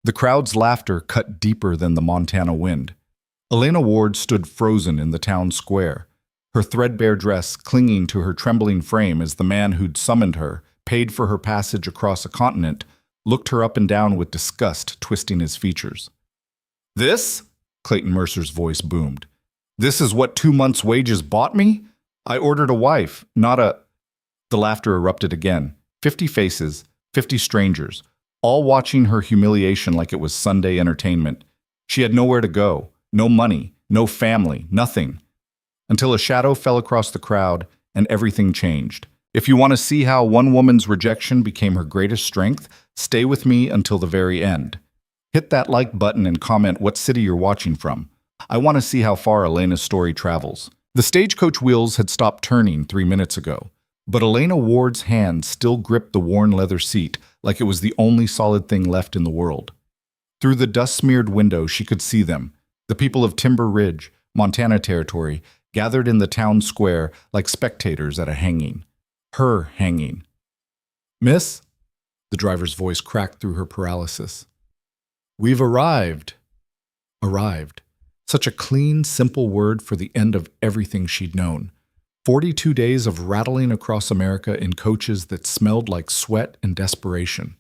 The crowd's laughter cut deeper than the Montana wind. Elena Ward stood frozen in the town square, her threadbare dress clinging to her trembling frame as the man who'd summoned her, paid for her passage across a continent, looked her up and down with disgust twisting his features. "This?" Clayton Mercer's voice boomed. "This is what 2 months' wages bought me? I ordered a wife, not a—" The laughter erupted again. 50 faces, 50 strangers, all watching her humiliation like it was Sunday entertainment. She had nowhere to go, no money, no family, nothing. Until a shadow fell across the crowd and everything changed. If you want to see how one woman's rejection became her greatest strength, stay with me until the very end. Hit that like button and comment what city you're watching from. I want to see how far Elena's story travels. The stagecoach wheels had stopped turning 3 minutes ago, but Elena Ward's hand still gripped the worn leather seat like it was the only solid thing left in the world. Through the dust-smeared window, she could see them, the people of Timber Ridge, Montana Territory, gathered in the town square like spectators at a hanging. Her hanging. "Miss?" The driver's voice cracked through her paralysis. "We've arrived." Arrived. Such a clean, simple word for the end of everything she'd known. 42 days of rattling across America in coaches that smelled like sweat and desperation.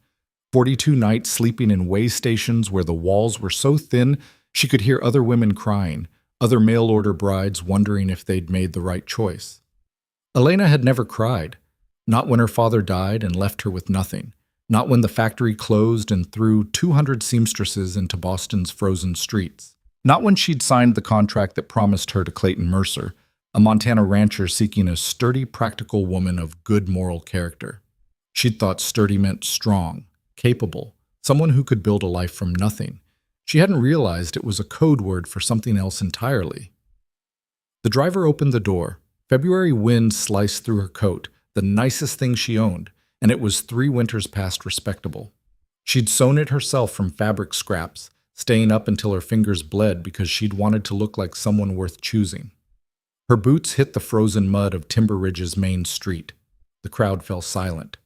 42 nights sleeping in way stations where the walls were so thin she could hear other women crying, other mail-order brides wondering if they'd made the right choice. Elena had never cried. Not when her father died and left her with nothing. Not when the factory closed and threw 200 seamstresses into Boston's frozen streets. Not when she'd signed the contract that promised her to Clayton Mercer, a Montana rancher seeking a sturdy, practical woman of good moral character. She'd thought sturdy meant strong, capable, someone who could build a life from nothing. She hadn't realized it was a code word for something else entirely. The driver opened the door. February wind sliced through her coat, the nicest thing she owned, and it was 3 winters past respectable. She'd sewn it herself from fabric scraps, staying up until her fingers bled because she'd wanted to look like someone worth choosing. Her boots hit the frozen mud of Timber Ridge's main street. The crowd fell silent.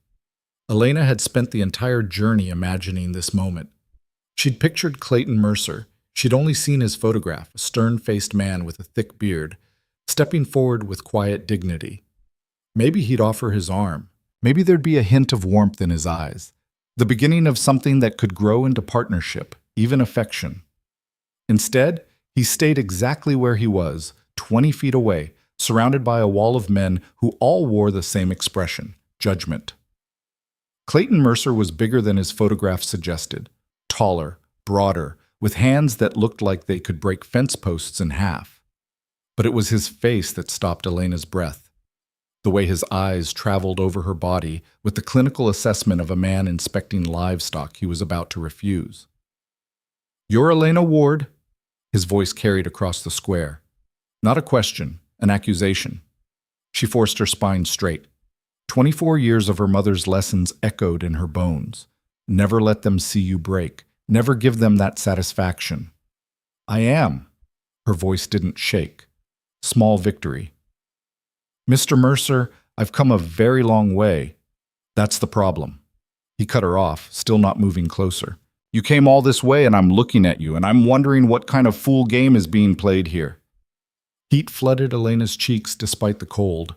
Elena had spent the entire journey imagining this moment. She'd pictured Clayton Mercer. She'd only seen his photograph, a stern-faced man with a thick beard, stepping forward with quiet dignity. Maybe he'd offer his arm. Maybe there'd be a hint of warmth in his eyes, the beginning of something that could grow into partnership, even affection. Instead, he stayed exactly where he was, 20 feet away, surrounded by a wall of men who all wore the same expression, judgment. Clayton Mercer was bigger than his photograph suggested, taller, broader, with hands that looked like they could break fence posts in half. But it was his face that stopped Elena's breath. The way his eyes traveled over her body with the clinical assessment of a man inspecting livestock he was about to refuse. "You're Elena Ward?" His voice carried across the square. Not a question, an accusation. She forced her spine straight. 24 years of her mother's lessons echoed in her bones. Never let them see you break. Never give them that satisfaction. "I am." Her voice didn't shake. Small victory. "Mr. Mercer, I've come a very long way." "That's the problem." He cut her off, still not moving closer. "You came all this way and I'm looking at you, and I'm wondering what kind of fool game is being played here." Heat flooded Elena's cheeks despite the cold.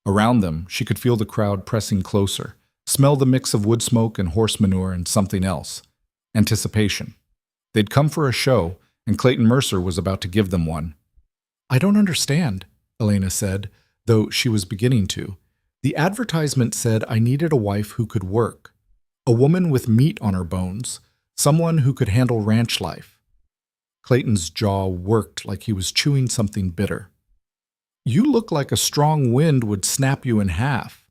Around them, she could feel the crowd pressing closer, smell the mix of wood smoke and horse manure and something else. Anticipation. They'd come for a show, and Clayton Mercer was about to give them one. "I don't understand," Elena said, though she was beginning to. "The advertisement said I needed a wife who could work, a woman with meat on her bones, someone who could handle ranch life." Clayton's jaw worked like he was chewing something bitter. "You look like a strong wind would snap you in half.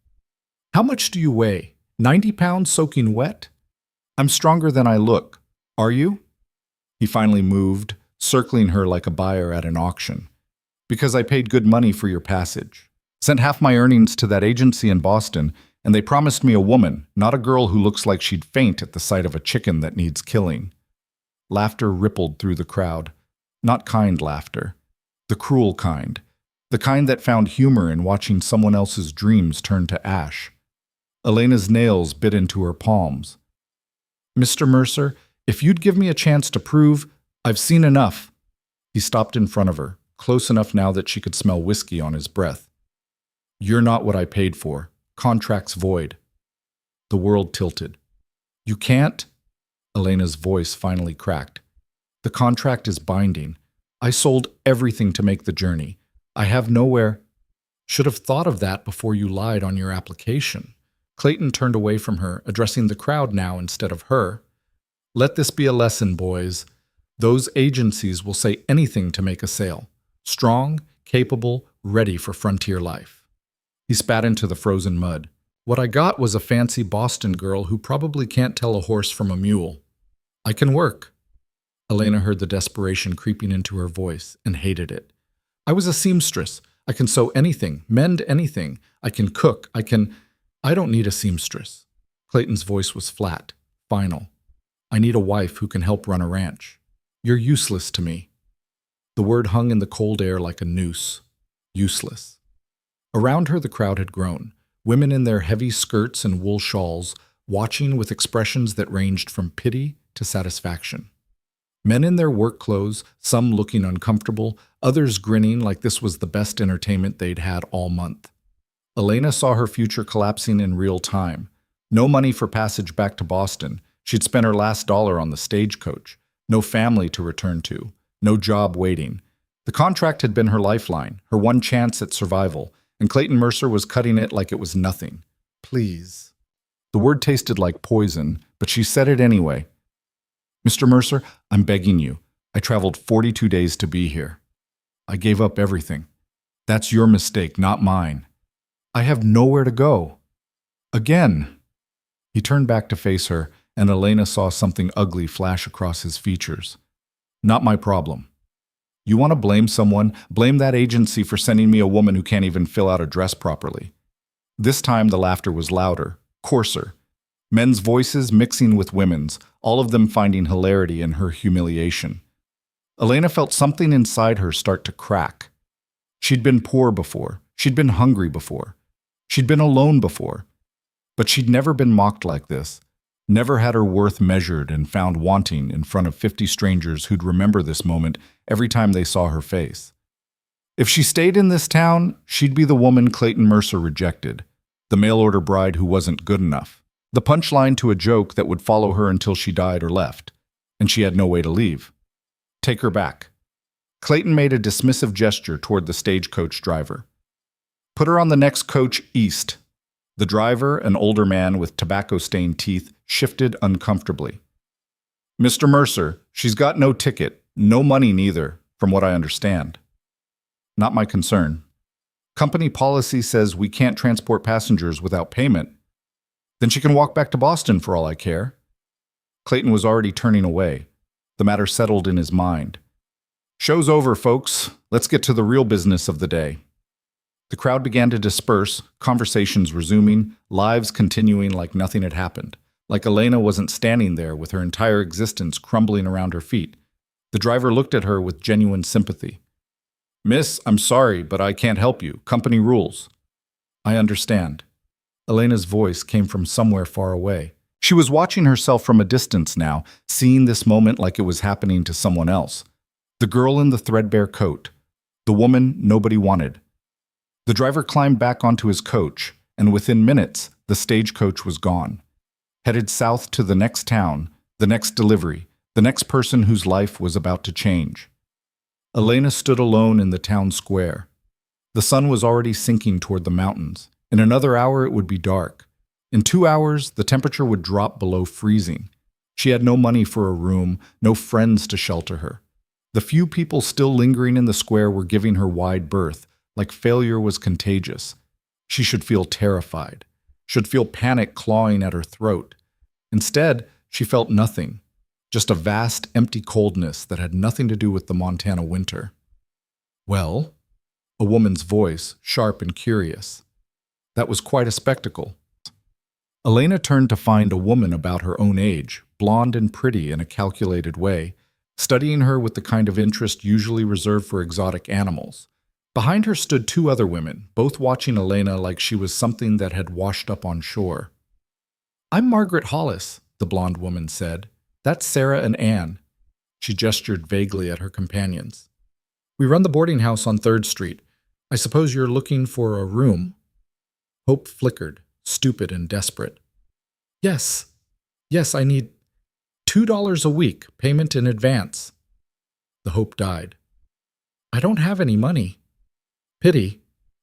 How much do you weigh? 90 pounds soaking wet?" "I'm stronger than I look. Are you?" He finally moved, circling her like a buyer at an auction. "Because I paid good money for your passage. Sent half my earnings to that agency in Boston, and they promised me a woman, not a girl who looks like she'd faint at the sight of a chicken that needs killing." Laughter rippled through the crowd. Not kind laughter. The cruel kind. The kind that found humor in watching someone else's dreams turn to ash. Elena's nails bit into her palms. "Mr. Mercer, If you'd give me a chance to prove I've seen enough. He stopped in front of her, close enough now that she could smell whiskey on his breath. You're not what I paid for. Contract's void. The world tilted. You can't? Elena's voice finally cracked. The contract is binding. I sold everything to make the journey. I have nowhere. Should have thought of that before you lied on your application. Clayton turned away from her, addressing the crowd now instead of her. Let this be a lesson, boys. Those agencies will say anything to make a sale. Strong, capable, ready for frontier life. He spat into the frozen mud. What I got was a fancy Boston girl who probably can't tell a horse from a mule. I can work. Elena heard the desperation creeping into her voice and hated it. I was a seamstress. I can sew anything, mend anything. I can cook. I don't need a seamstress. Clayton's voice was flat, final. I need a wife who can help run a ranch. You're useless to me. The word hung in the cold air like a noose. Useless. Around her the crowd had grown, women in their heavy skirts and wool shawls, watching with expressions that ranged from pity to satisfaction. Men in their work clothes, some looking uncomfortable, others grinning like this was the best entertainment they'd had all month. Elena saw her future collapsing in real time. No money for passage back to Boston. She'd spent her last dollar on the stagecoach. No family to return to. No job waiting. The contract had been her lifeline, her one chance at survival, and Clayton Mercer was cutting it like it was nothing. Please. The word tasted like poison, but she said it anyway. Mr. Mercer, I'm begging you. I traveled 42 days to be here. I gave up everything. That's your mistake, not mine. I have nowhere to go. Again. He turned back to face her, and Elena saw something ugly flash across his features. Not my problem. You want to blame someone? Blame that agency for sending me a woman who can't even fill out a dress properly. This time the laughter was louder, coarser. Men's voices mixing with women's, all of them finding hilarity in her humiliation. Elena felt something inside her start to crack. She'd been poor before. She'd been hungry before. She'd been alone before. But she'd never been mocked like this. Never had her worth measured and found wanting in front of 50 strangers who'd remember this moment every time they saw her face. If she stayed in this town, she'd be the woman Clayton Mercer rejected, the mail-order bride who wasn't good enough, the punchline to a joke that would follow her until she died or left, and she had no way to leave. Take her back. Clayton made a dismissive gesture toward the stagecoach driver. Put her on the next coach east. The driver, an older man with tobacco-stained teeth, shifted uncomfortably. Mr. Mercer, she's got no ticket, no money neither, from what I understand. Not my concern. Company policy says we can't transport passengers without payment. Then she can walk back to Boston for all I care. Clayton was already turning away. The matter settled in his mind. Show's over, folks. Let's get to the real business of the day. The crowd began to disperse, conversations resuming, lives continuing like nothing had happened, like Elena wasn't standing there with her entire existence crumbling around her feet. The driver looked at her with genuine sympathy. Miss, I'm sorry, but I can't help you. Company rules. I understand. Elena's voice came from somewhere far away. She was watching herself from a distance now, seeing this moment like it was happening to someone else. The girl in the threadbare coat. The woman nobody wanted. The driver climbed back onto his coach, and within minutes, the stagecoach was gone. Headed south to the next town, the next delivery, the next person whose life was about to change. Elena stood alone in the town square. The sun was already sinking toward the mountains. In another hour, it would be dark. In 2 hours, the temperature would drop below freezing. She had no money for a room, no friends to shelter her. The few people still lingering in the square were giving her wide berth, like failure was contagious. She should feel terrified, should feel panic clawing at her throat. Instead, she felt nothing, just a vast, empty coldness that had nothing to do with the Montana winter. Well? A woman's voice, sharp and curious. That was quite a spectacle. Elena turned to find a woman about her own age, blonde and pretty in a calculated way, studying her with the kind of interest usually reserved for exotic animals. Behind her stood 2 other women, both watching Elena like she was something that had washed up on shore. I'm Margaret Hollis, the blonde woman said. That's Sarah and Anne. She gestured vaguely at her companions. We run the boarding house on 3rd Street. I suppose you're looking for a room. Hope flickered, stupid and desperate. Yes, I need $2 a week, payment in advance. The hope died. I don't have any money. Pity.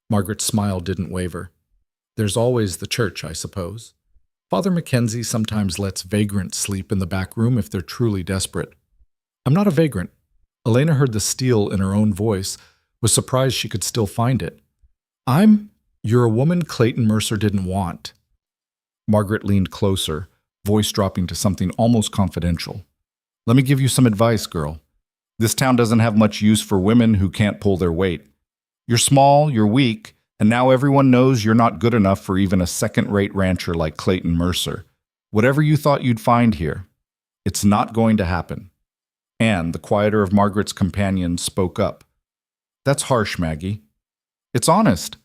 Margaret's smile didn't waver. There's always the church, I suppose. Father Mackenzie sometimes lets vagrants sleep in the back room if they're truly desperate. I'm not a vagrant. Elena heard the steel in her own voice, was surprised she could still find it. You're a woman Clayton Mercer didn't want. Margaret leaned closer, voice dropping to something almost confidential. Let me give you some advice, girl. This town doesn't have much use for women who can't pull their weight. You're small, you're weak, and now everyone knows you're not good enough for even a second-rate rancher like Clayton Mercer. Whatever you thought you'd find here, it's not going to happen. Anne, the quieter of Margaret's companions, spoke up. That's harsh, Maggie. It's honest.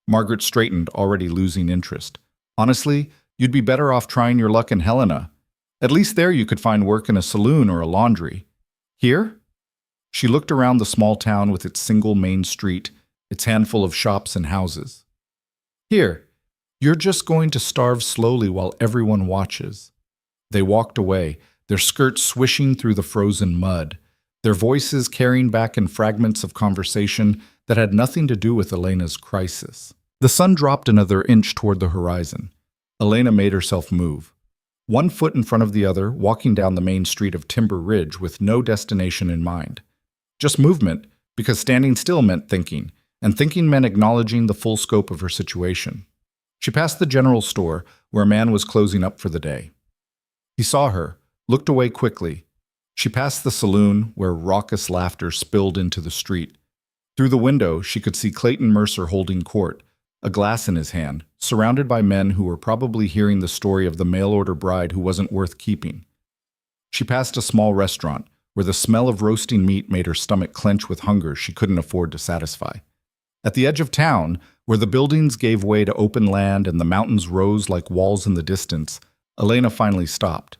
Margaret straightened, already losing interest. Honestly, you'd be better off trying your luck in Helena. At least there you could find work in a saloon or a laundry. Here? She looked around the small town with its single main street, its handful of shops and houses. Here, you're just going to starve slowly while everyone watches. They walked away, their skirts swishing through the frozen mud, their voices carrying back in fragments of conversation that had nothing to do with Elena's crisis. The sun dropped another inch toward the horizon. Elena made herself move. One foot in front of the other, walking down the main street of Timber Ridge with no destination in mind. Just movement, because standing still meant thinking, and thinking meant acknowledging the full scope of her situation. She passed the general store, where a man was closing up for the day. He saw her, looked away quickly. She passed the saloon, where raucous laughter spilled into the street. Through the window, she could see Clayton Mercer holding court, a glass in his hand, surrounded by men who were probably hearing the story of the mail-order bride who wasn't worth keeping. She passed a small restaurant, where the smell of roasting meat made her stomach clench with hunger she couldn't afford to satisfy. At the edge of town, where the buildings gave way to open land and the mountains rose like walls in the distance, Elena finally stopped.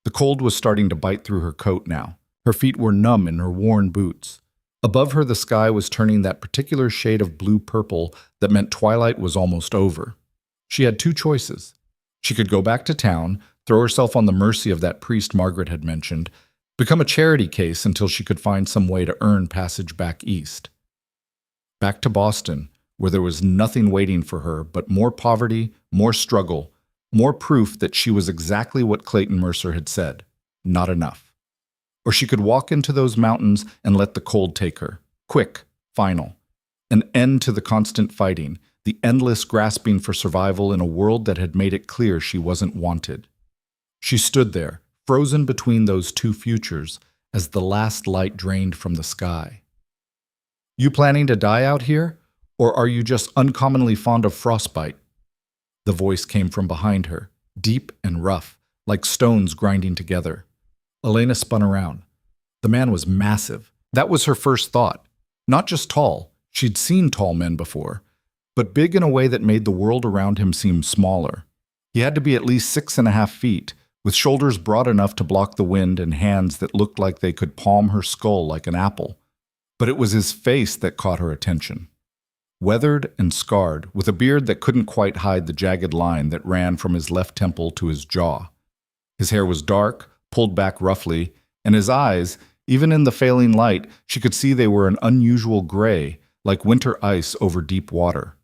The cold was starting to bite through her coat now. Her feet were numb in her worn boots. Above her, the sky was turning that particular shade of blue-purple that meant twilight was almost over. She had two choices. She could go back to town, throw herself on the mercy of that priest Margaret had mentioned, become a charity case until she could find some way to earn passage back east. Back to Boston, where there was nothing waiting for her but more poverty, more struggle, more proof that she was exactly what Clayton Mercer had said, not enough. Or she could walk into those mountains and let the cold take her. Quick, final. An end to the constant fighting, the endless grasping for survival in a world that had made it clear she wasn't wanted. She stood there, frozen between those two futures, as the last light drained from the sky. You planning to die out here, or are you just uncommonly fond of frostbite? The voice came from behind her, deep and rough, like stones grinding together. Elena spun around. The man was massive. That was her first thought. Not just tall, she'd seen tall men before, but big in a way that made the world around him seem smaller. He had to be at least 6.5 feet, with shoulders broad enough to block the wind and hands that looked like they could palm her skull like an apple. But it was his face that caught her attention. Weathered and scarred, with a beard that couldn't quite hide the jagged line that ran from his left temple to his jaw. His hair was dark, pulled back roughly, and his eyes, even in the failing light, she could see they were an unusual gray, like winter ice over deep water.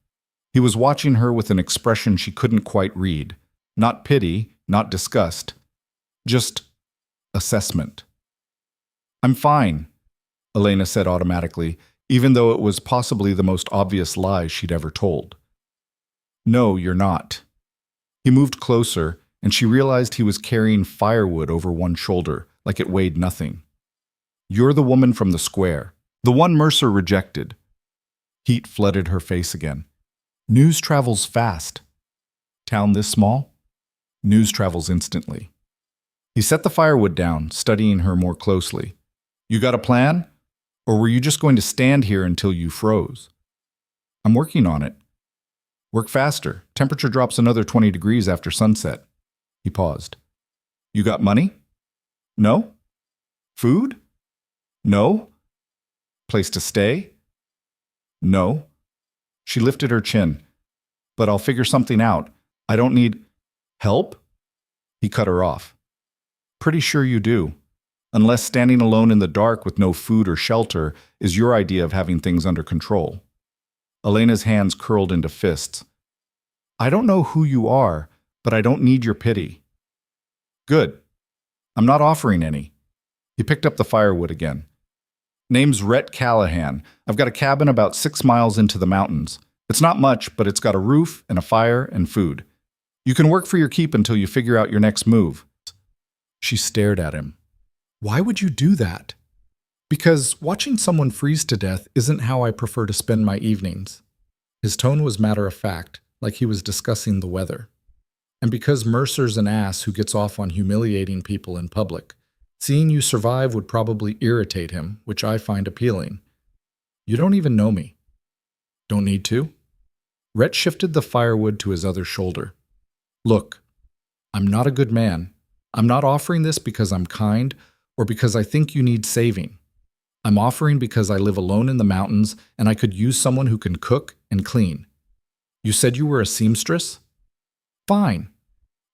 He was watching her with an expression she couldn't quite read. Not pity, not disgust. Just assessment. I'm fine, Elena said automatically, even though it was possibly the most obvious lie she'd ever told. No, you're not. He moved closer, and she realized he was carrying firewood over one shoulder, like it weighed nothing. You're the woman from the square, the one Mercer rejected. Heat flooded her face again. News travels fast. Town this small? News travels instantly. He set the firewood down, studying her more closely. You got a plan? Or were you just going to stand here until you froze? I'm working on it. Work faster. Temperature drops another 20 degrees after sunset. He paused. You got money? No? Food? No? Place to stay? No. She lifted her chin. But I'll figure something out. I don't need help? He cut her off. Pretty sure you do. Unless standing alone in the dark with no food or shelter is your idea of having things under control. Elena's hands curled into fists. I don't know who you are, but I don't need your pity. Good. I'm not offering any. He picked up the firewood again. Name's Rhett Callahan. I've got a cabin about 6 miles into the mountains. It's not much, but it's got a roof and a fire and food. You can work for your keep until you figure out your next move. She stared at him. Why would you do that? Because watching someone freeze to death isn't how I prefer to spend my evenings. His tone was matter of fact, like he was discussing the weather. And because Mercer's an ass who gets off on humiliating people in public, seeing you survive would probably irritate him, which I find appealing. You don't even know me. Don't need to? Rhett shifted the firewood to his other shoulder. Look, I'm not a good man. I'm not offering this because I'm kind or because I think you need saving. I'm offering because I live alone in the mountains and I could use someone who can cook and clean. You said you were a seamstress? Fine.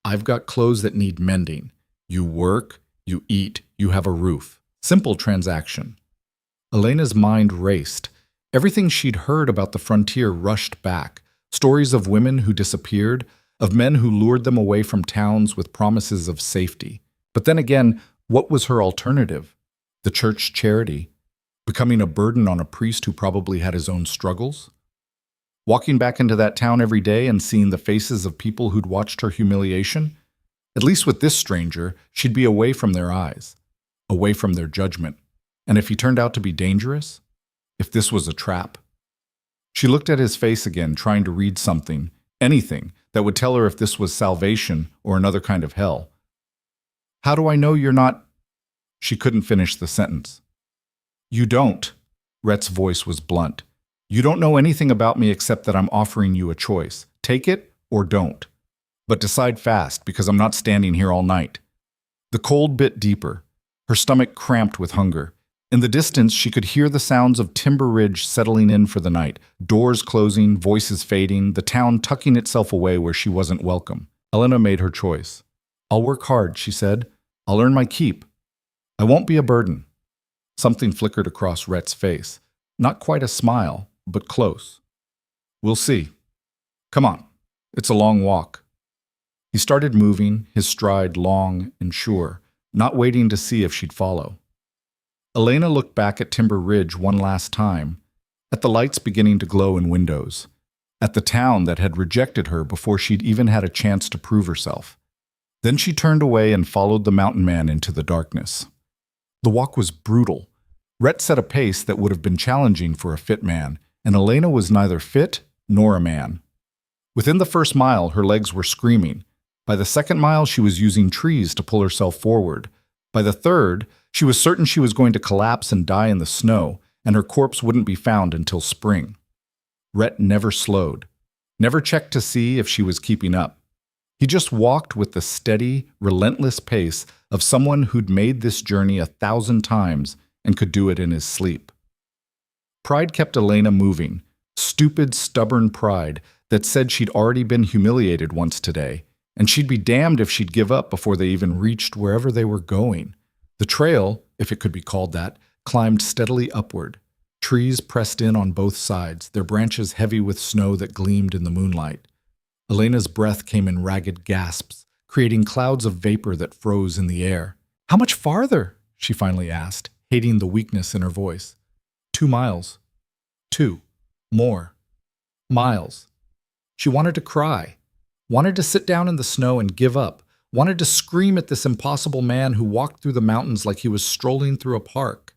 I've got clothes that need mending. You work, you eat, you have a roof. Simple transaction. Elena's mind raced. Everything she'd heard about the frontier rushed back. Stories of women who disappeared, of men who lured them away from towns with promises of safety. But then again, what was her alternative? The church charity? Becoming a burden on a priest who probably had his own struggles? Walking back into that town every day and seeing the faces of people who'd watched her humiliation? At least with this stranger, she'd be away from their eyes, away from their judgment. And if he turned out to be dangerous? If this was a trap? She looked at his face again, trying to read something, anything, that would tell her if this was salvation or another kind of hell. How do I know you're not? She couldn't finish the sentence. You don't. Rhett's voice was blunt. You don't know anything about me except that I'm offering you a choice. Take it or don't. But decide fast, because I'm not standing here all night. The cold bit deeper. Her stomach cramped with hunger. In the distance, she could hear the sounds of Timber Ridge settling in for the night, doors closing, voices fading, the town tucking itself away where she wasn't welcome. Elena made her choice. I'll work hard, she said. I'll earn my keep. I won't be a burden. Something flickered across Rhett's face. Not quite a smile, but close. We'll see. Come on. It's a long walk. He started moving, his stride long and sure, not waiting to see if she'd follow. Elena looked back at Timber Ridge one last time, at the lights beginning to glow in windows, at the town that had rejected her before she'd even had a chance to prove herself. Then she turned away and followed the mountain man into the darkness. The walk was brutal. Rhett set a pace that would have been challenging for a fit man, and Elena was neither fit nor a man. Within the first mile, her legs were screaming. By the second mile, she was using trees to pull herself forward. By the third, she was certain she was going to collapse and die in the snow, and her corpse wouldn't be found until spring. Rhett never slowed, never checked to see if she was keeping up. He just walked with the steady, relentless pace of someone who'd made this journey 1,000 times and could do it in his sleep. Pride kept Elena moving, stupid, stubborn pride that said she'd already been humiliated once today, and she'd be damned if she'd give up before they even reached wherever they were going. The trail, if it could be called that, climbed steadily upward. Trees pressed in on both sides, their branches heavy with snow that gleamed in the moonlight. Elena's breath came in ragged gasps, creating clouds of vapor that froze in the air. How much farther? She finally asked, hating the weakness in her voice. 2 miles. 2. More. Miles. She wanted to cry, wanted to sit down in the snow and give up, wanted to scream at this impossible man who walked through the mountains like he was strolling through a park.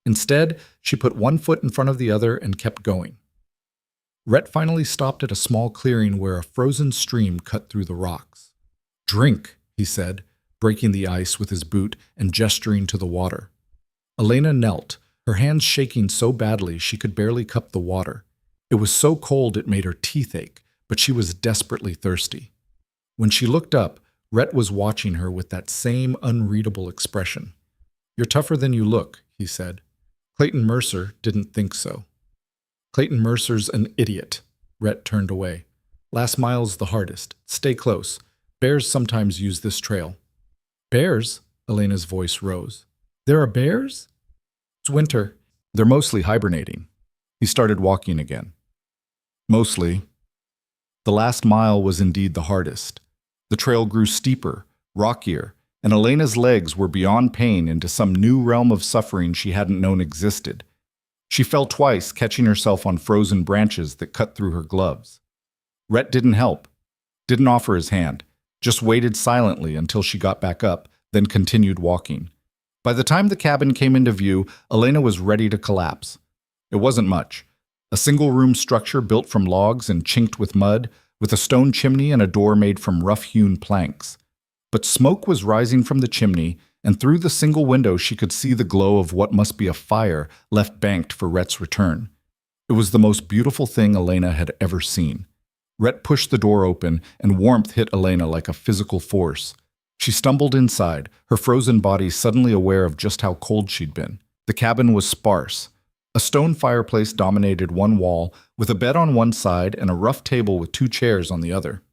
Instead, she put one foot in front of the other and kept going. Rhett finally stopped at a small clearing where a frozen stream cut through the rocks. Drink, he said, breaking the ice with his boot and gesturing to the water. Elena knelt, her hands shaking so badly she could barely cup the water. It was so cold it made her teeth ache, but she was desperately thirsty. When she looked up, Rhett was watching her with that same unreadable expression. "You're tougher than you look," he said. Clayton Mercer didn't think so. "Clayton Mercer's an idiot." Rhett turned away. "Last mile's the hardest. Stay close. Bears sometimes use this trail." "Bears?" Elena's voice rose. "There are bears?" "It's winter. They're mostly hibernating." He started walking again. Mostly. The last mile was indeed the hardest. The trail grew steeper, rockier, and Elena's legs were beyond pain into some new realm of suffering she hadn't known existed. She fell twice, catching herself on frozen branches that cut through her gloves. Rhett didn't help, didn't offer his hand, just waited silently until she got back up, then continued walking. By the time the cabin came into view, Elena was ready to collapse. It wasn't much. A single-room structure built from logs and chinked with mud, with a stone chimney and a door made from rough-hewn planks. But smoke was rising from the chimney, and through the single window she could see the glow of what must be a fire left banked for Rhett's return. It was the most beautiful thing Elena had ever seen. Rhett pushed the door open, and warmth hit Elena like a physical force. She stumbled inside, her frozen body suddenly aware of just how cold she'd been. The cabin was sparse. A stone fireplace dominated one wall, with a bed on one side and a rough table with 2 chairs on the other.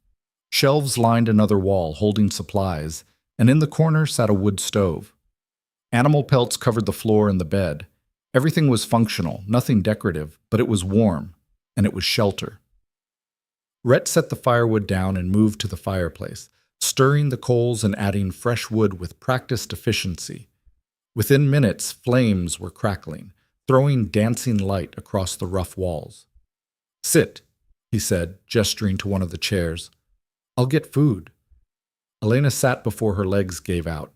Shelves lined another wall, holding supplies, and in the corner sat a wood stove. Animal pelts covered the floor and the bed. Everything was functional, nothing decorative, but it was warm, and it was shelter. Rhett set the firewood down and moved to the fireplace, stirring the coals and adding fresh wood with practiced efficiency. Within minutes, flames were crackling, throwing dancing light across the rough walls. "Sit," he said, gesturing to one of the chairs. "I'll get food." Elena sat before her legs gave out.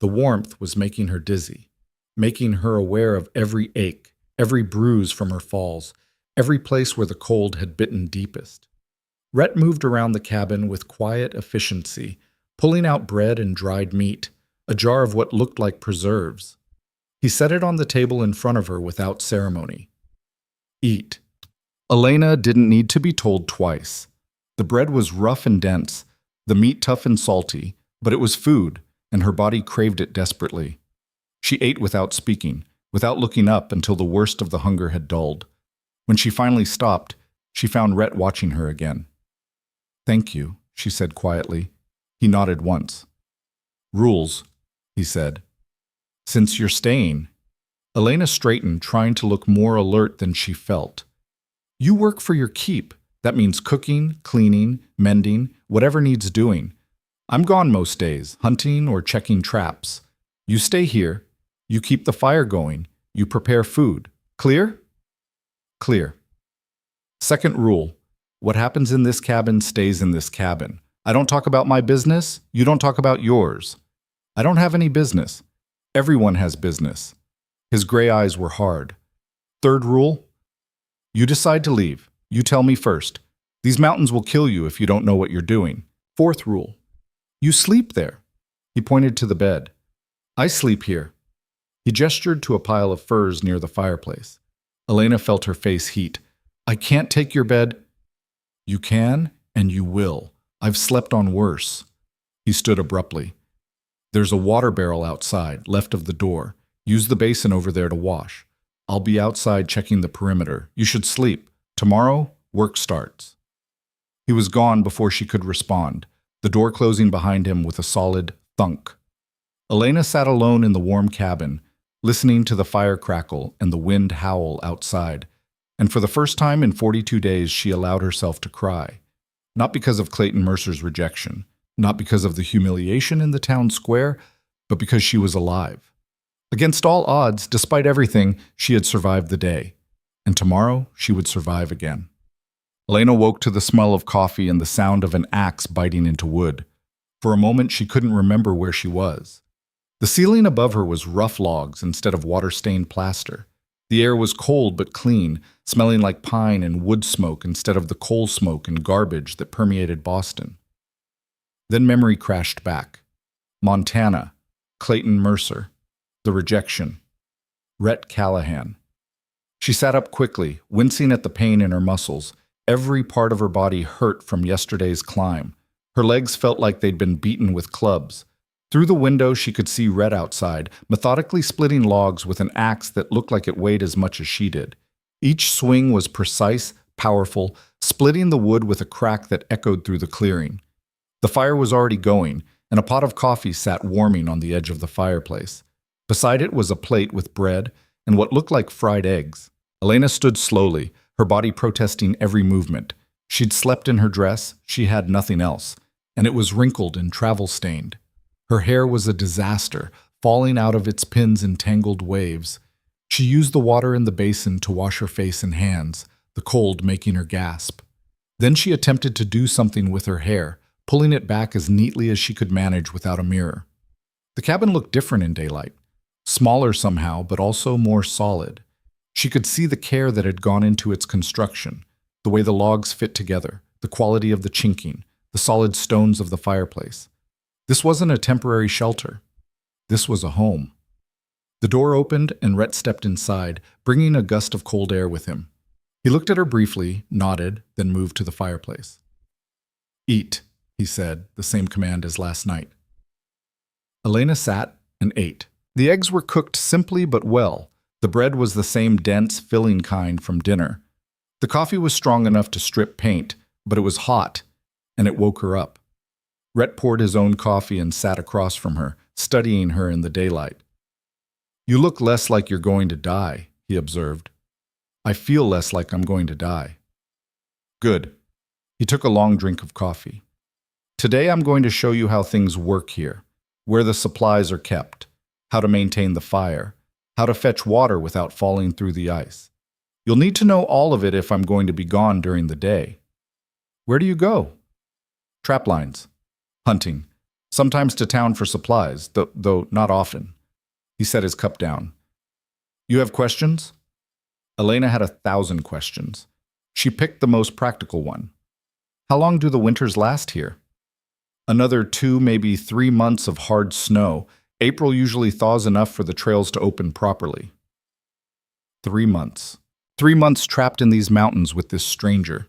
The warmth was making her dizzy, making her aware of every ache, every bruise from her falls, every place where the cold had bitten deepest. Rhett moved around the cabin with quiet efficiency, pulling out bread and dried meat, a jar of what looked like preserves. He set it on the table in front of her without ceremony. "Eat." Elena didn't need to be told twice. The bread was rough and dense, the meat tough and salty, but it was food, and her body craved it desperately. She ate without speaking, without looking up until the worst of the hunger had dulled. When she finally stopped, she found Rhett watching her again. "Thank you," she said quietly. He nodded once. "Rules," he said. "Since you're staying." Elena straightened, trying to look more alert than she felt. "You work for your keep. That means cooking, cleaning, mending, whatever needs doing. I'm gone most days, hunting or checking traps. You stay here. You keep the fire going. You prepare food. Clear?" "Clear." "Second rule. What happens in this cabin stays in this cabin. I don't talk about my business. You don't talk about yours. I don't have any business. Everyone has business." His gray eyes were hard. "Third rule. You decide to leave. You tell me first. These mountains will kill you if you don't know what you're doing. Fourth rule. You sleep there." He pointed to the bed. "I sleep here." He gestured to a pile of furs near the fireplace. Elena felt her face heat. "I can't take your bed." "You can, and you will. I've slept on worse." He stood abruptly. "There's a water barrel outside, left of the door. Use the basin over there to wash. I'll be outside checking the perimeter. You should sleep. Tomorrow, work starts." He was gone before she could respond, the door closing behind him with a solid thunk. Elena sat alone in the warm cabin, listening to the fire crackle and the wind howl outside, and for the first time in 42 days she allowed herself to cry. Not because of Clayton Mercer's rejection, not because of the humiliation in the town square, but because she was alive. Against all odds, despite everything, she had survived the day, and tomorrow she would survive again. Elena woke to the smell of coffee and the sound of an axe biting into wood. For a moment she couldn't remember where she was. The ceiling above her was rough logs instead of water-stained plaster. The air was cold but clean, smelling like pine and wood smoke instead of the coal smoke and garbage that permeated Boston. Then memory crashed back. Montana, Clayton Mercer, the rejection, Rhett Callahan. She sat up quickly, wincing at the pain in her muscles. Every part of her body hurt from yesterday's climb. Her legs felt like they'd been beaten with clubs. Through the window, she could see Rhett outside, methodically splitting logs with an axe that looked like it weighed as much as she did. Each swing was precise, powerful, splitting the wood with a crack that echoed through the clearing. The fire was already going, and a pot of coffee sat warming on the edge of the fireplace. Beside it was a plate with bread and what looked like fried eggs. Elena stood slowly, her body protesting every movement. She'd slept in her dress, she had nothing else, and it was wrinkled and travel-stained. Her hair was a disaster, falling out of its pins in tangled waves. She used the water in the basin to wash her face and hands, the cold making her gasp. Then she attempted to do something with her hair, pulling it back as neatly as she could manage without a mirror. The cabin looked different in daylight, smaller somehow, but also more solid. She could see the care that had gone into its construction, the way the logs fit together, the quality of the chinking, the solid stones of the fireplace. This wasn't a temporary shelter. This was a home. The door opened and Rhett stepped inside, bringing a gust of cold air with him. He looked at her briefly, nodded, then moved to the fireplace. "Eat," he said, the same command as last night. Elena sat and ate. The eggs were cooked simply but well. The bread was the same dense, filling kind from dinner. The coffee was strong enough to strip paint, but it was hot, and it woke her up. Rhett poured his own coffee and sat across from her, studying her in the daylight. "You look less like you're going to die," he observed. "I feel less like I'm going to die." "Good." He took a long drink of coffee. "Today I'm going to show you how things work here, where the supplies are kept, how to maintain the fire, how to fetch water without falling through the ice. You'll need to know all of it if I'm going to be gone during the day." "Where do you go?" "Trap lines. Hunting. Sometimes to town for supplies, though not often." He set his cup down. "You have questions?" Elena had 1,000 questions. She picked the most practical one. "How long do the winters last here?" "Another 2, maybe 3 months of hard snow. April usually thaws enough for the trails to open properly." 3 months. 3 months trapped in these mountains with this stranger.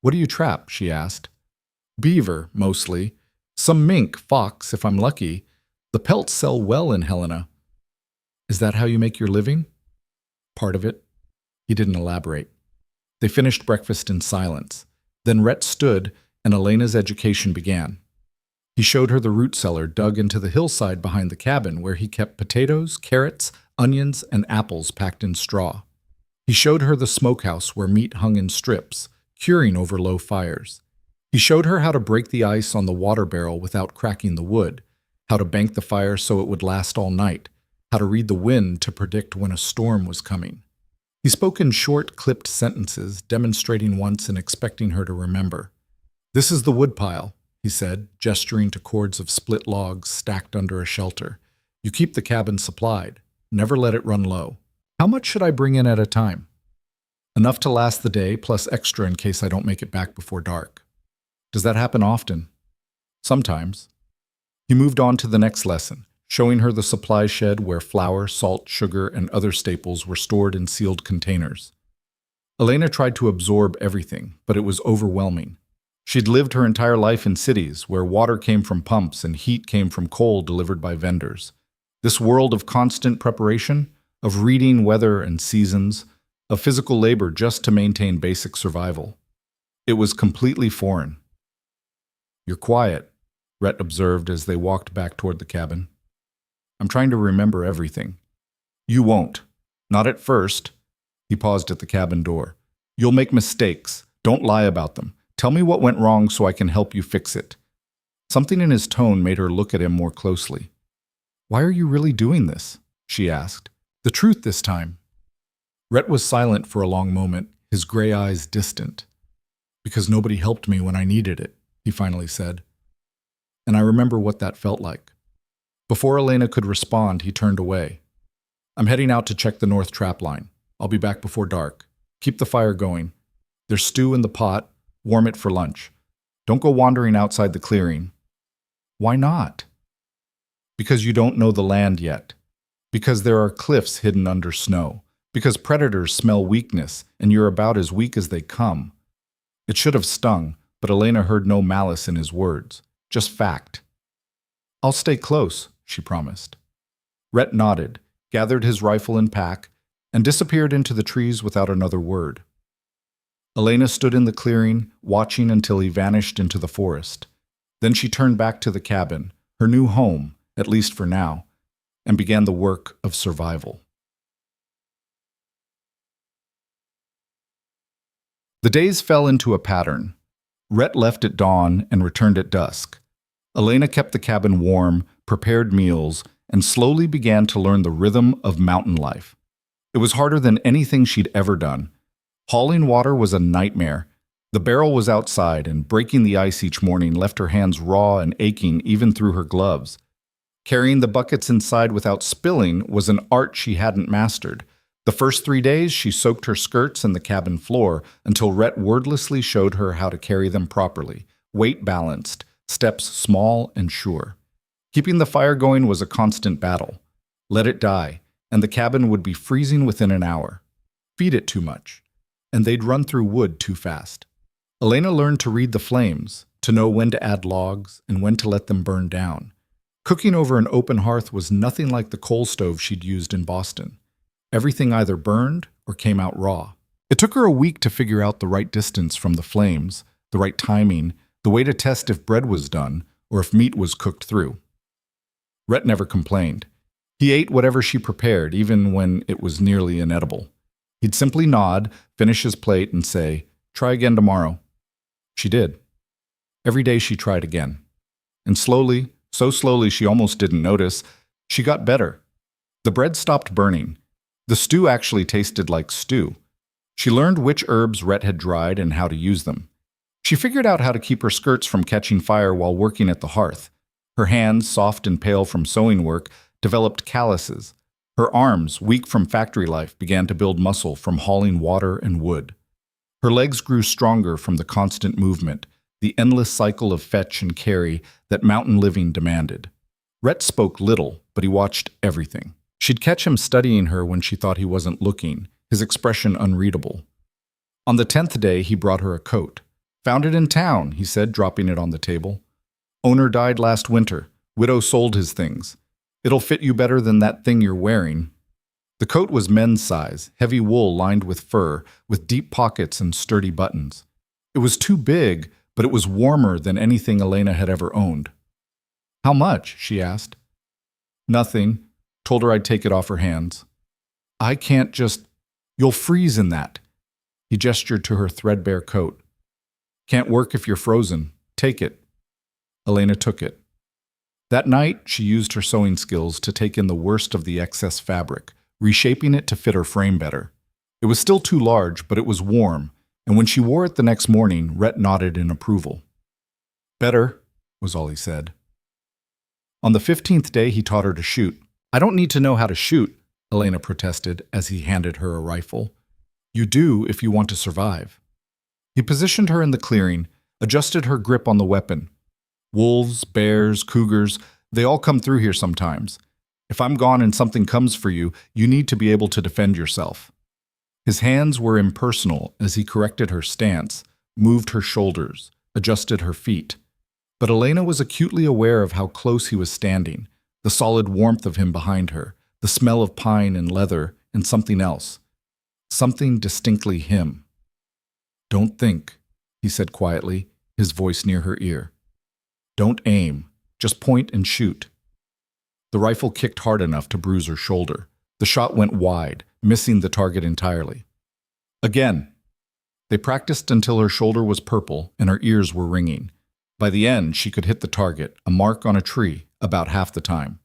"What do you trap?" she asked. "Beaver, mostly. Some mink, fox, if I'm lucky. The pelts sell well in Helena." "Is that how you make your living?" "Part of it." He didn't elaborate. They finished breakfast in silence. Then Rhett stood, and Elena's education began. He showed her the root cellar dug into the hillside behind the cabin where he kept potatoes, carrots, onions, and apples packed in straw. He showed her the smokehouse where meat hung in strips, curing over low fires. He showed her how to break the ice on the water barrel without cracking the wood, how to bank the fire so it would last all night, how to read the wind to predict when a storm was coming. He spoke in short, clipped sentences, demonstrating once and expecting her to remember. "This is the woodpile," he said, gesturing to cords of split logs stacked under a shelter. "You keep the cabin supplied. Never let it run low. How much should I bring in at a time?" "Enough to last the day, plus extra in case I don't make it back before dark." "Does that happen often?" "Sometimes." He moved on to the next lesson, showing her the supply shed where flour, salt, sugar, and other staples were stored in sealed containers. Elena tried to absorb everything, but it was overwhelming. She'd lived her entire life in cities where water came from pumps and heat came from coal delivered by vendors. This world of constant preparation, of reading weather and seasons, of physical labor just to maintain basic survival. It was completely foreign. "You're quiet," Rhett observed as they walked back toward the cabin. "I'm trying to remember everything." "You won't. Not at first." He paused at the cabin door. "You'll make mistakes. Don't lie about them. Tell me what went wrong so I can help you fix it." Something in his tone made her look at him more closely. "Why are you really doing this?" she asked. "The truth this time." Rhett was silent for a long moment, his gray eyes distant. "Because nobody helped me when I needed it," he finally said. "And I remember what that felt like." Before Elena could respond, he turned away. "I'm heading out to check the north trap line. I'll be back before dark. Keep the fire going. There's stew in the pot. Warm it for lunch. Don't go wandering outside the clearing." "Why not?" "Because you don't know the land yet. Because there are cliffs hidden under snow. Because predators smell weakness, and you're about as weak as they come." It should have stung, but Elena heard no malice in his words, just fact. "I'll stay close," she promised. Rhett nodded, gathered his rifle and pack, and disappeared into the trees without another word. Elena stood in the clearing, watching until he vanished into the forest. Then she turned back to the cabin, her new home, at least for now, and began the work of survival. The days fell into a pattern. Rhett left at dawn and returned at dusk. Elena kept the cabin warm, prepared meals, and slowly began to learn the rhythm of mountain life. It was harder than anything she'd ever done. Hauling water was a nightmare. The barrel was outside, and breaking the ice each morning left her hands raw and aching even through her gloves. Carrying the buckets inside without spilling was an art she hadn't mastered. The first 3 days, she soaked her skirts in the cabin floor until Rhett wordlessly showed her how to carry them properly, weight balanced, steps small and sure. Keeping the fire going was a constant battle. Let it die, and the cabin would be freezing within an hour. Feed it too much, and they'd run through wood too fast. Elena learned to read the flames, to know when to add logs and when to let them burn down. Cooking over an open hearth was nothing like the coal stove she'd used in Boston. Everything either burned or came out raw. It took her a week to figure out the right distance from the flames, the right timing, the way to test if bread was done or if meat was cooked through. Rhett never complained. He ate whatever she prepared, even when it was nearly inedible. He'd simply nod, finish his plate, and say, "Try again tomorrow." She did. Every day she tried again. And slowly, so slowly she almost didn't notice, she got better. The bread stopped burning. The stew actually tasted like stew. She learned which herbs Rhett had dried and how to use them. She figured out how to keep her skirts from catching fire while working at the hearth. Her hands, soft and pale from sewing work, developed calluses. Her arms, weak from factory life, began to build muscle from hauling water and wood. Her legs grew stronger from the constant movement, the endless cycle of fetch and carry that mountain living demanded. Rhett spoke little, but he watched everything. She'd catch him studying her when she thought he wasn't looking, his expression unreadable. On the 10th day, he brought her a coat. "Found it in town," he said, dropping it on the table. "Owner died last winter. Widow sold his things. It'll fit you better than that thing you're wearing." The coat was men's size, heavy wool lined with fur, with deep pockets and sturdy buttons. It was too big, but it was warmer than anything Elena had ever owned. "How much?" she asked. "Nothing." Told her I'd take it off her hands. "I can't just... You'll freeze in that." He gestured to her threadbare coat. "Can't work if you're frozen. Take it." Elena took it. That night, she used her sewing skills to take in the worst of the excess fabric, reshaping it to fit her frame better. It was still too large, but it was warm, and when she wore it the next morning, Rhett nodded in approval. "Better," was all he said. On the 15th day, he taught her to shoot. "I don't need to know how to shoot," Elena protested as he handed her a rifle. "You do if you want to survive." He positioned her in the clearing, adjusted her grip on the weapon. "Wolves, bears, cougars, they all come through here sometimes. If I'm gone and something comes for you, you need to be able to defend yourself." His hands were impersonal as he corrected her stance, moved her shoulders, adjusted her feet. But Elena was acutely aware of how close he was standing, the solid warmth of him behind her, the smell of pine and leather, and something else. Something distinctly him. "Don't think," he said quietly, his voice near her ear. "Don't aim. Just point and shoot." The rifle kicked hard enough to bruise her shoulder. The shot went wide, missing the target entirely. Again. They practiced until her shoulder was purple and her ears were ringing. By the end, she could hit the target, a mark on a tree, about half the time.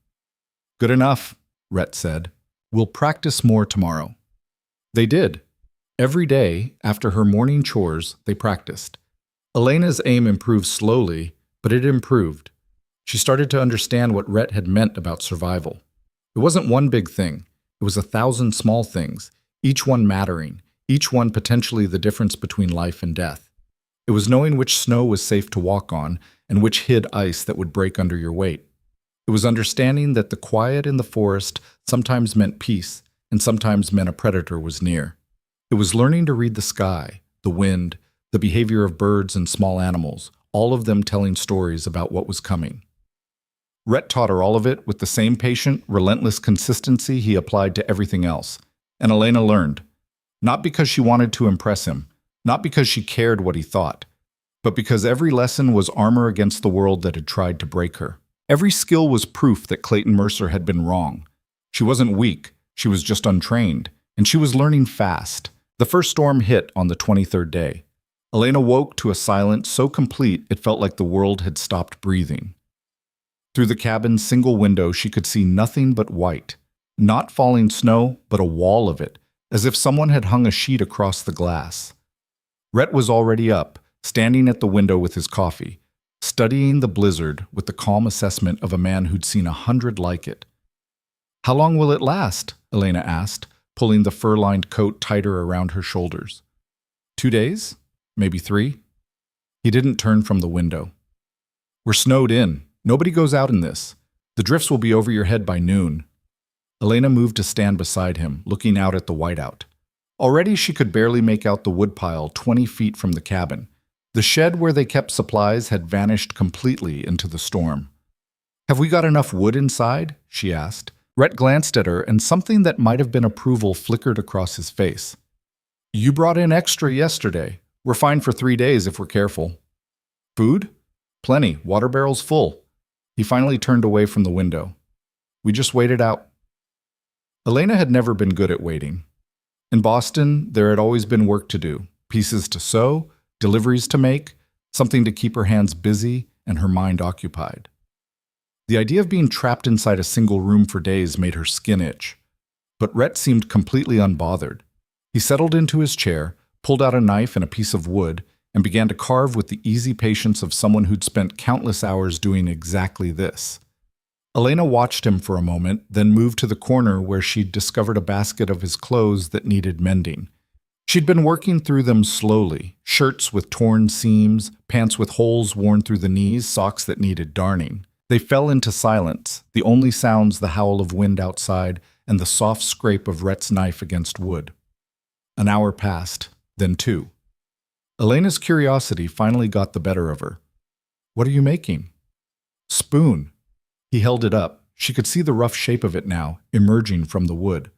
"Good enough," Rhett said. "We'll practice more tomorrow." They did. Every day, after her morning chores, they practiced. Elena's aim improved slowly, but it improved. She started to understand what Rhett had meant about survival. It wasn't one big thing. It was 1,000 small things, each one mattering, each one potentially the difference between life and death. It was knowing which snow was safe to walk on and which hid ice that would break under your weight. It was understanding that the quiet in the forest sometimes meant peace and sometimes meant a predator was near. It was learning to read the sky, the wind, the behavior of birds and small animals, all of them telling stories about what was coming. Rhett taught her all of it with the same patient, relentless consistency he applied to everything else. And Elena learned, not because she wanted to impress him, not because she cared what he thought, but because every lesson was armor against the world that had tried to break her. Every skill was proof that Clayton Mercer had been wrong. She wasn't weak, she was just untrained, and she was learning fast. The first storm hit on the 23rd day. Elena woke to a silence so complete it felt like the world had stopped breathing. Through the cabin's single window, she could see nothing but white. Not falling snow, but a wall of it, as if someone had hung a sheet across the glass. Rhett was already up, standing at the window with his coffee, studying the blizzard with the calm assessment of a man who'd seen 100 like it. "How long will it last?" Elena asked, pulling the fur-lined coat tighter around her shoulders. 2 days? Maybe 3? He didn't turn from the window. "We're snowed in. Nobody goes out in this. The drifts will be over your head by noon." Elena moved to stand beside him, looking out at the whiteout. Already she could barely make out the woodpile 20 feet from the cabin. The shed where they kept supplies had vanished completely into the storm. "Have we got enough wood inside?" she asked. Rhett glanced at her, and something that might have been approval flickered across his face. "You brought in extra yesterday. We're fine for 3 days if we're careful." "Food? Plenty. Water barrels full." He finally turned away from the window. "We just waited out." Elena had never been good at waiting. In Boston, there had always been work to do, pieces to sew, deliveries to make, something to keep her hands busy and her mind occupied. The idea of being trapped inside a single room for days made her skin itch. But Rhett seemed completely unbothered. He settled into his chair, pulled out a knife and a piece of wood, and began to carve with the easy patience of someone who'd spent countless hours doing exactly this. Elena watched him for a moment, then moved to the corner where she'd discovered a basket of his clothes that needed mending. She'd been working through them slowly, shirts with torn seams, pants with holes worn through the knees, socks that needed darning. They fell into silence, the only sounds the howl of wind outside and the soft scrape of Rhett's knife against wood. An hour passed, then 2. Elena's curiosity finally got the better of her. "What are you making?" "Spoon." He held it up. She could see the rough shape of it now, emerging from the wood.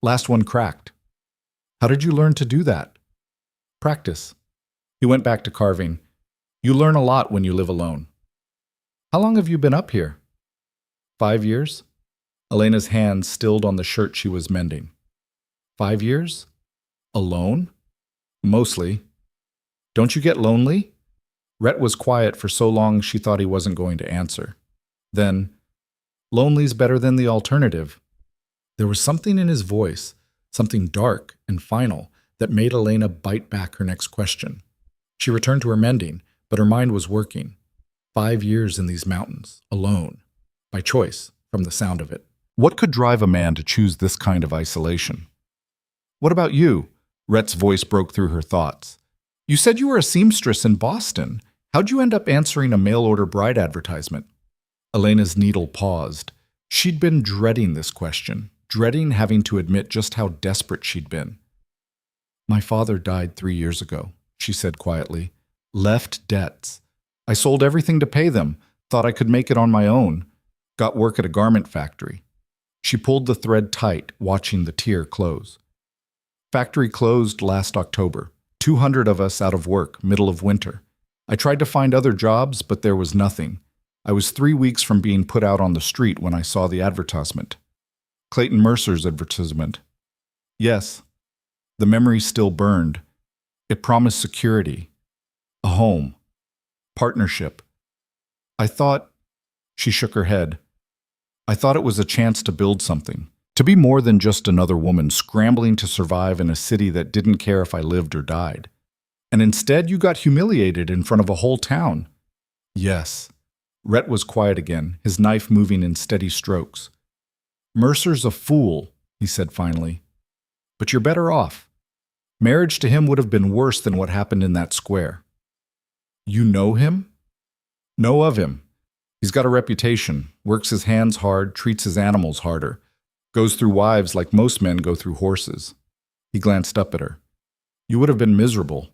"Last one cracked." "How did you learn to do that?" "Practice." He went back to carving. "You learn a lot when you live alone." "How long have you been up here?" 5 years. Elena's hand stilled on the shirt she was mending. 5 years? Alone? Mostly. Don't you get lonely? Rhett was quiet for so long she thought he wasn't going to answer. Then, lonely's better than the alternative. There was something in his voice, something dark and final, that made Elena bite back her next question. She returned to her mending, but her mind was working. 5 years in these mountains, alone, by choice, from the sound of it. What could drive a man to choose this kind of isolation? "What about you?" Rhett's voice broke through her thoughts. "You said you were a seamstress in Boston. How'd you end up answering a mail-order bride advertisement?" Elena's needle paused. She'd been dreading this question, dreading having to admit just how desperate she'd been. "My father died 3 years ago," she said quietly. "Left debts. I sold everything to pay them, thought I could make it on my own. Got work at a garment factory." She pulled the thread tight, watching the tear close. "Factory closed last October. 200 of us out of work, middle of winter. I tried to find other jobs, but there was nothing. I was 3 weeks from being put out on the street when I saw the advertisement." Clayton Mercer's advertisement. Yes. The memory still burned. It promised security, a home, partnership. I thought, she shook her head, I thought it was a chance to build something, to be more than just another woman scrambling to survive in a city that didn't care if I lived or died. And instead you got humiliated in front of a whole town. Yes. Rhett was quiet again, his knife moving in steady strokes. "Mercer's a fool," he said finally. "But you're better off. Marriage to him would have been worse than what happened in that square." "You know him?" "Know of him. He's got a reputation, works his hands hard, treats his animals harder, goes through wives like most men go through horses." He glanced up at her. "You would have been miserable."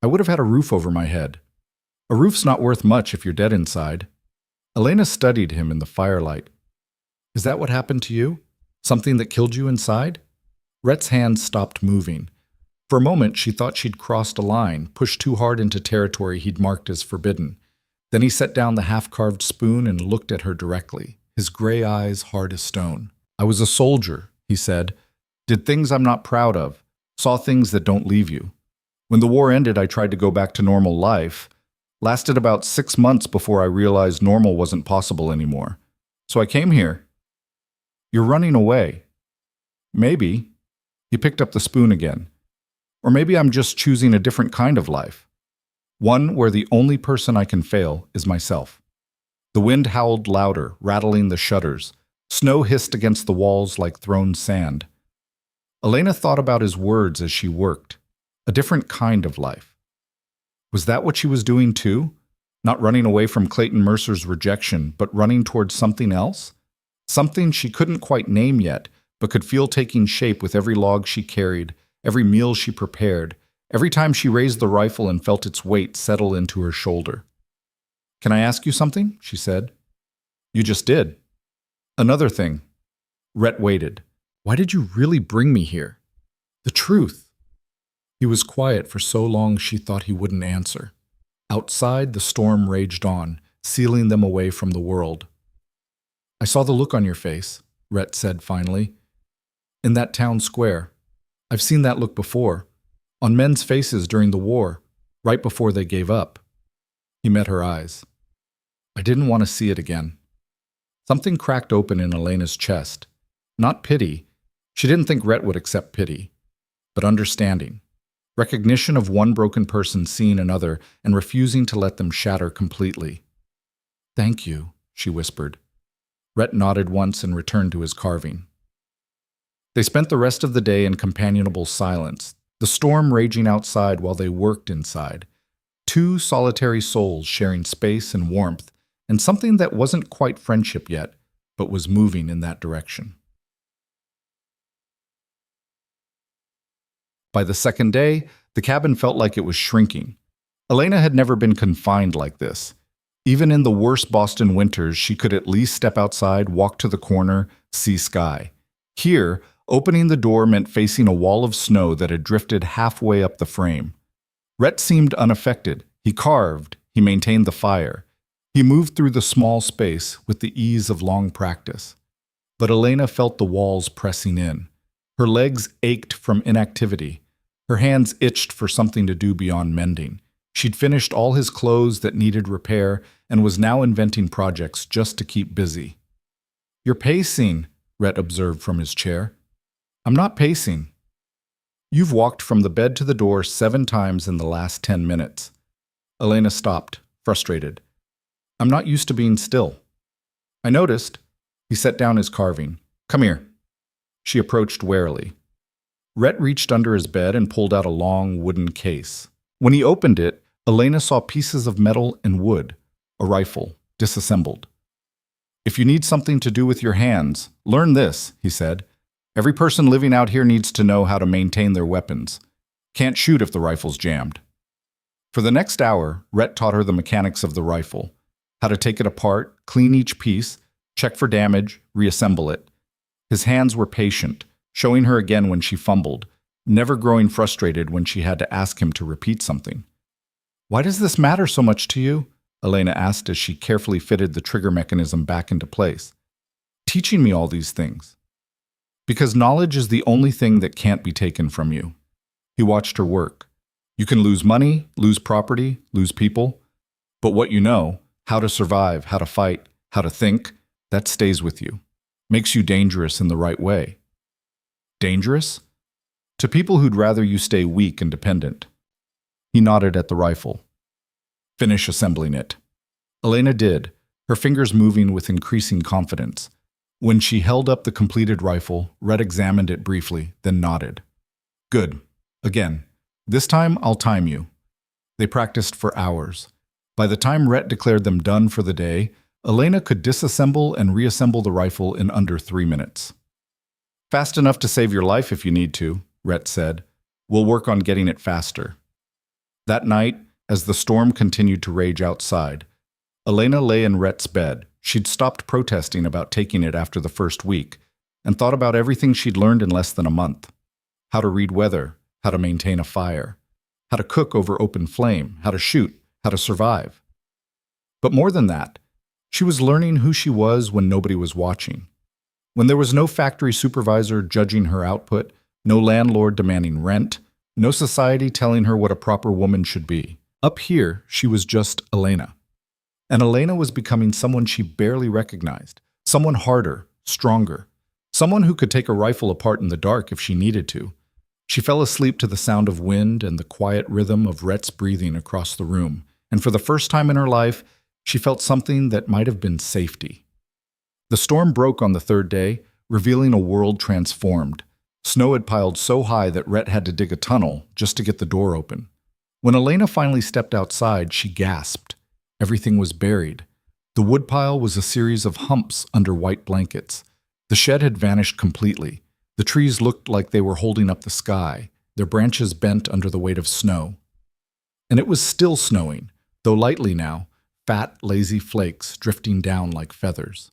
I would have had a roof over my head. A roof's not worth much if you're dead inside. Elena studied him in the firelight. Is that what happened to you? Something that killed you inside? Rhett's hands stopped moving. For a moment, she thought she'd crossed a line, pushed too hard into territory he'd marked as forbidden. Then he set down the half-carved spoon and looked at her directly, his gray eyes hard as stone. I was a soldier, he said. Did things I'm not proud of. Saw things that don't leave you. When the war ended, I tried to go back to normal life. Lasted about 6 months before I realized normal wasn't possible anymore. So I came here. You're running away. Maybe. He picked up the spoon again. Or maybe I'm just choosing a different kind of life. One where the only person I can fail is myself. The wind howled louder, rattling the shutters. Snow hissed against the walls like thrown sand. Elena thought about his words as she worked. A different kind of life. Was that what she was doing too? Not running away from Clayton Mercer's rejection, but running towards something else? Something she couldn't quite name yet, but could feel taking shape with every log she carried, every meal she prepared, every time she raised the rifle and felt its weight settle into her shoulder. Can I ask you something? She said. You just did. Another thing. Rhett waited. Why did you really bring me here? The truth. He was quiet for so long she thought he wouldn't answer. Outside, the storm raged on, sealing them away from the world. I saw the look on your face, Rhett said finally. In that town square. I've seen that look before. On men's faces during the war, right before they gave up. He met her eyes. I didn't want to see it again. Something cracked open in Elena's chest. Not pity. She didn't think Rhett would accept pity. But understanding. Recognition of one broken person seeing another and refusing to let them shatter completely. Thank you, she whispered. Rhett nodded once and returned to his carving. They spent the rest of the day in companionable silence, the storm raging outside while they worked inside. Two solitary souls sharing space and warmth, and something that wasn't quite friendship yet, but was moving in that direction. By the second day, the cabin felt like it was shrinking. Elena had never been confined like this. Even in the worst Boston winters, she could at least step outside, walk to the corner, see sky. Here, opening the door meant facing a wall of snow that had drifted halfway up the frame. Rhett seemed unaffected. He carved. He maintained the fire. He moved through the small space with the ease of long practice. But Elena felt the walls pressing in. Her legs ached from inactivity. Her hands itched for something to do beyond mending. She'd finished all his clothes that needed repair and was now inventing projects just to keep busy. You're pacing, Rhett observed from his chair. I'm not pacing. You've walked from the bed to the door 7 times in the last 10 minutes. Elena stopped, frustrated. I'm not used to being still. I noticed. He set down his carving. Come here. She approached warily. Rhett reached under his bed and pulled out a long wooden case. When he opened it, Elena saw pieces of metal and wood, a rifle, disassembled. If you need something to do with your hands, learn this, he said. Every person living out here needs to know how to maintain their weapons. Can't shoot if the rifle's jammed. For the next hour, Rhett taught her the mechanics of the rifle, how to take it apart, clean each piece, check for damage, reassemble it. His hands were patient, showing her again when she fumbled, never growing frustrated when she had to ask him to repeat something. Why does this matter so much to you? Elena asked as she carefully fitted the trigger mechanism back into place. Teaching me all these things. Because knowledge is the only thing that can't be taken from you. He watched her work. You can lose money, lose property, lose people. But what you know, how to survive, how to fight, how to think, that stays with you. Makes you dangerous in the right way. Dangerous? To people who'd rather you stay weak and dependent. He nodded at the rifle. Finish assembling it. Elena did, her fingers moving with increasing confidence. When she held up the completed rifle, Rhett examined it briefly, then nodded. Good. Again. This time, I'll time you. They practiced for hours. By the time Rhett declared them done for the day, Elena could disassemble and reassemble the rifle in under 3 minutes. Fast enough to save your life if you need to, Rhett said. We'll work on getting it faster. That night, as the storm continued to rage outside, Elena lay in Rhett's bed. She'd stopped protesting about taking it after the first week and thought about everything she'd learned in less than a month. How to read weather, how to maintain a fire, how to cook over open flame, how to shoot, how to survive. But more than that, she was learning who she was when nobody was watching. When there was no factory supervisor judging her output, no landlord demanding rent, no society telling her what a proper woman should be. Up here, she was just Elena. And Elena was becoming someone she barely recognized, someone harder, stronger, someone who could take a rifle apart in the dark if she needed to. She fell asleep to the sound of wind and the quiet rhythm of Rhett's breathing across the room, and for the first time in her life, she felt something that might have been safety. The storm broke on the third day, revealing a world transformed. Snow had piled so high that Rhett had to dig a tunnel just to get the door open. When Elena finally stepped outside, she gasped. Everything was buried. The woodpile was a series of humps under white blankets. The shed had vanished completely. The trees looked like they were holding up the sky, their branches bent under the weight of snow. And it was still snowing, though lightly now, fat, lazy flakes drifting down like feathers.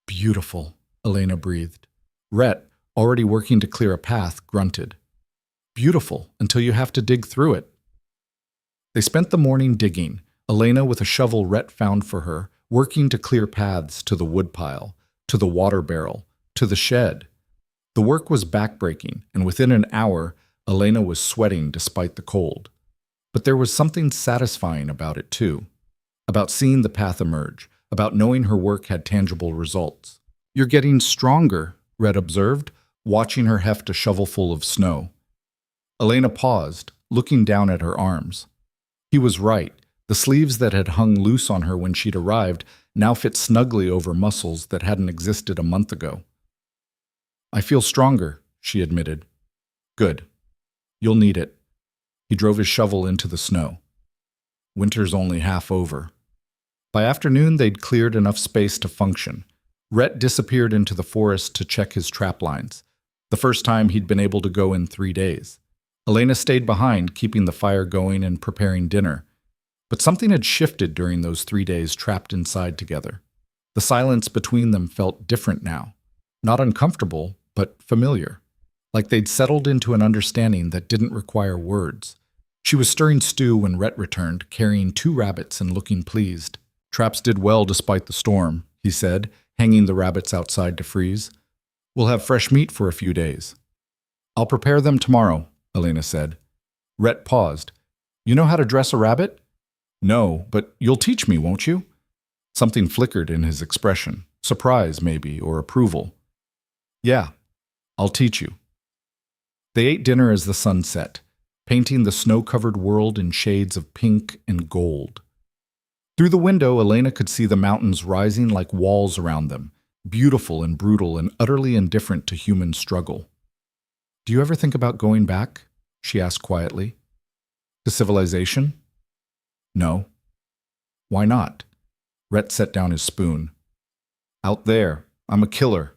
Beautiful, Elena breathed. Rhett, already working to clear a path, grunted. Beautiful until you have to dig through it. They spent the morning digging, Elena with a shovel Rhett found for her, working to clear paths to the woodpile, to the water barrel, to the shed. The work was backbreaking, and within an hour, Elena was sweating despite the cold. But there was something satisfying about it, too. About seeing the path emerge, about knowing her work had tangible results. You're getting stronger, Rhett observed, watching her heft a shovelful of snow. Elena paused, looking down at her arms. He was right. The sleeves that had hung loose on her when she'd arrived now fit snugly over muscles that hadn't existed a month ago. I feel stronger, she admitted. Good. You'll need it. He drove his shovel into the snow. Winter's only half over. By afternoon, they'd cleared enough space to function. Rhett disappeared into the forest to check his trap lines, the first time he'd been able to go in 3 days. Elena stayed behind, keeping the fire going and preparing dinner. But something had shifted during those 3 days trapped inside together. The silence between them felt different now. Not uncomfortable, but familiar. Like they'd settled into an understanding that didn't require words. She was stirring stew when Rhett returned, carrying 2 rabbits and looking pleased. Traps did well despite the storm, he said, hanging the rabbits outside to freeze. We'll have fresh meat for a few days. I'll prepare them tomorrow, Elena said. Rhett paused. You know how to dress a rabbit? No, but you'll teach me, won't you? Something flickered in his expression. Surprise, maybe, or approval. Yeah, I'll teach you. They ate dinner as the sun set, painting the snow-covered world in shades of pink and gold. Through the window, Elena could see the mountains rising like walls around them, beautiful and brutal and utterly indifferent to human struggle. Do you ever think about going back? She asked quietly. To civilization? No. Why not? Rhett set down his spoon. Out there, I'm a killer,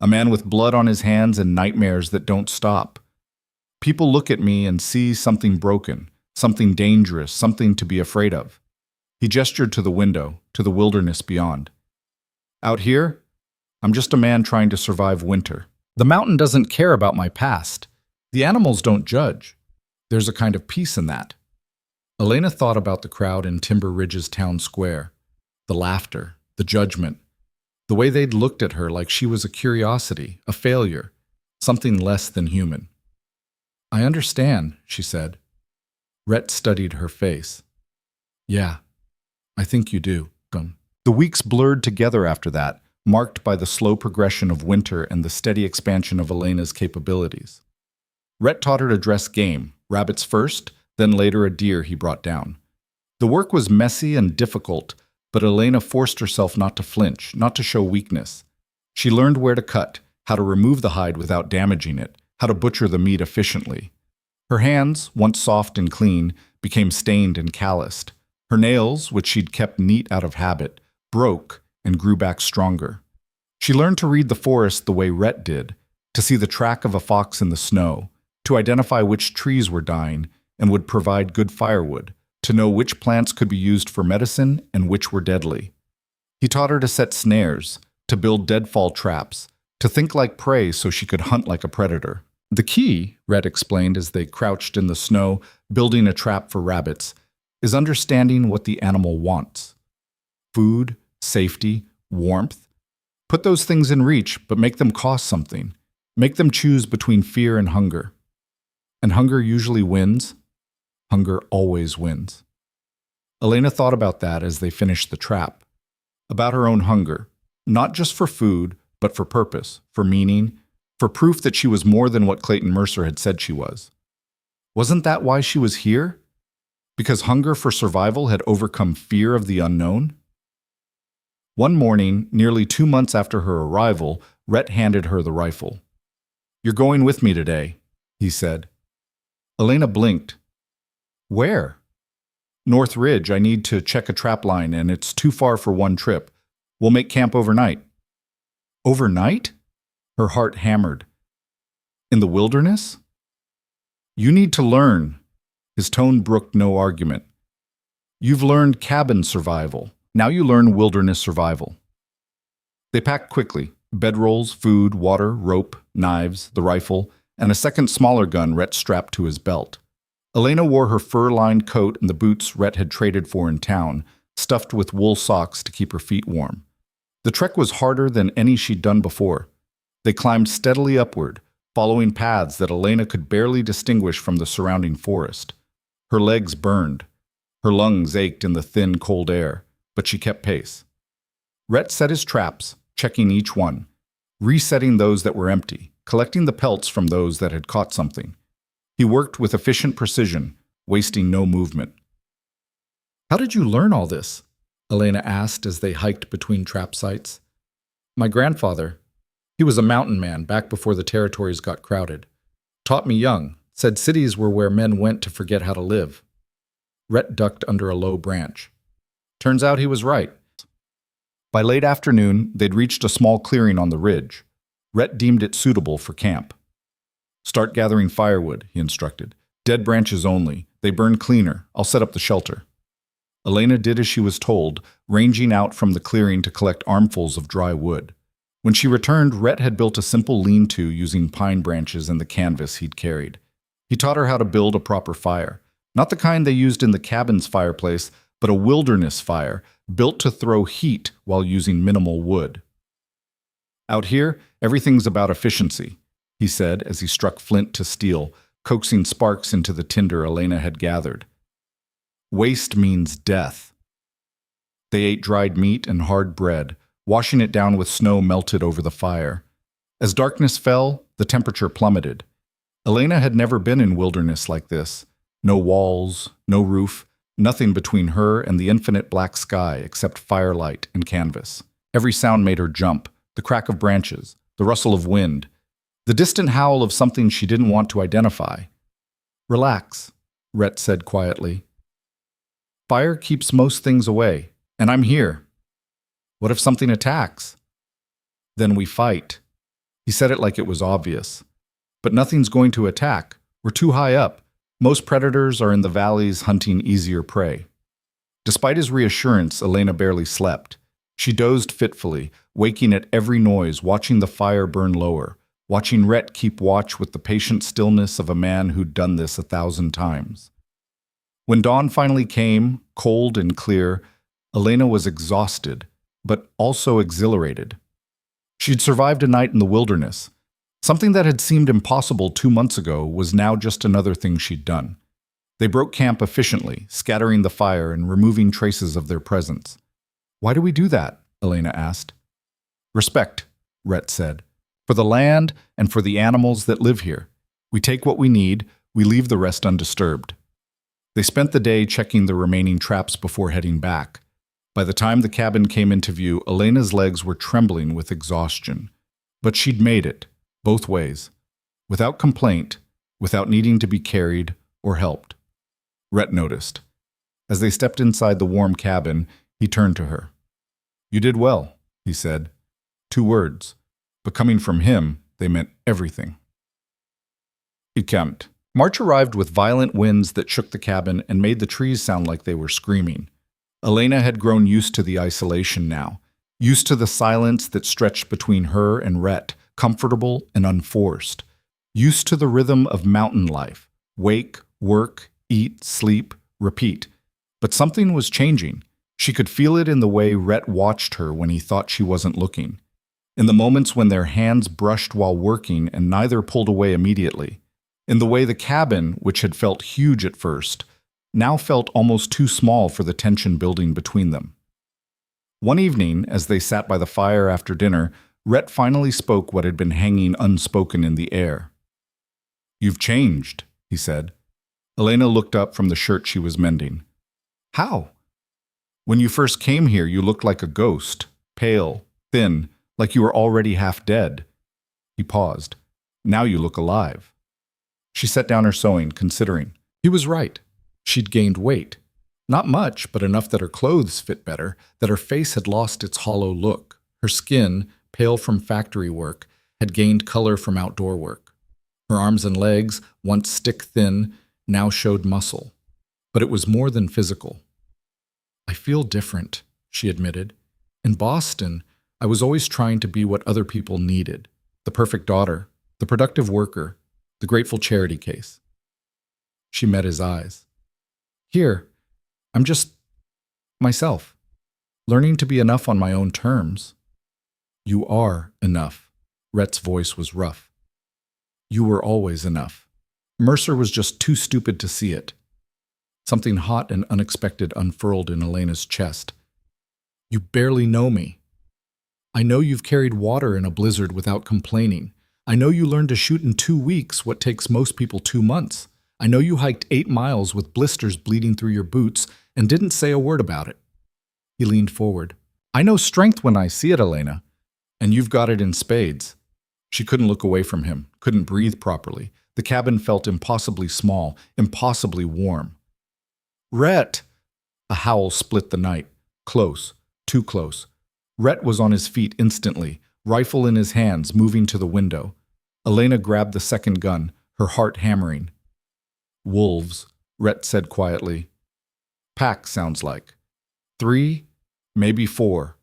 a man with blood on his hands and nightmares that don't stop. People look at me and see something broken, something dangerous, something to be afraid of. He gestured to the window, to the wilderness beyond. Out here, I'm just a man trying to survive winter. The mountain doesn't care about my past. The animals don't judge. There's a kind of peace in that. Elena thought about the crowd in Timber Ridge's town square. The laughter, the judgment, the way they'd looked at her like she was a curiosity, a failure, something less than human. I understand, she said. Rhett studied her face. Yeah, I think you do. The weeks blurred together after that, marked by the slow progression of winter and the steady expansion of Elena's capabilities. Rhett taught her to dress game, rabbits first, then later a deer he brought down. The work was messy and difficult, but Elena forced herself not to flinch, not to show weakness. She learned where to cut, how to remove the hide without damaging it, how to butcher the meat efficiently. Her hands, once soft and clean, became stained and calloused. Her nails, which she'd kept neat out of habit, broke and grew back stronger. She learned to read the forest the way Rhett did, to see the track of a fox in the snow, to identify which trees were dying, and would provide good firewood, to know which plants could be used for medicine and which were deadly. He taught her to set snares, to build deadfall traps, to think like prey so she could hunt like a predator. The key, Rhett explained as they crouched in the snow, building a trap for rabbits, is understanding what the animal wants. Food, safety, warmth. Put those things in reach, but make them cost something. Make them choose between fear and hunger. And hunger usually wins. Hunger always wins. Elena thought about that as they finished the trap. About her own hunger, not just for food, but for purpose, for meaning, for proof that she was more than what Clayton Mercer had said she was. Wasn't that why she was here? Because hunger for survival had overcome fear of the unknown? One morning, nearly 2 months after her arrival, Rhett handed her the rifle. "You're going with me today," he said. Elena blinked. "Where?" "North Ridge. I need to check a trap line, and it's too far for one trip. We'll make camp overnight." "Overnight?" Her heart hammered. "In the wilderness?" "You need to learn." His tone brooked no argument. "You've learned cabin survival. Now you learn wilderness survival." They packed quickly. Bedrolls, food, water, rope, knives, the rifle, and a second smaller gun Rhett strapped to his belt. Elena wore her fur-lined coat and the boots Rhett had traded for in town, stuffed with wool socks to keep her feet warm. The trek was harder than any she'd done before. They climbed steadily upward, following paths that Elena could barely distinguish from the surrounding forest. Her legs burned. Her lungs ached in the thin, cold air, but she kept pace. Rhett set his traps, checking each one, resetting those that were empty, collecting the pelts from those that had caught something. He worked with efficient precision, wasting no movement. "How did you learn all this?" Elena asked as they hiked between trap sites. "My grandfather. He was a mountain man back before the territories got crowded. Taught me young, said cities were where men went to forget how to live." Rhett ducked under a low branch. Turns out he was right. By late afternoon, they'd reached a small clearing on the ridge. Rhett deemed it suitable for camp. "Start gathering firewood," he instructed. "Dead branches only. They burn cleaner. I'll set up the shelter." Elena did as she was told, ranging out from the clearing to collect armfuls of dry wood. When she returned, Rhett had built a simple lean-to using pine branches and the canvas he'd carried. He taught her how to build a proper fire. Not the kind they used in the cabin's fireplace, but a wilderness fire, built to throw heat while using minimal wood. "Out here, everything's about efficiency," he said as he struck flint to steel, coaxing sparks into the tinder Elena had gathered. "Waste means death." They ate dried meat and hard bread, washing it down with snow melted over the fire. As darkness fell, the temperature plummeted. Elena had never been in wilderness like this. No walls, no roof, nothing between her and the infinite black sky except firelight and canvas. Every sound made her jump, the crack of branches, the rustle of wind, the distant howl of something she didn't want to identify. "Relax," Rhett said quietly. "Fire keeps most things away, and I'm here. What if something attacks?" "Then we fight." He said it like it was obvious. "But nothing's going to attack. We're too high up. Most predators are in the valleys hunting easier prey." Despite his reassurance, Elena barely slept. She dozed fitfully, waking at every noise, watching the fire burn lower, watching Rhett keep watch with the patient stillness of a man who'd done this 1,000 times. When dawn finally came, cold and clear, Elena was exhausted, but also exhilarated. She'd survived a night in the wilderness. Something that had seemed impossible 2 months ago was now just another thing she'd done. They broke camp efficiently, scattering the fire and removing traces of their presence. "Why do we do that?" Elena asked. "Respect," Rhett said. "For the land and for the animals that live here. We take what we need, we leave the rest undisturbed." They spent the day checking the remaining traps before heading back. By the time the cabin came into view, Elena's legs were trembling with exhaustion. But she'd made it, both ways, without complaint, without needing to be carried or helped. Rhett noticed. As they stepped inside the warm cabin, he turned to her. "You did well," he said. 2 words, but coming from him, they meant everything. "Gekämpft," March arrived with violent winds that shook the cabin and made the trees sound like they were screaming. Elena had grown used to the isolation now, used to the silence that stretched between her and Rhett, comfortable and unforced, used to the rhythm of mountain life, wake, work, eat, sleep, repeat. But something was changing. She could feel it in the way Rhett watched her when he thought she wasn't looking, in the moments when their hands brushed while working and neither pulled away immediately, in the way the cabin, which had felt huge at first, now felt almost too small for the tension building between them. One evening, as they sat by the fire after dinner, Rhett finally spoke what had been hanging unspoken in the air. "You've changed," he said. Elena looked up from the shirt she was mending. "How?" "When you first came here, you looked like a ghost, pale, thin, like you were already half dead." He paused. "Now you look alive." She set down her sewing, considering. He was right. She'd gained weight. Not much, but enough that her clothes fit better, that her face had lost its hollow look. Her skin, pale from factory work, had gained color from outdoor work. Her arms and legs, once stick-thin, now showed muscle. But it was more than physical. "I feel different," she admitted. "In Boston, I was always trying to be what other people needed. The perfect daughter, the productive worker, the grateful charity case." She met his eyes. "Here, I'm just myself, learning to be enough on my own terms." "You are enough." Rhett's voice was rough. "You were always enough." Mercer was just too stupid to see it. Something hot and unexpected unfurled in Elena's chest. "You barely know me. I know you've carried water in a blizzard without complaining. I know you learned to shoot in 2 weeks what takes most people 2 months. I know you hiked 8 miles with blisters bleeding through your boots and didn't say a word about it." He leaned forward. "I know strength when I see it, Elena, and you've got it in spades." She couldn't look away from him, couldn't breathe properly. The cabin felt impossibly small, impossibly warm. "Rhett!" A howl split the night. Close, too close. Rhett was on his feet instantly, rifle in his hands, moving to the window. Elena grabbed the second gun, her heart hammering. "Wolves," Rhett said quietly. "Pack, sounds like. 3, maybe 4.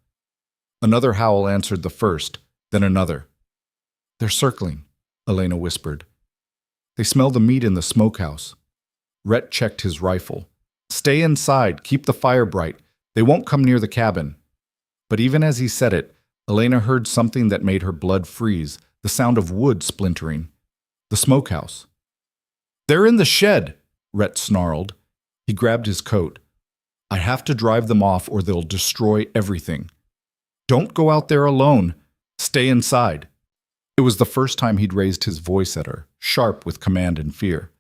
Another howl answered the first, then another. "They're circling," Elena whispered. "They smell the meat in the smokehouse." Rhett checked his rifle. "Stay inside, keep the fire bright. They won't come near the cabin." But even as he said it, Elena heard something that made her blood freeze, the sound of wood splintering. The smokehouse. "They're in the shed," Rhett snarled. He grabbed his coat. "I have to drive them off or they'll destroy everything. Don't go out there alone. Stay inside." It was the first time he'd raised his voice at her, sharp with command and fear.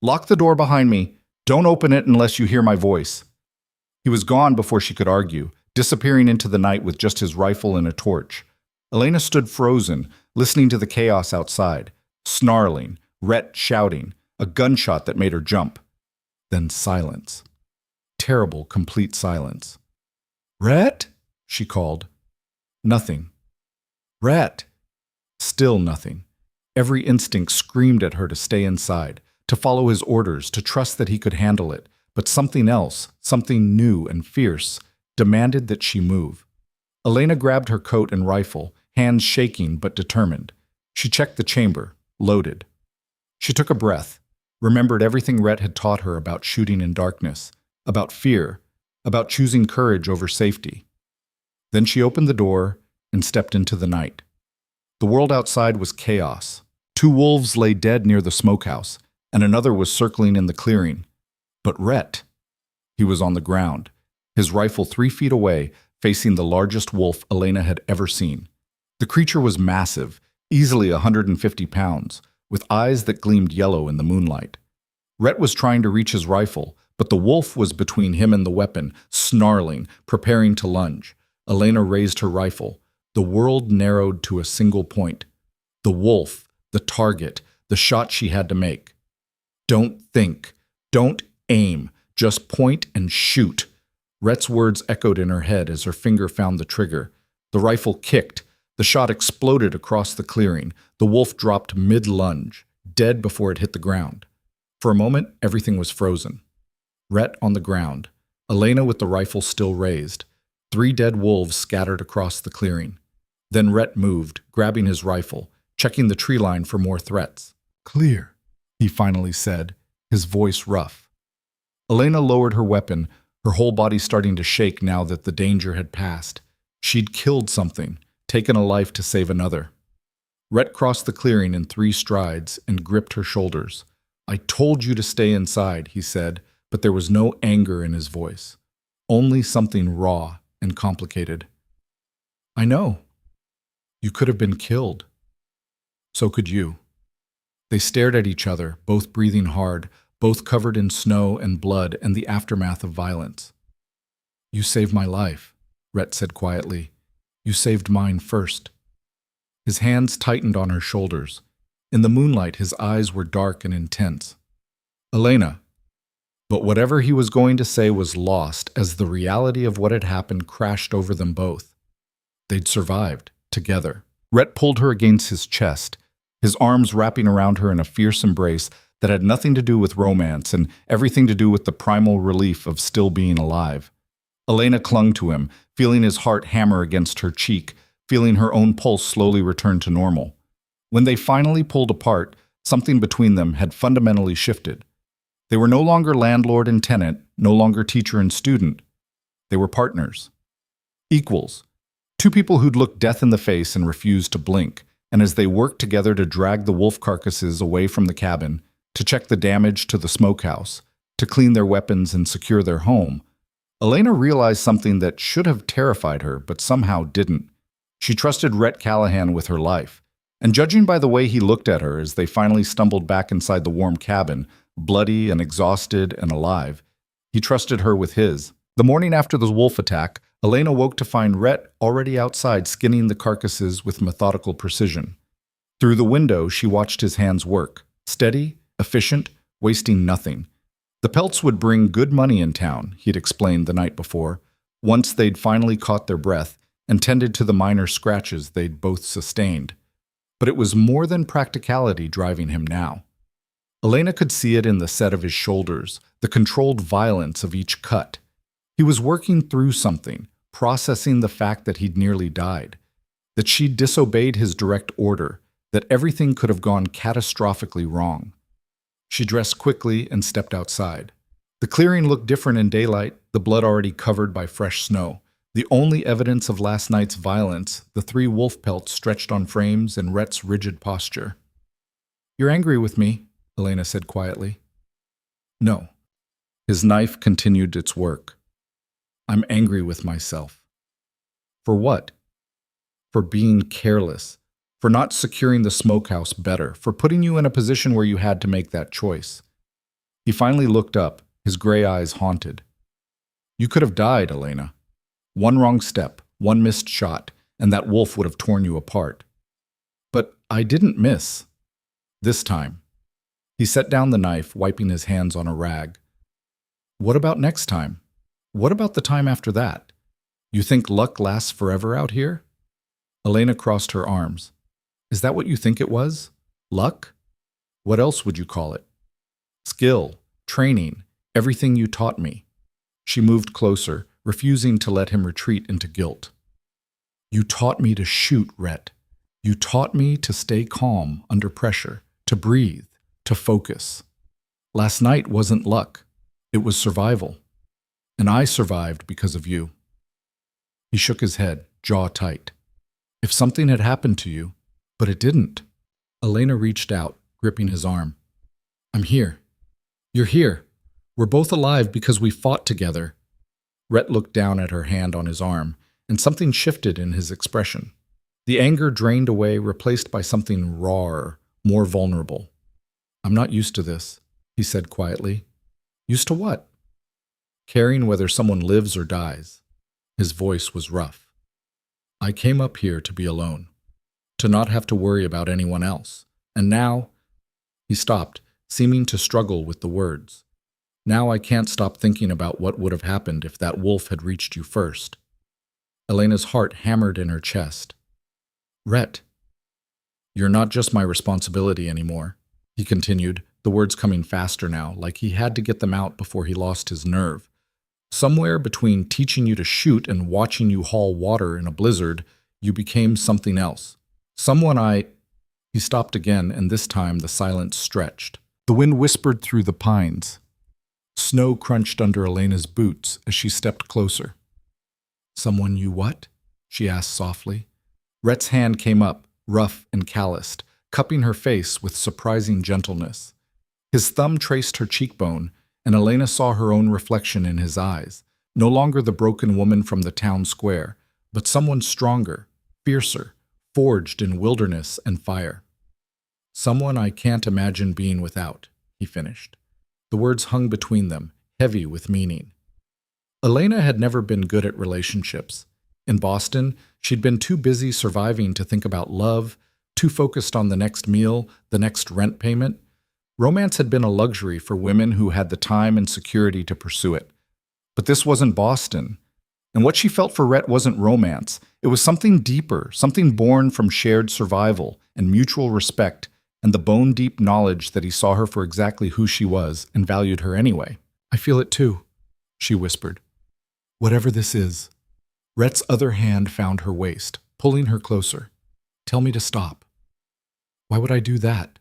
"Lock the door behind me. Don't open it unless you hear my voice." He was gone before she could argue, disappearing into the night with just his rifle and a torch. Elena stood frozen, listening to the chaos outside, snarling, Rhett shouting, a gunshot that made her jump. Then silence. Terrible, complete silence. "Rhett?" she called. Nothing. "Rhett!" Still nothing. Every instinct screamed at her to stay inside, to follow his orders, to trust that he could handle it. But something else, something new and fierce, demanded that she move. Elena grabbed her coat and rifle, hands shaking but determined. She checked the chamber, loaded. She took a breath, remembered everything Rhett had taught her about shooting in darkness, about fear, about choosing courage over safety. Then she opened the door and stepped into the night. The world outside was chaos. 2 wolves lay dead near the smokehouse, and another was circling in the clearing. But Rhett, he was on the ground, his rifle 3 feet away, facing the largest wolf Elena had ever seen. The creature was massive, easily 150 pounds, with eyes that gleamed yellow in the moonlight. Rhett was trying to reach his rifle, but the wolf was between him and the weapon, snarling, preparing to lunge. Elena raised her rifle. The world narrowed to a single point. The wolf, the target, the shot she had to make. Don't think. Don't aim. Just point and shoot. Rhett's words echoed in her head as her finger found the trigger. The rifle kicked. The shot exploded across the clearing. The wolf dropped mid-lunge, dead before it hit the ground. For a moment, everything was frozen. Rhett on the ground, Elena with the rifle still raised, 3 dead wolves scattered across the clearing. Then Rhett moved, grabbing his rifle, checking the tree line for more threats. "Clear," he finally said, his voice rough. Elena lowered her weapon, her whole body starting to shake now that the danger had passed. She'd killed something, taken a life to save another. Rhett crossed the clearing in 3 strides and gripped her shoulders. "I told you to stay inside," he said, but there was no anger in his voice. Only something raw and complicated. "I know. You could have been killed. So could you." They stared at each other, both breathing hard, both covered in snow and blood and the aftermath of violence. "You saved my life," Rhett said quietly. "You saved mine first." His hands tightened on her shoulders. In the moonlight, his eyes were dark and intense. "Elena." But whatever he was going to say was lost as the reality of what had happened crashed over them both. They'd survived, together. Rhett pulled her against his chest, his arms wrapping around her in a fierce embrace that had nothing to do with romance and everything to do with the primal relief of still being alive. Elena clung to him, feeling his heart hammer against her cheek, feeling her own pulse slowly return to normal. When they finally pulled apart, something between them had fundamentally shifted. They were no longer landlord and tenant, no longer teacher and student. They were partners. Equals. 2 people who'd looked death in the face and refused to blink, and as they worked together to drag the wolf carcasses away from the cabin, to check the damage to the smokehouse, to clean their weapons and secure their home, Elena realized something that should have terrified her, but somehow didn't. She trusted Rhett Callahan with her life, and judging by the way he looked at her as they finally stumbled back inside the warm cabin, bloody and exhausted and alive, he trusted her with his. The morning after the wolf attack, Elena woke to find Rhett already outside skinning the carcasses with methodical precision. Through the window, she watched his hands work, steady, efficient, wasting nothing. The pelts would bring good money in town, he'd explained the night before, once they'd finally caught their breath and tended to the minor scratches they'd both sustained. But it was more than practicality driving him now. Elena could see it in the set of his shoulders, the controlled violence of each cut. He was working through something, processing the fact that he'd nearly died, that she'd disobeyed his direct order, that everything could have gone catastrophically wrong. She dressed quickly and stepped outside. The clearing looked different in daylight, the blood already covered by fresh snow. The only evidence of last night's violence, the 3 wolf pelts stretched on frames and Rhett's rigid posture. "You're angry with me," Elena said quietly. "No." His knife continued its work. "I'm angry with myself." "For what?" "For being careless, for not securing the smokehouse better, for putting you in a position where you had to make that choice." He finally looked up, his gray eyes haunted. "You could have died, Elena. One wrong step, one missed shot, and that wolf would have torn you apart." "But I didn't miss. This time." He set down the knife, wiping his hands on a rag. "What about next time? What about the time after that? You think luck lasts forever out here?" Elena crossed her arms. "Is that what you think it was? Luck? What else would you call it?" "Skill, training, everything you taught me." She moved closer, refusing to let him retreat into guilt. "You taught me to shoot, Rhett. You taught me to stay calm under pressure, to breathe, to focus. Last night wasn't luck. It was survival. And I survived because of you." He shook his head, jaw tight. "If something had happened to you, but it didn't." Elena reached out, gripping his arm. "I'm here. You're here. We're both alive because we fought together." Rhett looked down at her hand on his arm, and something shifted in his expression. The anger drained away, replaced by something rawer, more vulnerable. "I'm not used to this," he said quietly. "Used to what?" "Caring whether someone lives or dies." His voice was rough. "I came up here to be alone, to not have to worry about anyone else. And now—" He stopped, seeming to struggle with the words. "Now I can't stop thinking about what would have happened if that wolf had reached you first." Elena's heart hammered in her chest. "Rhett, you're not just my responsibility anymore," he continued, the words coming faster now, like he had to get them out before he lost his nerve. Somewhere between teaching you to shoot and watching you haul water in a blizzard, you became something else. Someone I... He stopped again, and this time the silence stretched. The wind whispered through the pines. Snow crunched under Elena's boots as she stepped closer. Someone you what? She asked softly. Rhett's hand came up, rough and calloused, cupping her face with surprising gentleness. His thumb traced her cheekbone, and Elena saw her own reflection in his eyes, no longer the broken woman from the town square, but someone stronger, fiercer, forged in wilderness and fire. Someone I can't imagine being without, he finished. The words hung between them, heavy with meaning. Elena had never been good at relationships. In Boston, she'd been too busy surviving to think about love, too focused on the next meal, the next rent payment. Romance had been a luxury for women who had the time and security to pursue it. But this wasn't Boston. And what she felt for Rhett wasn't romance. It was something deeper, something born from shared survival and mutual respect and the bone-deep knowledge that he saw her for exactly who she was and valued her anyway. I feel it too, she whispered. Whatever this is. Rhett's other hand found her waist, pulling her closer. Tell me to stop. Why would I do that?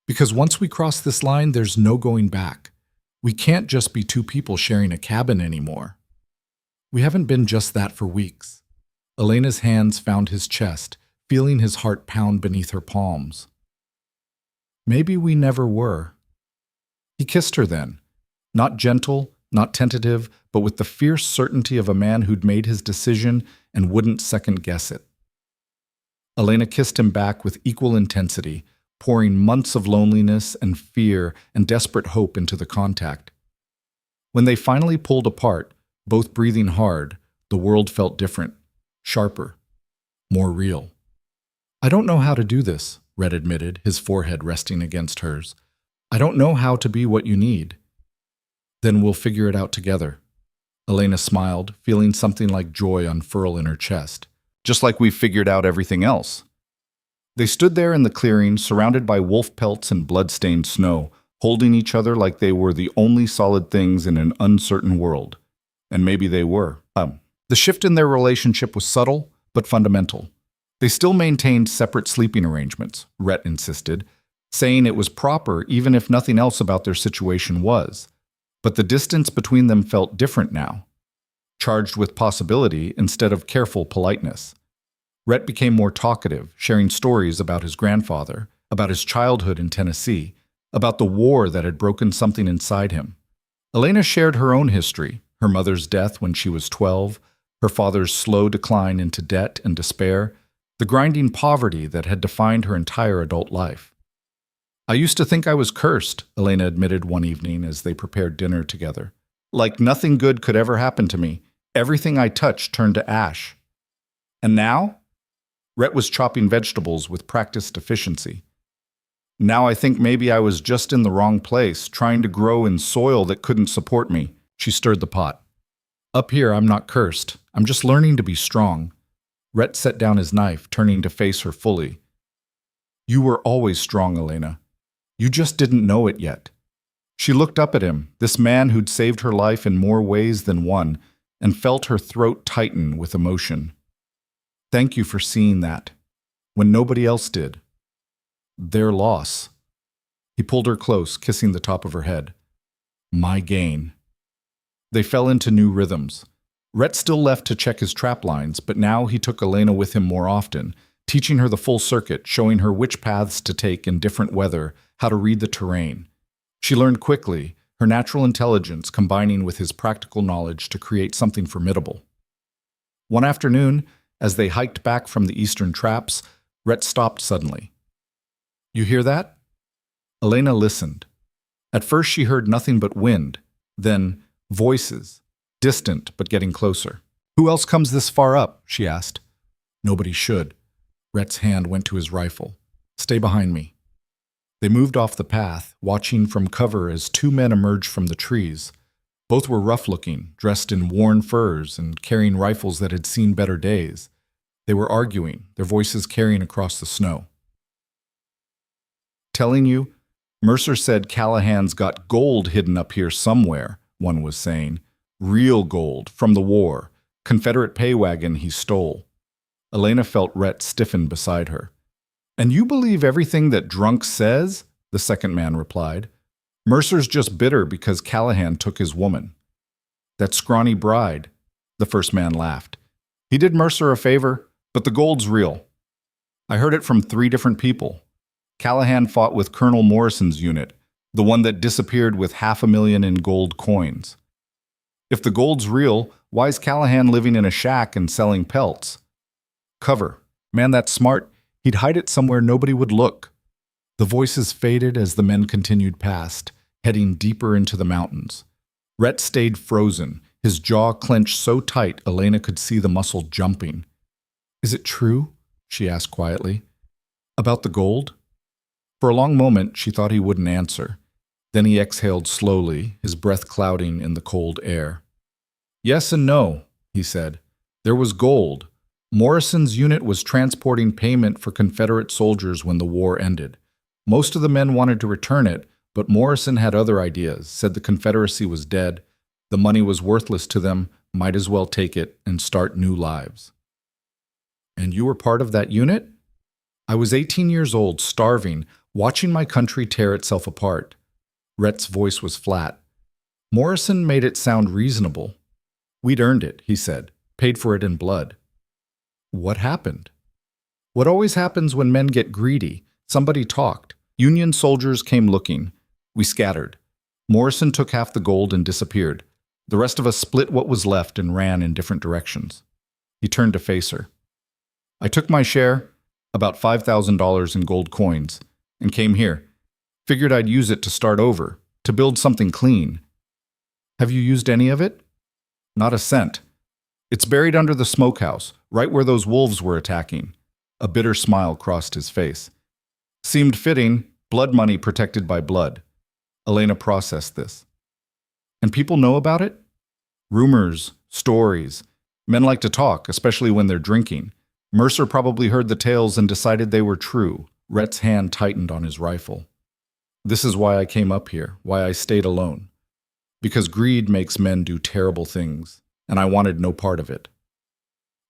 Because once we cross this line, there's no going back. We can't just be two people sharing a cabin anymore. We haven't been just that for weeks. Elena's hands found his chest, feeling his heart pound beneath her palms. Maybe we never were. He kissed her then, not gentle, not tentative, but with the fierce certainty of a man who'd made his decision and wouldn't second-guess it. Elena kissed him back with equal intensity, pouring months of loneliness and fear and desperate hope into the contact. When they finally pulled apart, both breathing hard, the world felt different, sharper, more real. I don't know how to do this, Rhett admitted, his forehead resting against hers. I don't know how to be what you need. Then we'll figure it out together. Elena smiled, feeling something like joy unfurl in her chest. Just like we've figured out everything else. They stood there in the clearing, surrounded by wolf pelts and blood-stained snow, holding each other like they were the only solid things in an uncertain world. And maybe they were. The shift in their relationship was subtle, but fundamental. They still maintained separate sleeping arrangements, Rhett insisted, saying it was proper even if nothing else about their situation was. But the distance between them felt different now, charged with possibility instead of careful politeness. Rhett became more talkative, sharing stories about his grandfather, about his childhood in Tennessee, about the war that had broken something inside him. Elena shared her own history, her mother's death when she was 12, her father's slow decline into debt and despair, the grinding poverty that had defined her entire adult life. I used to think I was cursed, Elena admitted one evening as they prepared dinner together. Like nothing good could ever happen to me. Everything I touched turned to ash. And now? Rhett was chopping vegetables with practiced efficiency. Now I think maybe I was just in the wrong place, trying to grow in soil that couldn't support me. She stirred the pot. Up here, I'm not cursed. I'm just learning to be strong. Rhett set down his knife, turning to face her fully. You were always strong, Elena. You just didn't know it yet. She looked up at him, this man who'd saved her life in more ways than one, and felt her throat tighten with emotion. Thank you for seeing that, when nobody else did. Their loss. He pulled her close, kissing the top of her head. My gain. They fell into new rhythms. Rhett still left to check his trap lines, but now he took Elena with him more often, teaching her the full circuit, showing her which paths to take in different weather, how to read the terrain. She learned quickly, her natural intelligence combining with his practical knowledge to create something formidable. One afternoon, as they hiked back from the eastern traps, Rhett stopped suddenly. You hear that? Elena listened. At first she heard nothing but wind, then voices, distant but getting closer. Who else comes this far up? She asked. Nobody should. Rhett's hand went to his rifle. Stay behind me. They moved off the path, watching from cover as two men emerged from the trees. Both were rough-looking, dressed in worn furs and carrying rifles that had seen better days. They were arguing, their voices carrying across the snow. Telling you, Mercer said Callahan's got gold hidden up here somewhere, one was saying. Real gold, from the war. Confederate pay wagon he stole. Elena felt Rhett stiffen beside her. And you believe everything that Drunk says? The second man replied. Mercer's just bitter because Callahan took his woman. That scrawny bride, the first man laughed. He did Mercer a favor, but the gold's real. I heard it from 3 different people. Callahan fought with Colonel Morrison's unit, the one that disappeared with $500,000 in gold coins. If the gold's real, why's Callahan living in a shack and selling pelts? Cover. Man, that's smart. He'd hide it somewhere nobody would look. The voices faded as the men continued past, heading deeper into the mountains. Rhett stayed frozen, his jaw clenched so tight Elena could see the muscle jumping. Is it true? She asked quietly. About the gold? For a long moment, she thought he wouldn't answer. Then he exhaled slowly, his breath clouding in the cold air. Yes and no, he said. There was gold. Morrison's unit was transporting payment for Confederate soldiers when the war ended. Most of the men wanted to return it, but Morrison had other ideas, said the Confederacy was dead, the money was worthless to them, might as well take it and start new lives. And you were part of that unit? I was 18 years old, starving, watching my country tear itself apart. Rhett's voice was flat. Morrison made it sound reasonable. We'd earned it, he said, paid for it in blood. What happened? What always happens when men get greedy. Somebody talked. Union soldiers came looking. We scattered. Morrison took half the gold and disappeared. The rest of us split what was left and ran in different directions. He turned to face her. I took my share, about $5,000 in gold coins, and came here. Figured I'd use it to start over, to build something clean. Have you used any of it? Not a cent. It's buried under the smokehouse, right where those wolves were attacking. A bitter smile crossed his face. Seemed fitting, blood money protected by blood. Elena processed this. And people know about it? Rumors, stories. Men like to talk, especially when they're drinking. Mercer probably heard the tales and decided they were true. Rhett's hand tightened on his rifle. This is why I came up here, why I stayed alone. Because greed makes men do terrible things, and I wanted no part of it.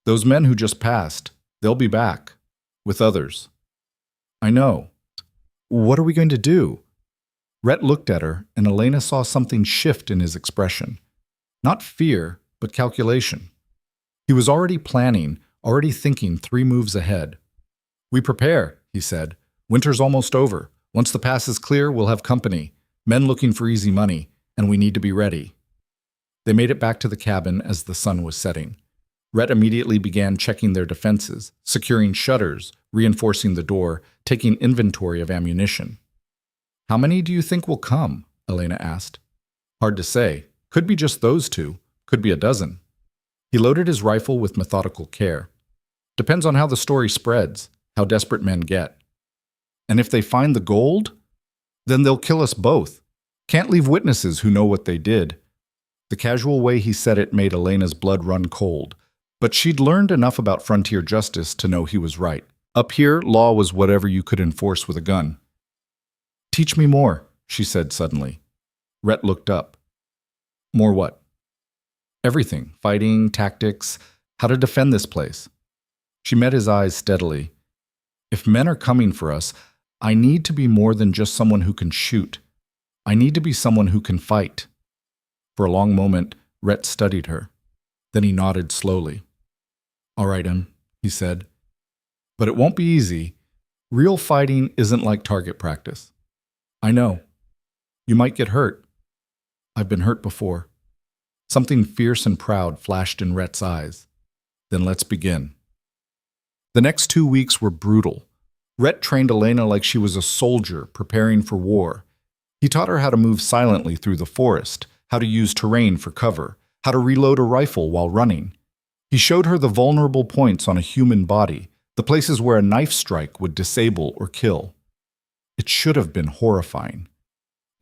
Those men who just passed, they'll be back, with others. I know. What are we going to do? Rhett looked at her, and Elena saw something shift in his expression. Not fear, but calculation. He was already planning, already thinking 3 moves ahead. We prepare, he said. Winter's almost over. Once the pass is clear, we'll have company. Men looking for easy money, and we need to be ready. They made it back to the cabin as the sun was setting. Rhett immediately began checking their defenses, securing shutters, reinforcing the door, taking inventory of ammunition. How many do you think will come? Elena asked. Hard to say. Could be just those 2. Could be a dozen. He loaded his rifle with methodical care. Depends on how the story spreads, how desperate men get. And if they find the gold, then they'll kill us both. Can't leave witnesses who know what they did. The casual way he said it made Elena's blood run cold, but she'd learned enough about frontier justice to know he was right. Up here, law was whatever you could enforce with a gun. Teach me more, she said suddenly. Rhett looked up. More what? Everything. Fighting, tactics, how to defend this place. She met his eyes steadily. If men are coming for us, I need to be more than just someone who can shoot. I need to be someone who can fight. For a long moment, Rhett studied her. Then he nodded slowly. All right, he said. But it won't be easy. Real fighting isn't like target practice. I know. You might get hurt. I've been hurt before. Something fierce and proud flashed in Rhett's eyes. Then let's begin. The next 2 weeks were brutal. Rhett trained Elena like she was a soldier preparing for war. He taught her how to move silently through the forest, how to use terrain for cover, how to reload a rifle while running. He showed her the vulnerable points on a human body, the places where a knife strike would disable or kill. It should have been horrifying.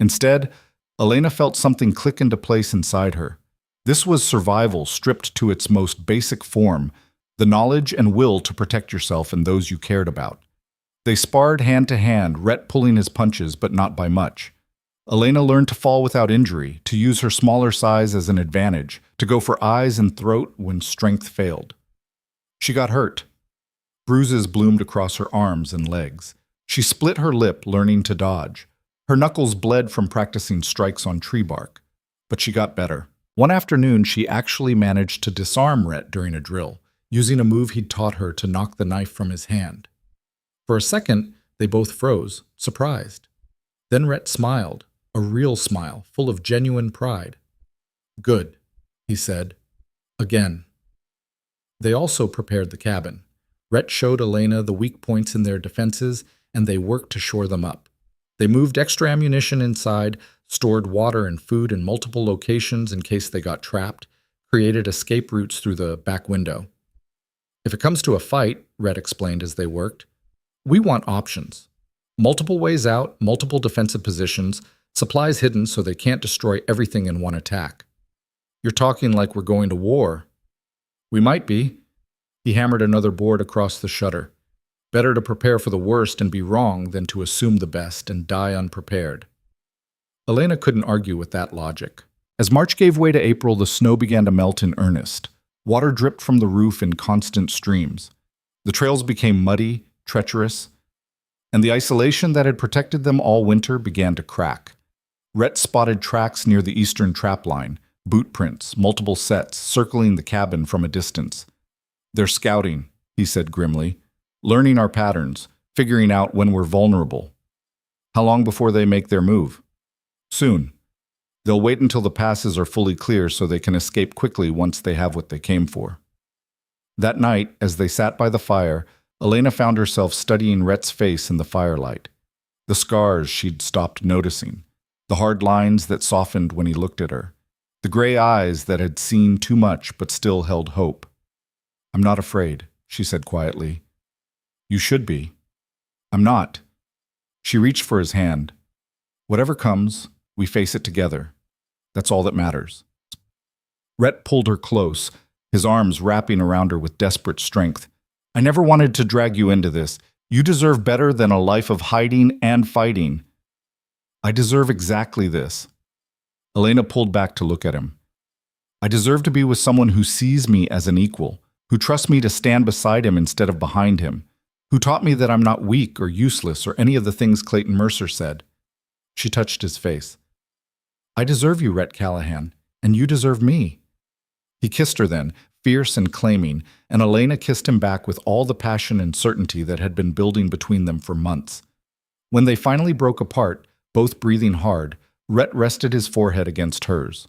Instead, Elena felt something click into place inside her. This was survival stripped to its most basic form, the knowledge and will to protect yourself and those you cared about. They sparred hand to hand, Rhett pulling his punches, but not by much. Elena learned to fall without injury, to use her smaller size as an advantage, to go for eyes and throat when strength failed. She got hurt. Bruises bloomed across her arms and legs. She split her lip, learning to dodge. Her knuckles bled from practicing strikes on tree bark. But she got better. One afternoon, she actually managed to disarm Rhett during a drill, using a move he'd taught her to knock the knife from his hand. For a second, they both froze, surprised. Then Rhett smiled, a real smile, full of genuine pride. "Good," he said. "Again." They also prepared the cabin. Rhett showed Elena the weak points in their defenses, and they worked to shore them up. They moved extra ammunition inside, stored water and food in multiple locations in case they got trapped, created escape routes through the back window. "If it comes to a fight," Rhett explained as they worked, "we want options. Multiple ways out, multiple defensive positions, supplies hidden so they can't destroy everything in one attack." "You're talking like we're going to war." "We might be." He hammered another board across the shutter. "Better to prepare for the worst and be wrong than to assume the best and die unprepared." Elena couldn't argue with that logic. As March gave way to April, the snow began to melt in earnest. Water dripped from the roof in constant streams. The trails became muddy, treacherous, and the isolation that had protected them all winter began to crack. Rhett spotted tracks near the eastern trap line, boot prints, multiple sets, circling the cabin from a distance. "They're scouting," he said grimly, "learning our patterns, figuring out when we're vulnerable." "How long before they make their move?" "Soon. They'll wait until the passes are fully clear so they can escape quickly once they have what they came for." That night, as they sat by the fire, Elena found herself studying Rhett's face in the firelight. The scars she'd stopped noticing, the hard lines that softened when he looked at her, the gray eyes that had seen too much but still held hope. "I'm not afraid," she said quietly. "You should be." "I'm not." She reached for his hand. "Whatever comes, we face it together. That's all that matters." Rhett pulled her close, his arms wrapping around her with desperate strength. "I never wanted to drag you into this. You deserve better than a life of hiding and fighting." "I deserve exactly this." Elena pulled back to look at him. "I deserve to be with someone who sees me as an equal, who trusts me to stand beside him instead of behind him, who taught me that I'm not weak or useless or any of the things Clayton Mercer said." She touched his face. "I deserve you, Rhett Callahan, and you deserve me." He kissed her then, fierce and claiming, and Elena kissed him back with all the passion and certainty that had been building between them for months. When they finally broke apart, both breathing hard, Rhett rested his forehead against hers.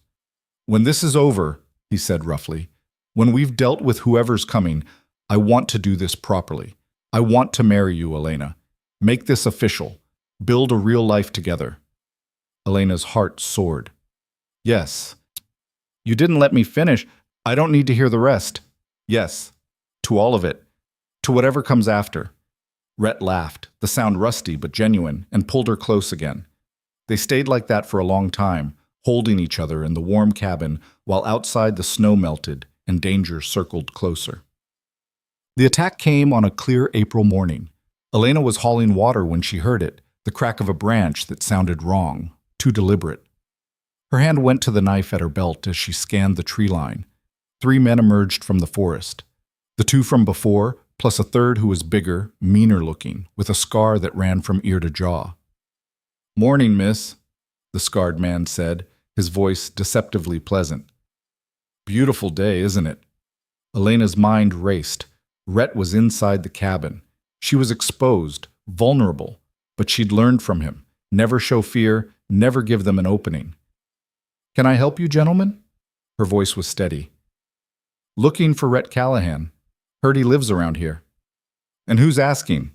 "When this is over," he said roughly, "when we've dealt with whoever's coming, I want to do this properly. I want to marry you, Elena. Make this official. Build a real life together." Elena's heart soared. "Yes." "You didn't let me finish. I don't need to hear the rest." "Yes. To all of it. To whatever comes after." Rhett laughed, the sound rusty but genuine, and pulled her close again. They stayed like that for a long time, holding each other in the warm cabin while outside the snow melted and danger circled closer. The attack came on a clear April morning. Elena was hauling water when she heard it, the crack of a branch that sounded wrong, too deliberate. Her hand went to the knife at her belt as she scanned the tree line. 3 men emerged from the forest. The 2 from before, plus a third who was bigger, meaner looking, with a scar that ran from ear to jaw. "Morning, miss," the scarred man said, his voice deceptively pleasant. "Beautiful day, isn't it?" Elena's mind raced. Rhett was inside the cabin. She was exposed, vulnerable, but she'd learned from him. Never show fear, never give them an opening. "Can I help you, gentlemen?" Her voice was steady. "Looking for Rhett Callahan. Heard he lives around here." "And who's asking?"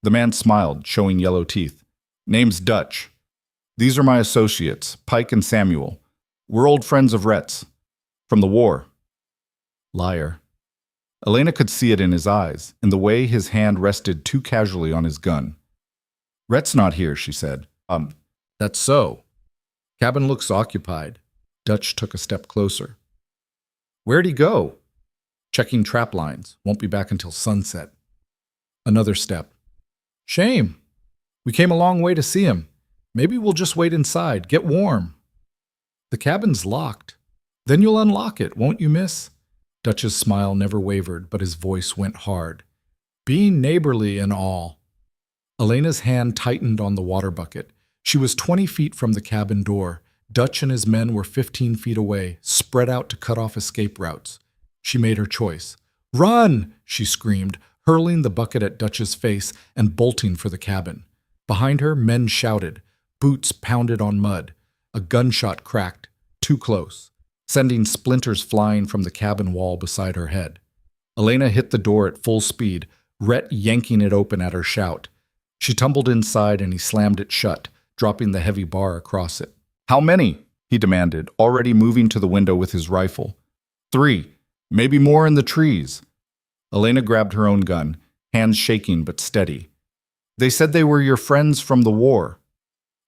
The man smiled, showing yellow teeth. "Name's Dutch. These are my associates, Pike and Samuel. We're old friends of Rhett's. From the war." Liar. Elena could see it in his eyes, in the way his hand rested too casually on his gun. "Rhett's not here," she said. That's so. Cabin looks occupied." Dutch took a step closer. "Where'd he go?" "Checking trap lines. Won't be back until sunset." Another step. Shame. We came a long way to see him. Maybe we'll just wait inside, get warm. The cabin's locked. Then you'll unlock it, won't you, miss? Dutch's smile never wavered, but his voice went hard. Being neighborly and all. Elena's hand tightened on the water bucket. She was 20 feet from the cabin door. Dutch and his men were 15 feet away, spread out to cut off escape routes. She made her choice. Run! She screamed, hurling the bucket at Dutch's face and bolting for the cabin. Behind her, men shouted. Boots pounded on mud. A gunshot cracked, too close, sending splinters flying from the cabin wall beside her head. Elena hit the door at full speed, Rhett yanking it open at her shout. She tumbled inside and he slammed it shut, dropping the heavy bar across it. How many? He demanded, already moving to the window with his rifle. 3, maybe more in the trees. Elena grabbed her own gun, hands shaking but steady. They said they were your friends from the war.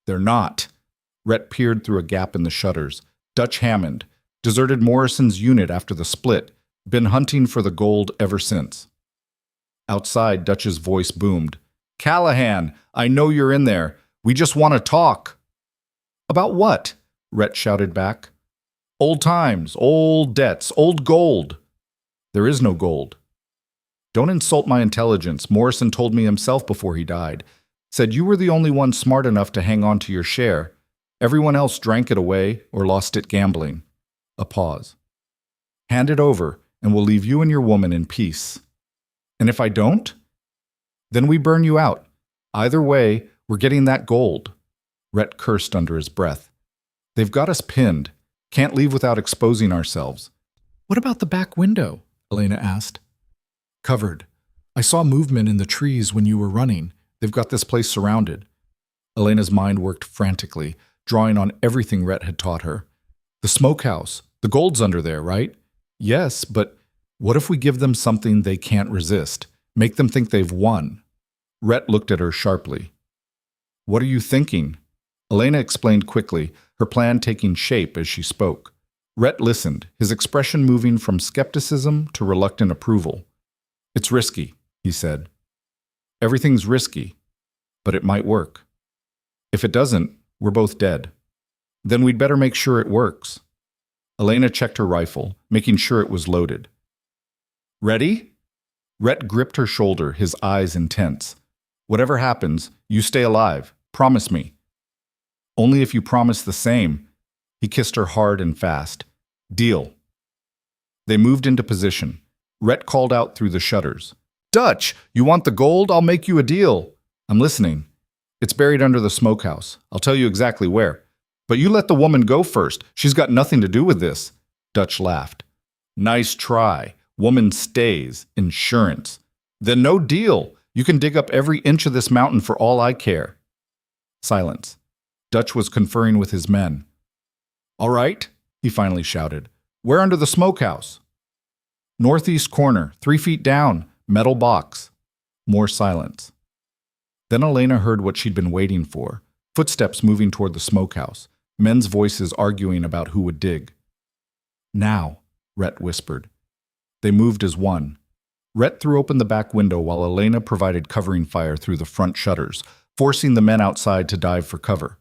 They're not. Rhett peered through a gap in the shutters. Dutch Hammond, deserted Morrison's unit after the split, been hunting for the gold ever since. Outside, Dutch's voice boomed. Callahan, I know you're in there. We just want to talk. About what? Rhett shouted back. Old times, old debts, old gold. There is no gold. Don't insult my intelligence. Morrison told me himself before he died. Said you were the only one smart enough to hang on to your share. Everyone else drank it away or lost it gambling. A pause. Hand it over, and we'll leave you and your woman in peace. And if I don't? Then we burn you out. Either way, we're getting that gold. Rhett cursed under his breath. They've got us pinned. Can't leave without exposing ourselves. What about the back window? Elena asked. Covered. I saw movement in the trees when you were running. They've got this place surrounded. Elena's mind worked frantically, drawing on everything Rhett had taught her. The smokehouse. The gold's under there, right? Yes, but what if we give them something they can't resist? Make them think they've won? Rhett looked at her sharply. What are you thinking? Elena explained quickly, her plan taking shape as she spoke. Rhett listened, his expression moving from skepticism to reluctant approval. It's risky, he said. Everything's risky, but it might work. If it doesn't, we're both dead. Then we'd better make sure it works. Elena checked her rifle, making sure it was loaded. Ready? Rhett gripped her shoulder, his eyes intense. Whatever happens, you stay alive. Promise me. Only if you promise the same. He kissed her hard and fast. Deal. They moved into position. Rhett called out through the shutters. Dutch, you want the gold? I'll make you a deal. I'm listening. It's buried under the smokehouse. I'll tell you exactly where. But you let the woman go first. She's got nothing to do with this. Dutch laughed. Nice try. Woman stays. Insurance. Then no deal. You can dig up every inch of this mountain for all I care. Silence. Dutch was conferring with his men. All right, he finally shouted. Where under the smokehouse? Northeast corner, 3 feet down, metal box. More silence. Then Elena heard what she'd been waiting for. Footsteps moving toward the smokehouse. Men's voices arguing about who would dig. Now, Rhett whispered. They moved as one. Rhett threw open the back window while Elena provided covering fire through the front shutters, forcing the men outside to dive for cover.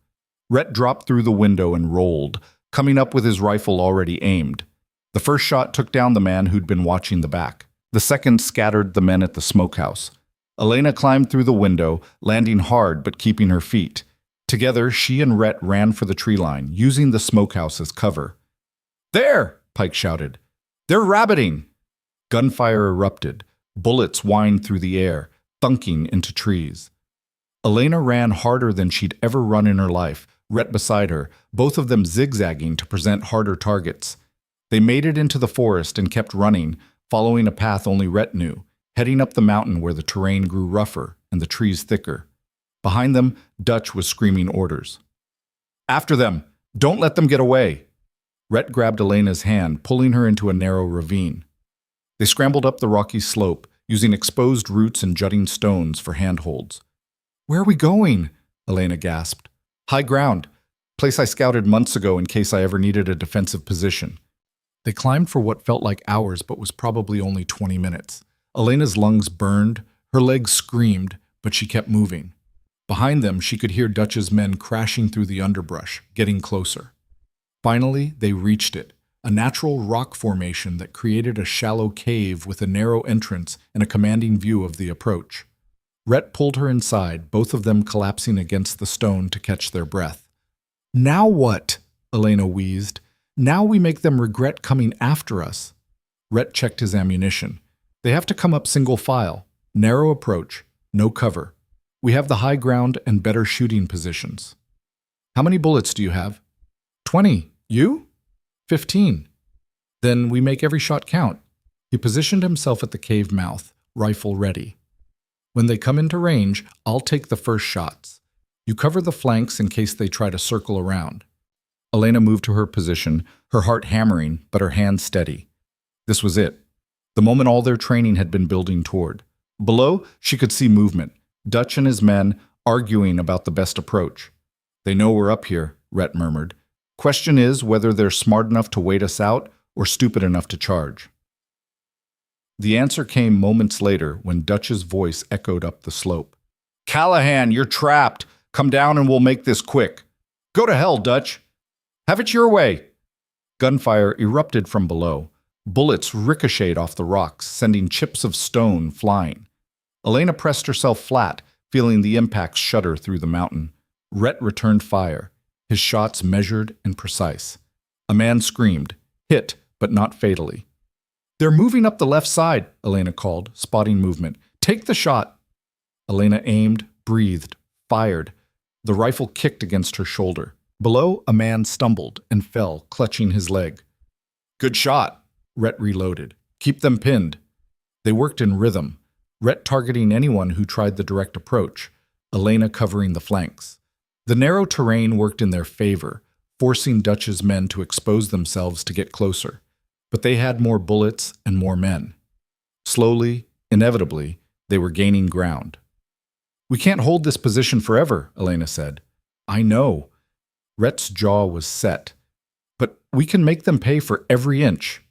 Rhett dropped through the window and rolled, coming up with his rifle already aimed. The first shot took down the man who'd been watching the back. The second scattered the men at the smokehouse. Elena climbed through the window, landing hard but keeping her feet. Together, she and Rhett ran for the tree line, using the smokehouse as cover. There! Pike shouted. They're rabbiting! Gunfire erupted. Bullets whined through the air, thunking into trees. Elena ran harder than she'd ever run in her life, Rhett beside her, both of them zigzagging to present harder targets. They made it into the forest and kept running, following a path only Rhett knew, heading up the mountain where the terrain grew rougher and the trees thicker. Behind them, Dutch was screaming orders. After them! Don't let them get away! Rhett grabbed Elena's hand, pulling her into a narrow ravine. They scrambled up the rocky slope, using exposed roots and jutting stones for handholds. Where are we going? Elena gasped. High ground. Place I scouted months ago in case I ever needed a defensive position. They climbed for what felt like hours but was probably only 20 minutes. Elena's lungs burned, her legs screamed, but she kept moving. Behind them, she could hear Dutch's men crashing through the underbrush, getting closer. Finally, they reached it, a natural rock formation that created a shallow cave with a narrow entrance and a commanding view of the approach. Rhett pulled her inside, both of them collapsing against the stone to catch their breath. "Now what?" Elena wheezed. "Now we make them regret coming after us." Rhett checked his ammunition. "They have to come up single file. Narrow approach. No cover. We have the high ground and better shooting positions." "How many bullets do you have?" 20. "You?" 15. "Then we make every shot count." He positioned himself at the cave mouth, rifle ready. "When they come into range, I'll take the first shots. You cover the flanks in case they try to circle around." Elena moved to her position, her heart hammering, but her hands steady. This was it. The moment all their training had been building toward. Below, she could see movement. Dutch and his men arguing about the best approach. "They know we're up here," Rhett murmured. "Question is whether they're smart enough to wait us out or stupid enough to charge." The answer came moments later when Dutch's voice echoed up the slope. "Callahan, you're trapped. Come down and we'll make this quick." "Go to hell, Dutch." "Have it your way." Gunfire erupted from below. Bullets ricocheted off the rocks, sending chips of stone flying. Elena pressed herself flat, feeling the impacts shudder through the mountain. Rhett returned fire, his shots measured and precise. A man screamed, hit, but not fatally. "They're moving up the left side," Elena called, spotting movement. "Take the shot." Elena aimed, breathed, fired. The rifle kicked against her shoulder. Below, a man stumbled and fell, clutching his leg. "Good shot," Rhett reloaded. "Keep them pinned." They worked in rhythm, Rhett targeting anyone who tried the direct approach, Elena covering the flanks. The narrow terrain worked in their favor, forcing Dutch's men to expose themselves to get closer. But they had more bullets and more men. Slowly, inevitably, they were gaining ground. "We can't hold this position forever," Elena said. "I know." Rhett's jaw was set. "But we can make them pay for every inch."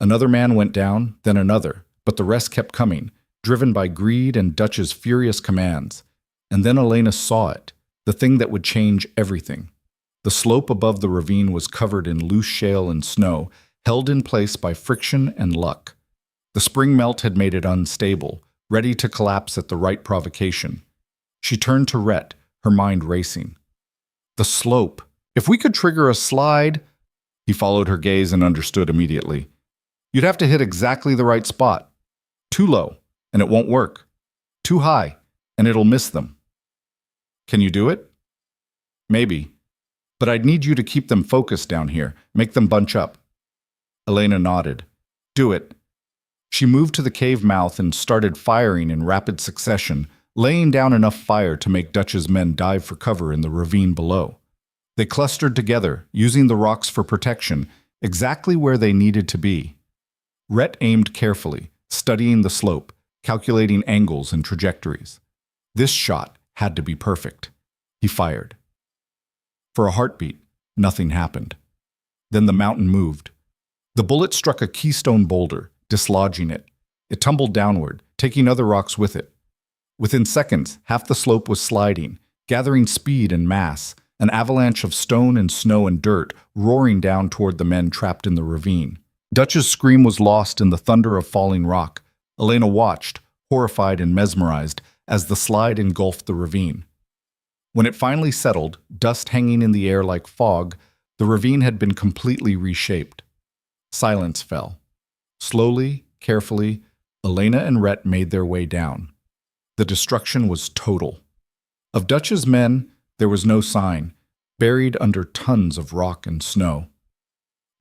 Another man went down, then another, but the rest kept coming, driven by greed and Dutch's furious commands. And then Elena saw it, the thing that would change everything. The slope above the ravine was covered in loose shale and snow, held in place by friction and luck. The spring melt had made it unstable, ready to collapse at the right provocation. She turned to Rhett, her mind racing. "The slope. If we could trigger a slide—" He followed her gaze and understood immediately. "You'd have to hit exactly the right spot. Too low, and it won't work. Too high, and it'll miss them." "Can you do it?" "Maybe. But I'd need you to keep them focused down here, make them bunch up." Elena nodded. "Do it." She moved to the cave mouth and started firing in rapid succession, laying down enough fire to make Dutch's men dive for cover in the ravine below. They clustered together, using the rocks for protection, exactly where they needed to be. Rhett aimed carefully, studying the slope, calculating angles and trajectories. This shot had to be perfect. He fired. For a heartbeat, nothing happened. Then the mountain moved. The bullet struck a keystone boulder, dislodging it. It tumbled downward, taking other rocks with it. Within seconds, half the slope was sliding, gathering speed and mass, an avalanche of stone and snow and dirt roaring down toward the men trapped in the ravine. Dutch's scream was lost in the thunder of falling rock. Elena watched, horrified and mesmerized, as the slide engulfed the ravine. When it finally settled, dust hanging in the air like fog, the ravine had been completely reshaped. Silence fell. Slowly, carefully, Elena and Rhett made their way down. The destruction was total. Of Dutch's men, there was no sign, buried under tons of rock and snow.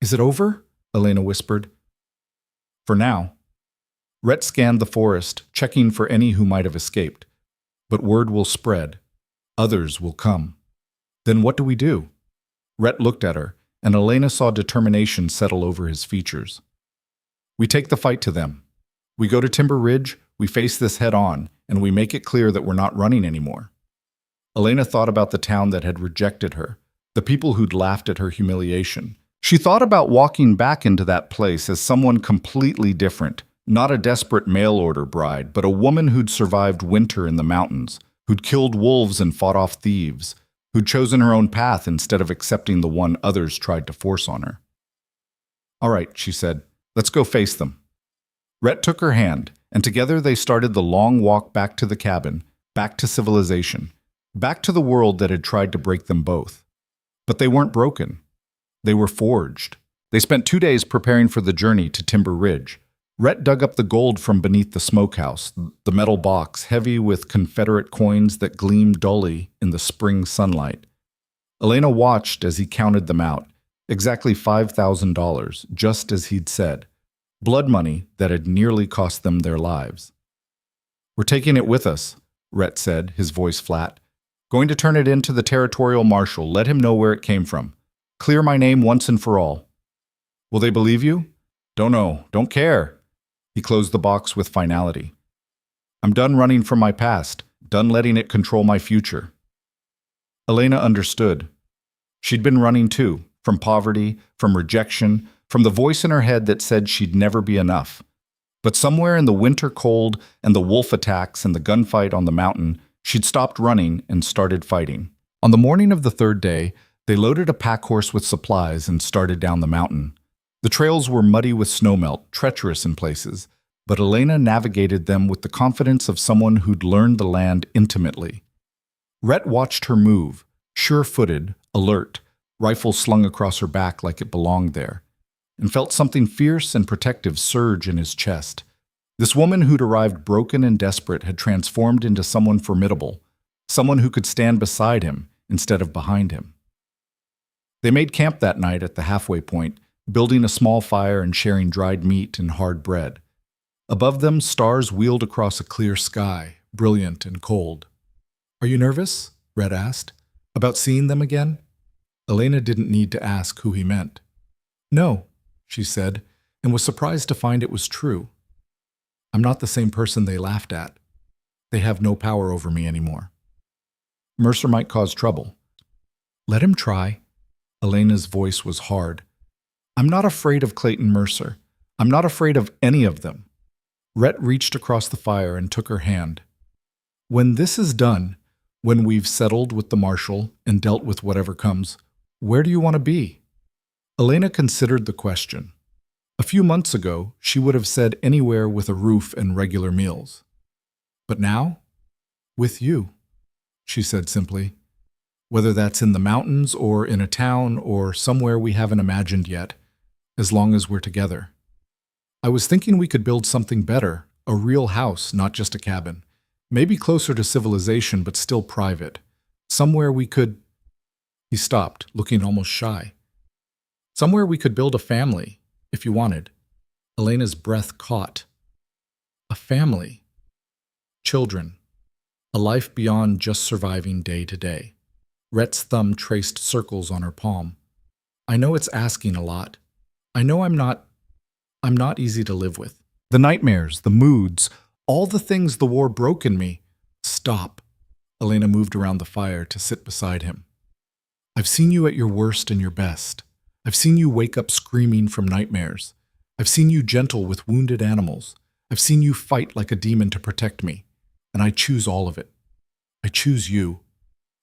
"Is it over?" Elena whispered. "For now." Rhett scanned the forest, checking for any who might have escaped. "But word will spread. Others will come. Then what do we do?" Rhett looked at her, and Elena saw determination settle over his features. "We take the fight to them. We go to Timber Ridge, we face this head on, and we make it clear that we're not running anymore." Elena thought about the town that had rejected her, the people who'd laughed at her humiliation. She thought about walking back into that place as someone completely different, Not a desperate mail-order bride, but a woman who'd survived winter in the mountains, who'd killed wolves and fought off thieves, who'd chosen her own path instead of accepting the one others tried to force on her. "All right," she said, "let's go face them." Rhett took her hand, and together they started the long walk back to the cabin, back to civilization, back to the world that had tried to break them both. But they weren't broken. They were forged. They spent 2 days preparing for the journey to Timber Ridge. Rhett dug up the gold from beneath the smokehouse, the metal box heavy with Confederate coins that gleamed dully in the spring sunlight. Elena watched as he counted them out, exactly $5,000, just as he'd said. Blood money that had nearly cost them their lives. "We're taking it with us," Rhett said, his voice flat. "Going to turn it in to the territorial marshal, let him know where it came from. Clear my name once and for all." "Will they believe you?" "Don't know, don't care." He closed the box with finality. "I'm done running from my past, done letting it control my future." Elena understood. She'd been running too, from poverty, from rejection, from the voice in her head that said she'd never be enough. But somewhere in the winter cold and the wolf attacks and the gunfight on the mountain, she'd stopped running and started fighting. On the morning of the third day, they loaded a pack horse with supplies and started down the mountain. The trails were muddy with snowmelt, treacherous in places, but Elena navigated them with the confidence of someone who'd learned the land intimately. Rhett watched her move, sure-footed, alert, rifle slung across her back like it belonged there, and felt something fierce and protective surge in his chest. This woman who'd arrived broken and desperate had transformed into someone formidable, someone who could stand beside him instead of behind him. They made camp that night at the halfway point, building a small fire and sharing dried meat and hard bread. Above them, stars wheeled across a clear sky, brilliant and cold. "Are you nervous?" Rhett asked. "About seeing them again?" Elena didn't need to ask who he meant. "No," she said, and was surprised to find it was true. "I'm not the same person they laughed at. They have no power over me anymore. Mercer might cause trouble." "Let him try." Elena's voice was hard. "I'm not afraid of Clayton Mercer. I'm not afraid of any of them." Rhett reached across the fire and took her hand. "When this is done, when we've settled with the marshal and dealt with whatever comes, where do you want to be?" Elena considered the question. A few months ago, she would have said anywhere with a roof and regular meals. But now? "With you," she said simply. "Whether that's in the mountains or in a town or somewhere we haven't imagined yet, as long as we're together. I was thinking we could build something better, a real house, not just a cabin. Maybe closer to civilization, but still private. Somewhere we could—" He stopped, looking almost shy. "Somewhere we could build a family, if you wanted." Elena's breath caught. A family. Children. A life beyond just surviving day to day. Rhett's thumb traced circles on her palm. "I know it's asking a lot. I know I'm not easy to live with. The nightmares, the moods, all the things the war broke in me." "Stop." Elena moved around the fire to sit beside him. "I've seen you at your worst and your best. I've seen you wake up screaming from nightmares. I've seen you gentle with wounded animals. I've seen you fight like a demon to protect me. And I choose all of it. I choose you."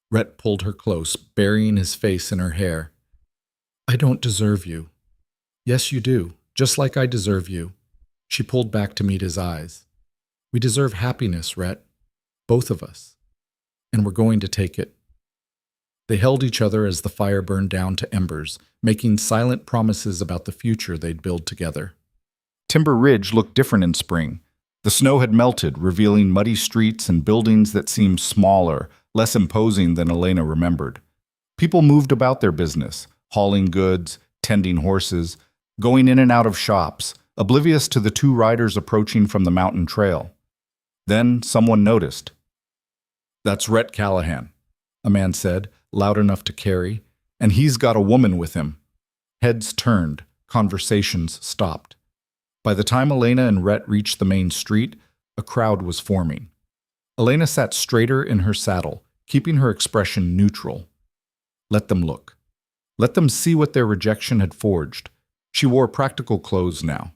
Rhett pulled her close, burying his face in her hair. "I don't deserve you." "Yes, you do, just like I deserve you." She pulled back to meet his eyes. "We deserve happiness, Rhett. Both of us. And we're going to take it." They held each other as the fire burned down to embers, making silent promises about the future they'd build together. Timber Ridge looked different in spring. The snow had melted, revealing muddy streets and buildings that seemed smaller, less imposing than Elena remembered. People moved about their business, hauling goods, tending horses, going in and out of shops, oblivious to the two riders approaching from the mountain trail. Then someone noticed. "That's Rhett Callahan," a man said, loud enough to carry, "and he's got a woman with him." Heads turned, conversations stopped. By the time Elena and Rhett reached the main street, a crowd was forming. Elena sat straighter in her saddle, keeping her expression neutral. Let them look. Let them see what their rejection had forged. She wore practical clothes now.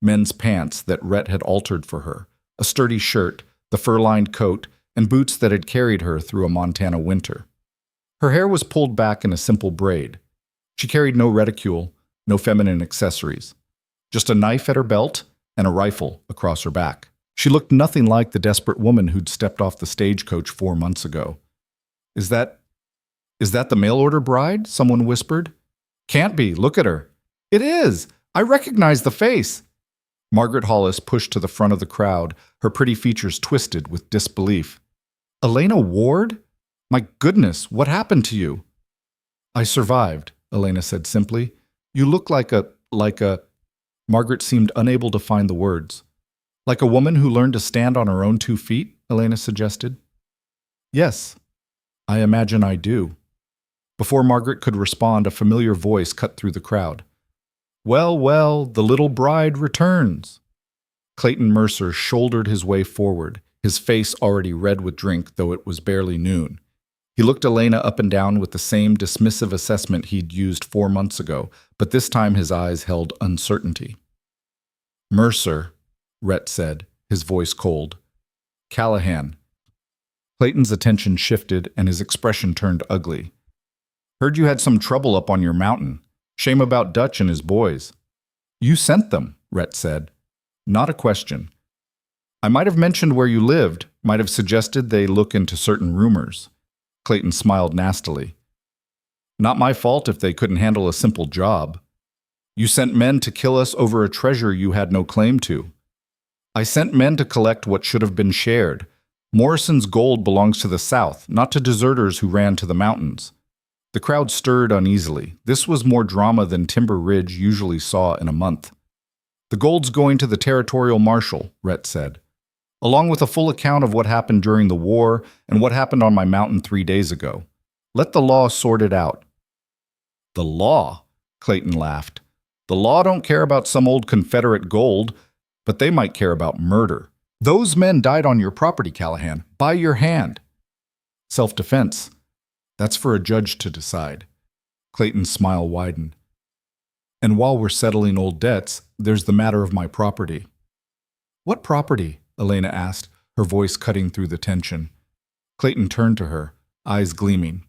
men's pants that Rhett had altered for her, a sturdy shirt, the fur-lined coat, and boots that had carried her through a Montana winter. Her hair was pulled back in a simple braid. She carried no reticule, no feminine accessories, just a knife at her belt and a rifle across her back. She looked nothing like the desperate woman who'd stepped off the stagecoach 4 months ago. Is that the mail-order bride?" someone whispered. "Can't be. Look at her." "It is! I recognize the face!" Margaret Hollis pushed to the front of the crowd, her pretty features twisted with disbelief. "Elena Ward? My goodness, what happened to you?" "I survived," Elena said simply. "You look like a... Margaret seemed unable to find the words. "Like a woman who learned to stand on her own 2 feet?" Elena suggested. "Yes, I imagine I do." Before Margaret could respond, a familiar voice cut through the crowd. "Well, well, the little bride returns." Clayton Mercer shouldered his way forward, his face already red with drink, though it was barely noon. He looked Elena up and down with the same dismissive assessment he'd used 4 months ago, but this time his eyes held uncertainty. "Mercer," Rhett said, his voice cold. "Callahan." Clayton's attention shifted and his expression turned ugly. "Heard you had some trouble up on your mountain. Shame about Dutch and his boys." "You sent them," Rhett said. "Not a question. I might have mentioned where you lived, might have suggested they look into certain rumors." Clayton smiled nastily. "Not my fault if they couldn't handle a simple job. You sent men to kill us over a treasure you had no claim to." "I sent men to collect what should have been shared. Morrison's gold belongs to the South, not to deserters who ran to the mountains." The crowd stirred uneasily. This was more drama than Timber Ridge usually saw in a month. "The gold's going to the territorial marshal," Rhett said, "along with a full account of what happened during the war and what happened on my mountain 3 days ago. Let the law sort it out." "The law?" Clayton laughed. "The law don't care about some old Confederate gold, but they might care about murder. Those men died on your property, Callahan, by your hand." "Self-defense. That's for a judge to decide." Clayton's smile widened. "And while we're settling old debts, there's the matter of my property." "What property?" Elena asked, her voice cutting through the tension. Clayton turned to her, eyes gleaming.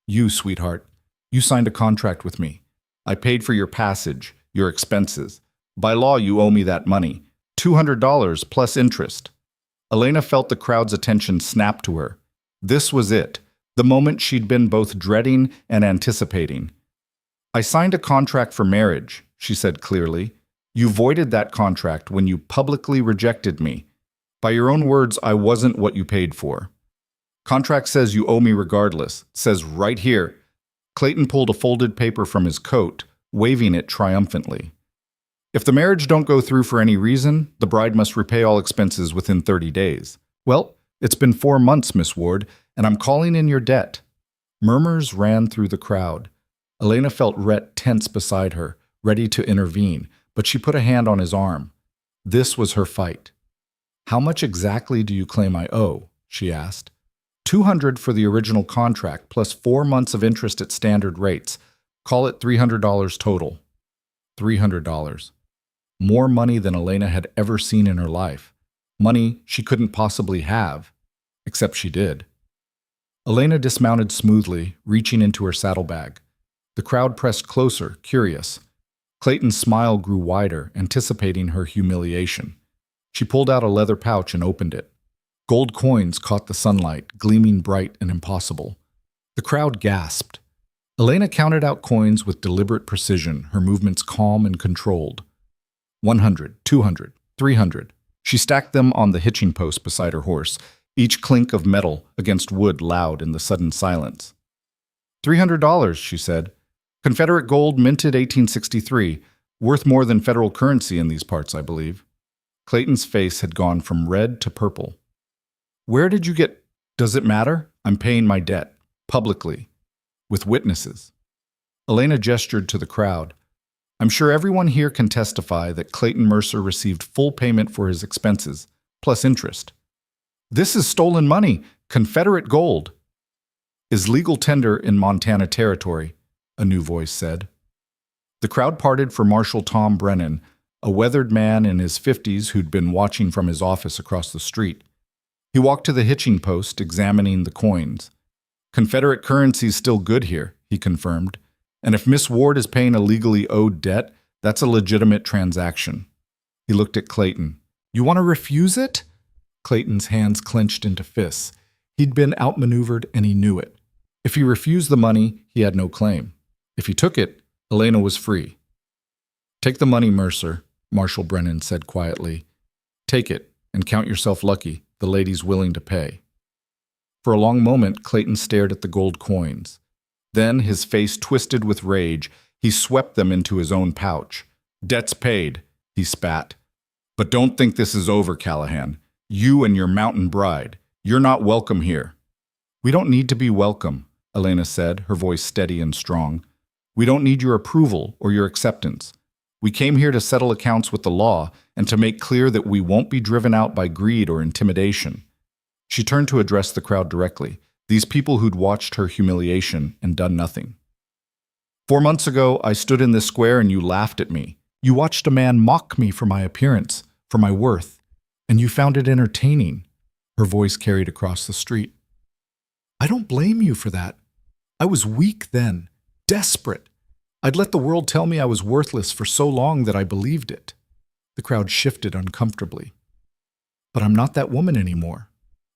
"You, sweetheart. You signed a contract with me. I paid for your passage, your expenses. By law, you owe me that money. $200 plus interest." Elena felt the crowd's attention snap to her. This was it, the moment she'd been both dreading and anticipating. "I signed a contract for marriage," she said clearly. "You voided that contract when you publicly rejected me. By your own words, I wasn't what you paid for. Contract says you owe me regardless. It says right here." Clayton pulled a folded paper from his coat, waving it triumphantly. "If the marriage don't go through for any reason, the bride must repay all expenses within 30 days. Well, it's been 4 months, Miss Ward, and I'm calling in your debt." Murmurs ran through the crowd. Elena felt Rhett tense beside her, ready to intervene, but she put a hand on his arm. This was her fight. "How much exactly do you claim I owe?" she asked. $200 for the original contract, plus 4 months of interest at standard rates. Call it $300 total. $300. More money than Elena had ever seen in her life. Money she couldn't possibly have, except she did. Elena dismounted smoothly, reaching into her saddlebag. The crowd pressed closer, curious. Clayton's smile grew wider, anticipating her humiliation. She pulled out a leather pouch and opened it. Gold coins caught the sunlight, gleaming bright and impossible. The crowd gasped. Elena counted out coins with deliberate precision, her movements calm and controlled. 100, 200, 300. She stacked them on the hitching post beside her horse, each clink of metal against wood loud in the sudden silence. $300, she said. Confederate gold minted 1863, worth more than federal currency in these parts, I believe. Clayton's face had gone from red to purple. Where did you get... Does it matter? I'm paying my debt. Publicly. With witnesses. Elena gestured to the crowd. I'm sure everyone here can testify that Clayton Mercer received full payment for his expenses, plus interest. This is stolen money, Confederate gold. Is legal tender in Montana territory, a new voice said. The crowd parted for Marshal Tom Brennan, a weathered man in his 50s who'd been watching from his office across the street. He walked to the hitching post, examining the coins. Confederate currency's still good here, he confirmed. And if Miss Ward is paying a legally owed debt, that's a legitimate transaction. He looked at Clayton. You want to refuse it? Clayton's hands clenched into fists. He'd been outmaneuvered and he knew it. If he refused the money, he had no claim. If he took it, Elena was free. Take the money, Mercer, Marshal Brennan said quietly. Take it and count yourself lucky. The lady's willing to pay. For a long moment, Clayton stared at the gold coins. Then, his face twisted with rage, he swept them into his own pouch. Debt's paid, he spat. But don't think this is over, Callahan. You and your mountain bride. You're not welcome here. We don't need to be welcome, Elena said, her voice steady and strong. We don't need your approval or your acceptance. We came here to settle accounts with the law and to make clear that we won't be driven out by greed or intimidation. She turned to address the crowd directly, these people who'd watched her humiliation and done nothing. 4 months ago, I stood in this square and you laughed at me. You watched a man mock me for my appearance, for my worth, and you found it entertaining. Her voice carried across the street. I don't blame you for that. I was weak then, desperate. I'd let the world tell me I was worthless for so long that I believed it. The crowd shifted uncomfortably. But I'm not that woman anymore.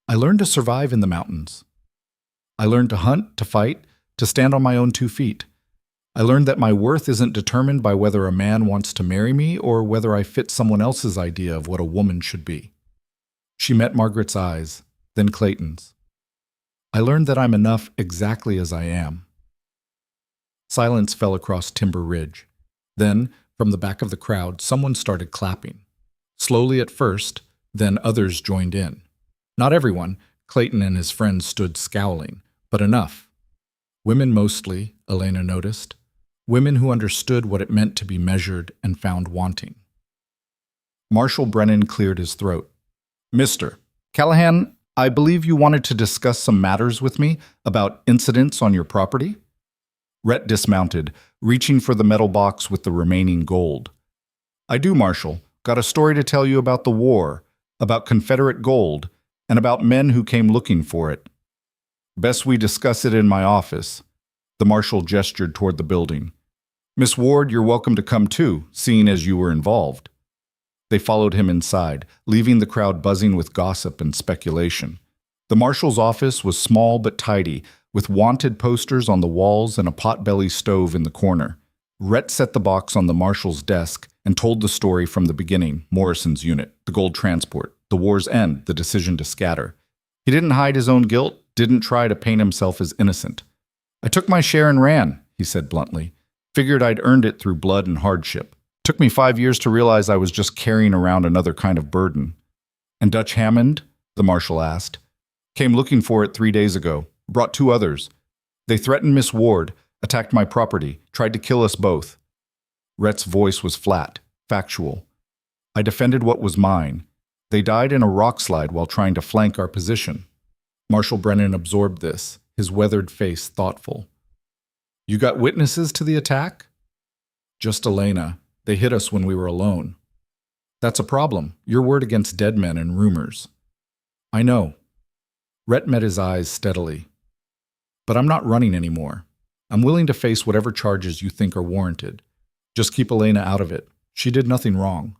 I learned to survive in the mountains. I learned to hunt, to fight, to stand on my own 2 feet. I learned that my worth isn't determined by whether a man wants to marry me or whether I fit someone else's idea of what a woman should be. She met Margaret's eyes, then Clayton's. I learned that I'm enough exactly as I am. Silence fell across Timber Ridge. Then, from the back of the crowd, someone started clapping. Slowly at first, then others joined in. Not everyone. Clayton and his friends stood scowling, but enough. Women mostly, Elena noticed. Women who understood what it meant to be measured and found wanting. Marshal Brennan cleared his throat. Mr. Callahan, I believe you wanted to discuss some matters with me about incidents on your property? Rhett dismounted, reaching for the metal box with the remaining gold. I do, Marshal. Got a story to tell you about the war, about Confederate gold, and about men who came looking for it. Best we discuss it in my office. The Marshal gestured toward the building. Miss Ward, you're welcome to come too, seeing as you were involved. They followed him inside, leaving the crowd buzzing with gossip and speculation. The Marshal's office was small but tidy, with wanted posters on the walls and a potbelly stove in the corner. Rhett set the box on the Marshal's desk and told the story from the beginning, Morrison's unit, the gold transport, the war's end, the decision to scatter. He didn't hide his own guilt, didn't try to paint himself as innocent. I took my share and ran, he said bluntly. Figured I'd earned it through blood and hardship. Took me 5 years to realize I was just carrying around another kind of burden. And Dutch Hammond? The Marshal asked. Came looking for it 3 days ago. Brought 2 others. They threatened Miss Ward, attacked my property, tried to kill us both. Rhett's voice was flat, factual. I defended what was mine. They died in a rock slide while trying to flank our position. Marshal Brennan absorbed this, his weathered face thoughtful. You got witnesses to the attack? Just Elena. They hit us when we were alone. That's a problem. Your word against dead men and rumors. I know. Rhett met his eyes steadily. But I'm not running anymore. I'm willing to face whatever charges you think are warranted. Just keep Elena out of it. She did nothing wrong.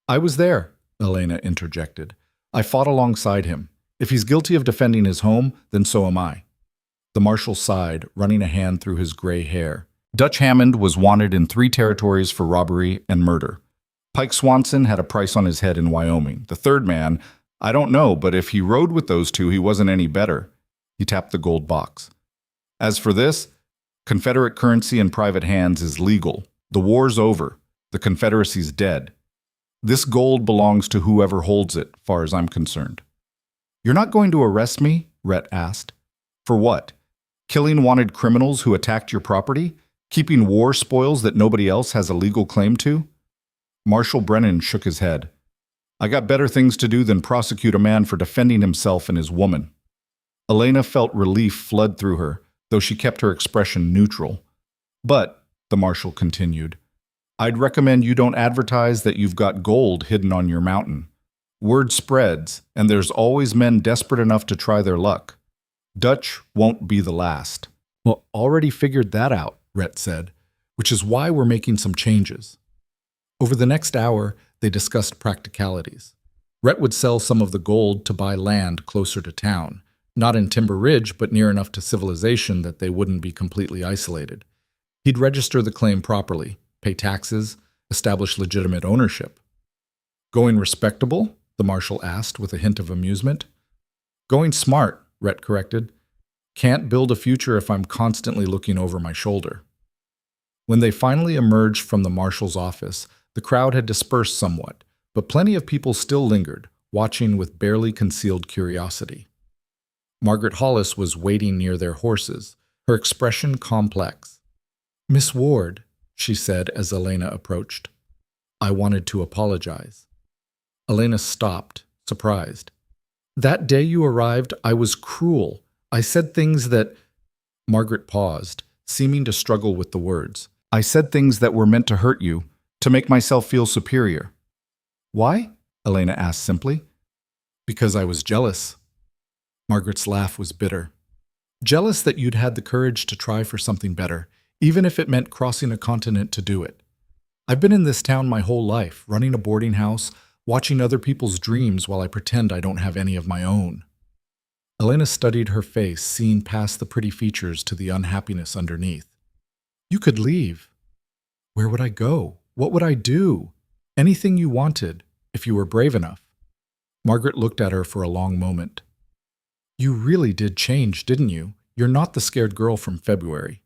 I was there, Elena interjected. I fought alongside him. If he's guilty of defending his home, then so am I. The Marshal sighed, running a hand through his gray hair. Dutch Hammond was wanted in 3 territories for robbery and murder. Pike Swanson had a price on his head in Wyoming. The third man, I don't know, but if he rode with those 2, he wasn't any better. He tapped the gold box. As for this, Confederate currency in private hands is legal. The war's over. The Confederacy's dead. This gold belongs to whoever holds it, far as I'm concerned. You're not going to arrest me? Rhett asked. For what? Killing wanted criminals who attacked your property? Keeping war spoils that nobody else has a legal claim to? Marshal Brennan shook his head. I got better things to do than prosecute a man for defending himself and his woman. Elena felt relief flood through her, though she kept her expression neutral. But, the Marshal continued, I'd recommend you don't advertise that you've got gold hidden on your mountain. Word spreads, and there's always men desperate enough to try their luck. Dutch won't be the last. Well, already figured that out, Rhett said, which is why we're making some changes. Over the next hour, they discussed practicalities. Rhett would sell some of the gold to buy land closer to town, not in Timber Ridge, but near enough to civilization that they wouldn't be completely isolated. He'd register the claim properly, pay taxes, establish legitimate ownership. Going respectable? The marshal asked with a hint of amusement. Going smart, Rhett corrected. Can't build a future if I'm constantly looking over my shoulder. When they finally emerged from the marshal's office, the crowd had dispersed somewhat, but plenty of people still lingered, watching with barely concealed curiosity. Margaret Hollis was waiting near their horses, her expression complex. "Miss Ward," she said as Elena approached. "I wanted to apologize." Elena stopped, surprised. "That day you arrived, I was cruel. I said things that—" Margaret paused, seeming to struggle with the words. "I said things that were meant to hurt you, to make myself feel superior." "Why?" Elena asked simply. "Because I was jealous." Margaret's laugh was bitter. "Jealous that you'd had the courage to try for something better, even if it meant crossing a continent to do it. I've been in this town my whole life, running a boarding house, watching other people's dreams while I pretend I don't have any of my own." Elena studied her face, seeing past the pretty features to the unhappiness underneath. "You could leave." "Where would I go? What would I do? Anything you wanted, if you were brave enough." Margaret looked at her for a long moment. "You really did change, didn't you? You're not the scared girl from February."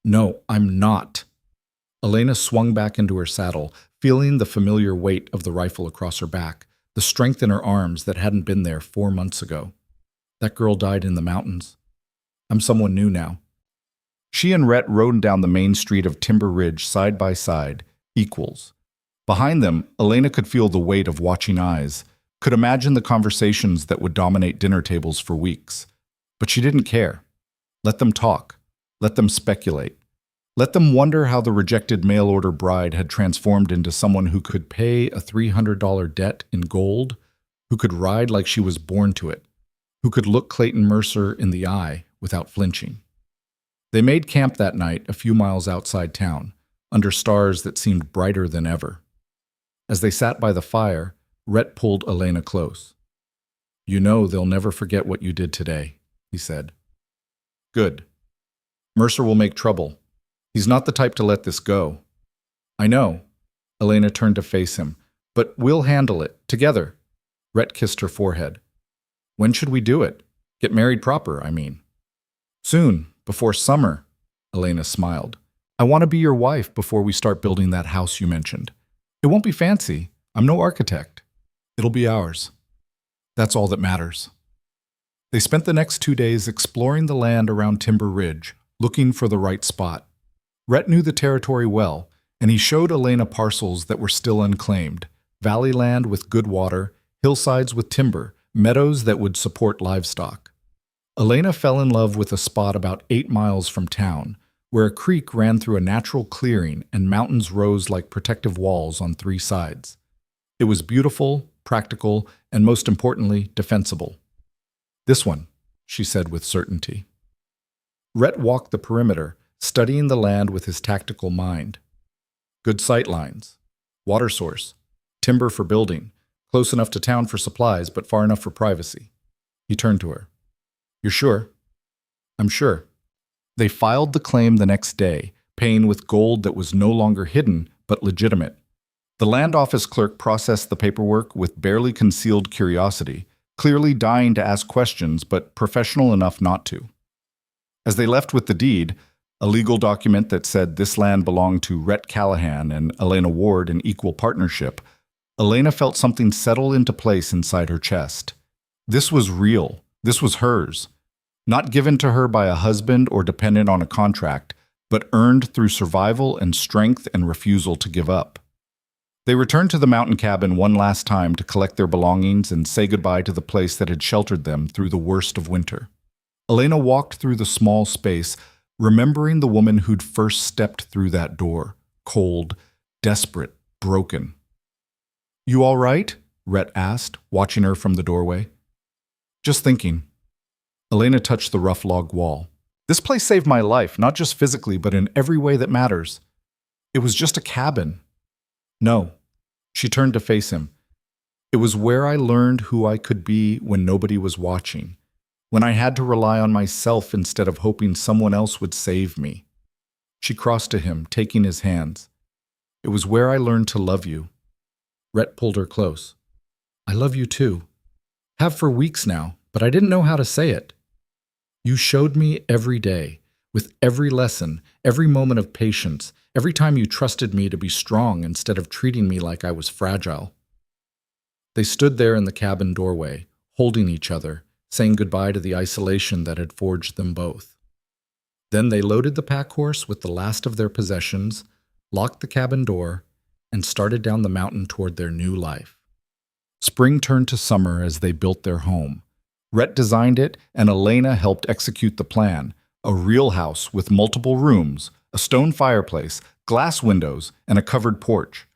"No, I'm not." Elena swung back into her saddle, feeling the familiar weight of the rifle across her back, the strength in her arms that hadn't been there 4 months ago. That girl died in the mountains. I'm someone new now. She and Rhett rode down the main street of Timber Ridge side by side, equals. Behind them, Elena could feel the weight of watching eyes, could imagine the conversations that would dominate dinner tables for weeks. But she didn't care. Let them talk. Let them speculate. Let them wonder how the rejected mail-order bride had transformed into someone who could pay a $300 debt in gold, who could ride like she was born to it, who could look Clayton Mercer in the eye without flinching. They made camp that night a few miles outside town, under stars that seemed brighter than ever. As they sat by the fire, Rhett pulled Elena close. "You know they'll never forget what you did today," he said. "Good. Mercer will make trouble. He's not the type to let this go." "I know." Elena turned to face him. "But we'll handle it, together." Rhett kissed her forehead. "When should we do it? Get married proper, I mean." "Soon, before summer," Elena smiled. "I want to be your wife before we start building that house you mentioned. It won't be fancy. I'm no architect. It'll be ours. That's all that matters." They spent the next 2 days exploring the land around Timber Ridge, looking for the right spot. Rhett knew the territory well, and he showed Elena parcels that were still unclaimed, valley land with good water, hillsides with timber, meadows that would support livestock. Elena fell in love with a spot about 8 miles from town, where a creek ran through a natural clearing and mountains rose like protective walls on 3 sides. It was beautiful, practical, and most importantly, defensible. "This one," she said with certainty. Rhett walked the perimeter, studying the land with his tactical mind. Good sight lines, water source, timber for building, close enough to town for supplies but far enough for privacy. He turned to her. "You're sure?" "I'm sure." They filed the claim the next day, paying with gold that was no longer hidden but legitimate. The land office clerk processed the paperwork with barely concealed curiosity, clearly dying to ask questions but professional enough not to. As they left with the deed, a legal document that said this land belonged to Rhett Callahan and Elena Ward in equal partnership, Elena felt something settle into place inside her chest. This was real. This was hers. Not given to her by a husband or dependent on a contract, but earned through survival and strength and refusal to give up. They returned to the mountain cabin one last time to collect their belongings and say goodbye to the place that had sheltered them through the worst of winter. Elena walked through the small space, remembering the woman who'd first stepped through that door, cold, desperate, broken. "You all right?" Rhett asked, watching her from the doorway. "Just thinking." Elena touched the rough log wall. "This place saved my life, not just physically, but in every way that matters. It was just a cabin." "No." She turned to face him. "It was where I learned who I could be when nobody was watching, when I had to rely on myself instead of hoping someone else would save me." She crossed to him, taking his hands. "It was where I learned to love you." Rhett pulled her close. "I love you too. Have for weeks now, but I didn't know how to say it. You showed me every day, with every lesson, every moment of patience, every time you trusted me to be strong instead of treating me like I was fragile." They stood there in the cabin doorway, holding each other, saying goodbye to the isolation that had forged them both. Then they loaded the pack horse with the last of their possessions, locked the cabin door, and started down the mountain toward their new life. Spring turned to summer as they built their home. Rhett designed it, and Elena helped execute the plan: a real house with multiple rooms, a stone fireplace, glass windows, and a covered porch.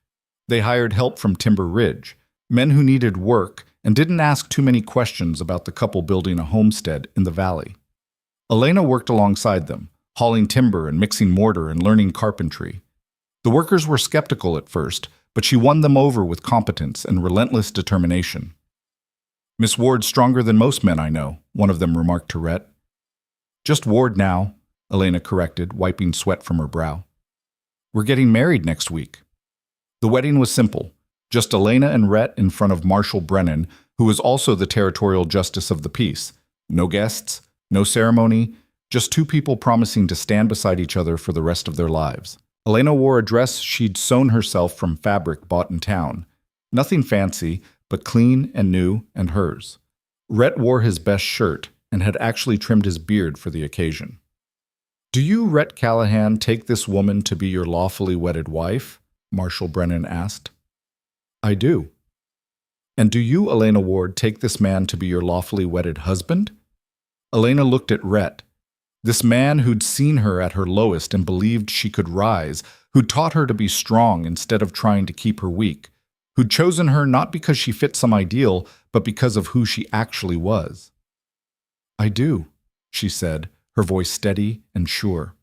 They hired help from Timber Ridge, men who needed work and didn't ask too many questions about the couple building a homestead in the valley. Elena worked alongside them, hauling timber and mixing mortar and learning carpentry. The workers were skeptical at first, but she won them over with competence and relentless determination. "Miss Ward's stronger than most men I know," one of them remarked to Rhett. "Just Ward now," Elena corrected, wiping sweat from her brow. "We're getting married next week." The wedding was simple, just Elena and Rhett in front of Marshal Brennan, who was also the territorial justice of the peace. No guests, no ceremony, just two people promising to stand beside each other for the rest of their lives. Elena wore a dress she'd sewn herself from fabric bought in town. Nothing fancy, but clean and new and hers. Rhett wore his best shirt and had actually trimmed his beard for the occasion. "Do you, Rhett Callahan, take this woman to be your lawfully wedded wife?" Marshal Brennan asked. "I do." "And do you, Elena Ward, take this man to be your lawfully wedded husband?" Elena looked at Rhett. This man who'd seen her at her lowest and believed she could rise, who'd taught her to be strong instead of trying to keep her weak, who'd chosen her not because she fit some ideal, but because of who she actually was. "I do," she said, her voice steady and sure.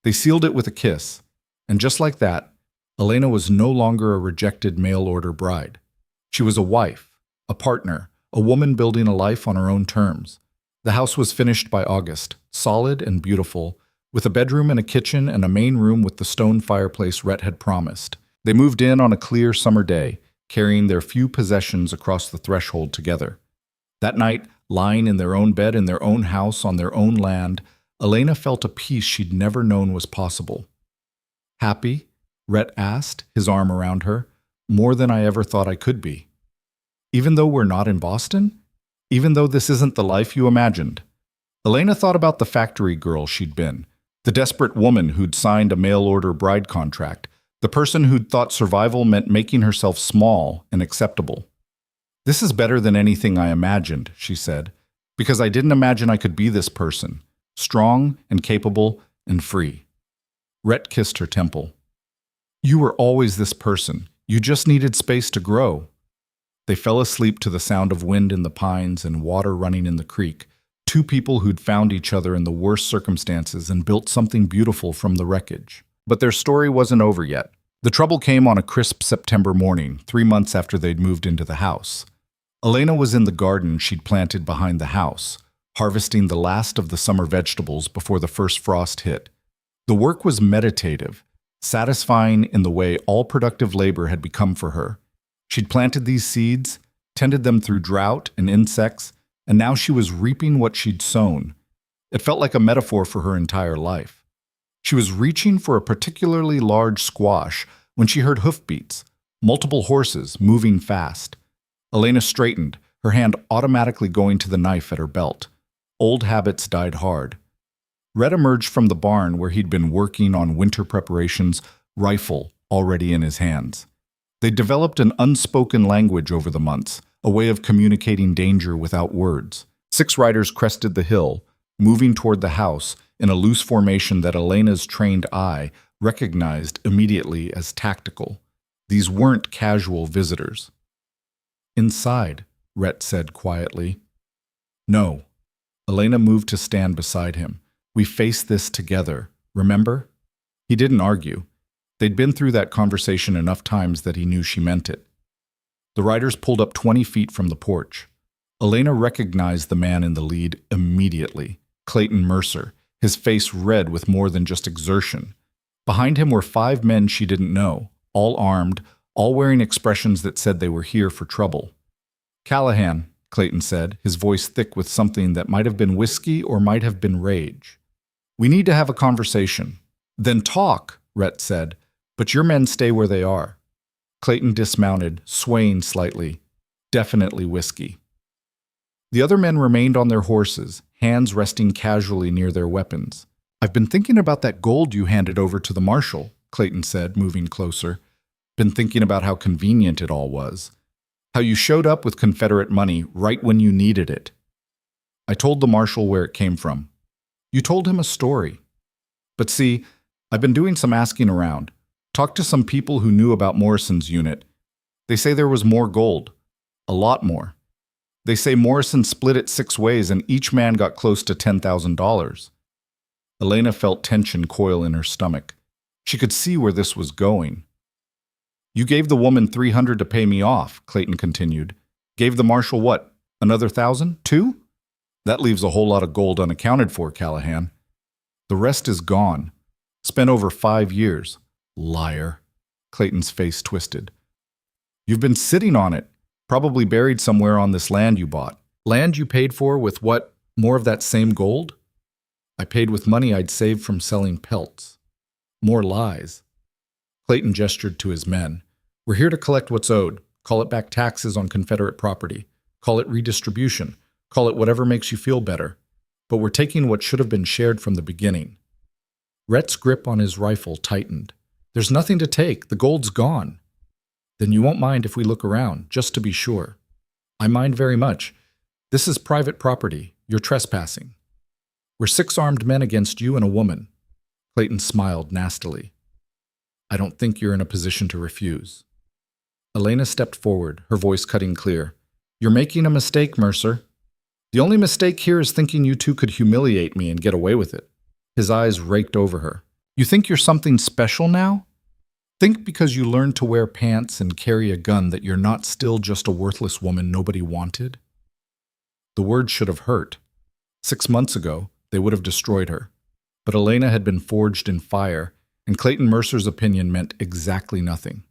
They sealed it with a kiss, and just like that, Elena was no longer a rejected mail-order bride. She was a wife, a partner, a woman building a life on her own terms. The house was finished by August, solid and beautiful, with a bedroom and a kitchen and a main room with the stone fireplace Rhett had promised. They moved in on a clear summer day, carrying their few possessions across the threshold together. That night, lying in their own bed in their own house on their own land, Elena felt a peace she'd never known was possible. "Happy?" Rhett asked, his arm around her. "More than I ever thought I could be." "Even though we're not in Boston? Even though this isn't the life you imagined?" Elena thought about the factory girl she'd been, the desperate woman who'd signed a mail-order bride contract, the person who'd thought survival meant making herself small and acceptable. "This is better than anything I imagined," she said, "because I didn't imagine I could be this person, strong and capable and free." Rhett kissed her temple. "You were always this person. You just needed space to grow." They fell asleep to the sound of wind in the pines and water running in the creek, two people who'd found each other in the worst circumstances and built something beautiful from the wreckage. But their story wasn't over yet. The trouble came on a crisp September morning, 3 months after they'd moved into the house. Elena was in the garden she'd planted behind the house, harvesting the last of the summer vegetables before the first frost hit. The work was meditative, satisfying in the way all productive labor had become for her. She'd planted these seeds, tended them through drought and insects, and now she was reaping what she'd sown. It felt like a metaphor for her entire life. She was reaching for a particularly large squash when she heard hoofbeats, multiple horses moving fast. Elena straightened, her hand automatically going to the knife at her belt. Old habits died hard. Rhett emerged from the barn where he'd been working on winter preparations, rifle already in his hands. They'd developed an unspoken language over the months, a way of communicating danger without words. 6 riders crested the hill, moving toward the house in a loose formation that Elena's trained eye recognized immediately as tactical. These weren't casual visitors. "Inside," Rhett said quietly. "No." Elena moved to stand beside him. "We face this together, remember?" He didn't argue. They'd been through that conversation enough times that he knew she meant it. The riders pulled up 20 feet from the porch. Elena recognized the man in the lead immediately, Clayton Mercer, his face red with more than just exertion. Behind him were 5 men she didn't know, all armed, all wearing expressions that said they were here for trouble. "Callahan," Clayton said, his voice thick with something that might have been whiskey or might have been rage. "We need to have a conversation." "Then talk," Rhett said, "but your men stay where they are." Clayton dismounted, swaying slightly. Definitely whiskey. The other men remained on their horses, hands resting casually near their weapons. "I've been thinking about that gold you handed over to the marshal," Clayton said, moving closer. "Been thinking about how convenient it all was. How you showed up with Confederate money right when you needed it." "I told the marshal where it came from." "You told him a story." "But see, I've been doing some asking around. Talked to some people who knew about Morrison's unit. They say there was more gold. A lot more. They say Morrison split it 6 ways and each man got close to $10,000. Elena felt tension coil in her stomach. She could see where this was going. "You gave the woman $300 to pay me off," Clayton continued. "Gave the marshal what? Another 1,000? 2? That leaves a whole lot of gold unaccounted for, Callahan. The rest is gone. Spent over 5 years. Liar." Clayton's face twisted. "You've been sitting on it. Probably buried somewhere on this land you bought. Land you paid for with what? More of that same gold?" "I paid with money I'd saved from selling pelts." "More lies." Clayton gestured to his men. "We're here to collect what's owed. Call it back taxes on Confederate property. Call it redistribution. Call it whatever makes you feel better. But we're taking what should have been shared from the beginning." Rhett's grip on his rifle tightened. "There's nothing to take. The gold's gone." "Then you won't mind if we look around, just to be sure." "I mind very much. This is private property. You're trespassing." "We're 6 armed men against you and a woman." Clayton smiled nastily. "I don't think you're in a position to refuse." Elena stepped forward, her voice cutting clear. "You're making a mistake, Mercer. The only mistake here is thinking you two could humiliate me and get away with it." His eyes raked over her. "You think you're something special now? Think because you learned to wear pants and carry a gun that you're not still just a worthless woman nobody wanted?" The words should have hurt. 6 months ago, they would have destroyed her. But Elena had been forged in fire, and Clayton Mercer's opinion meant exactly nothing.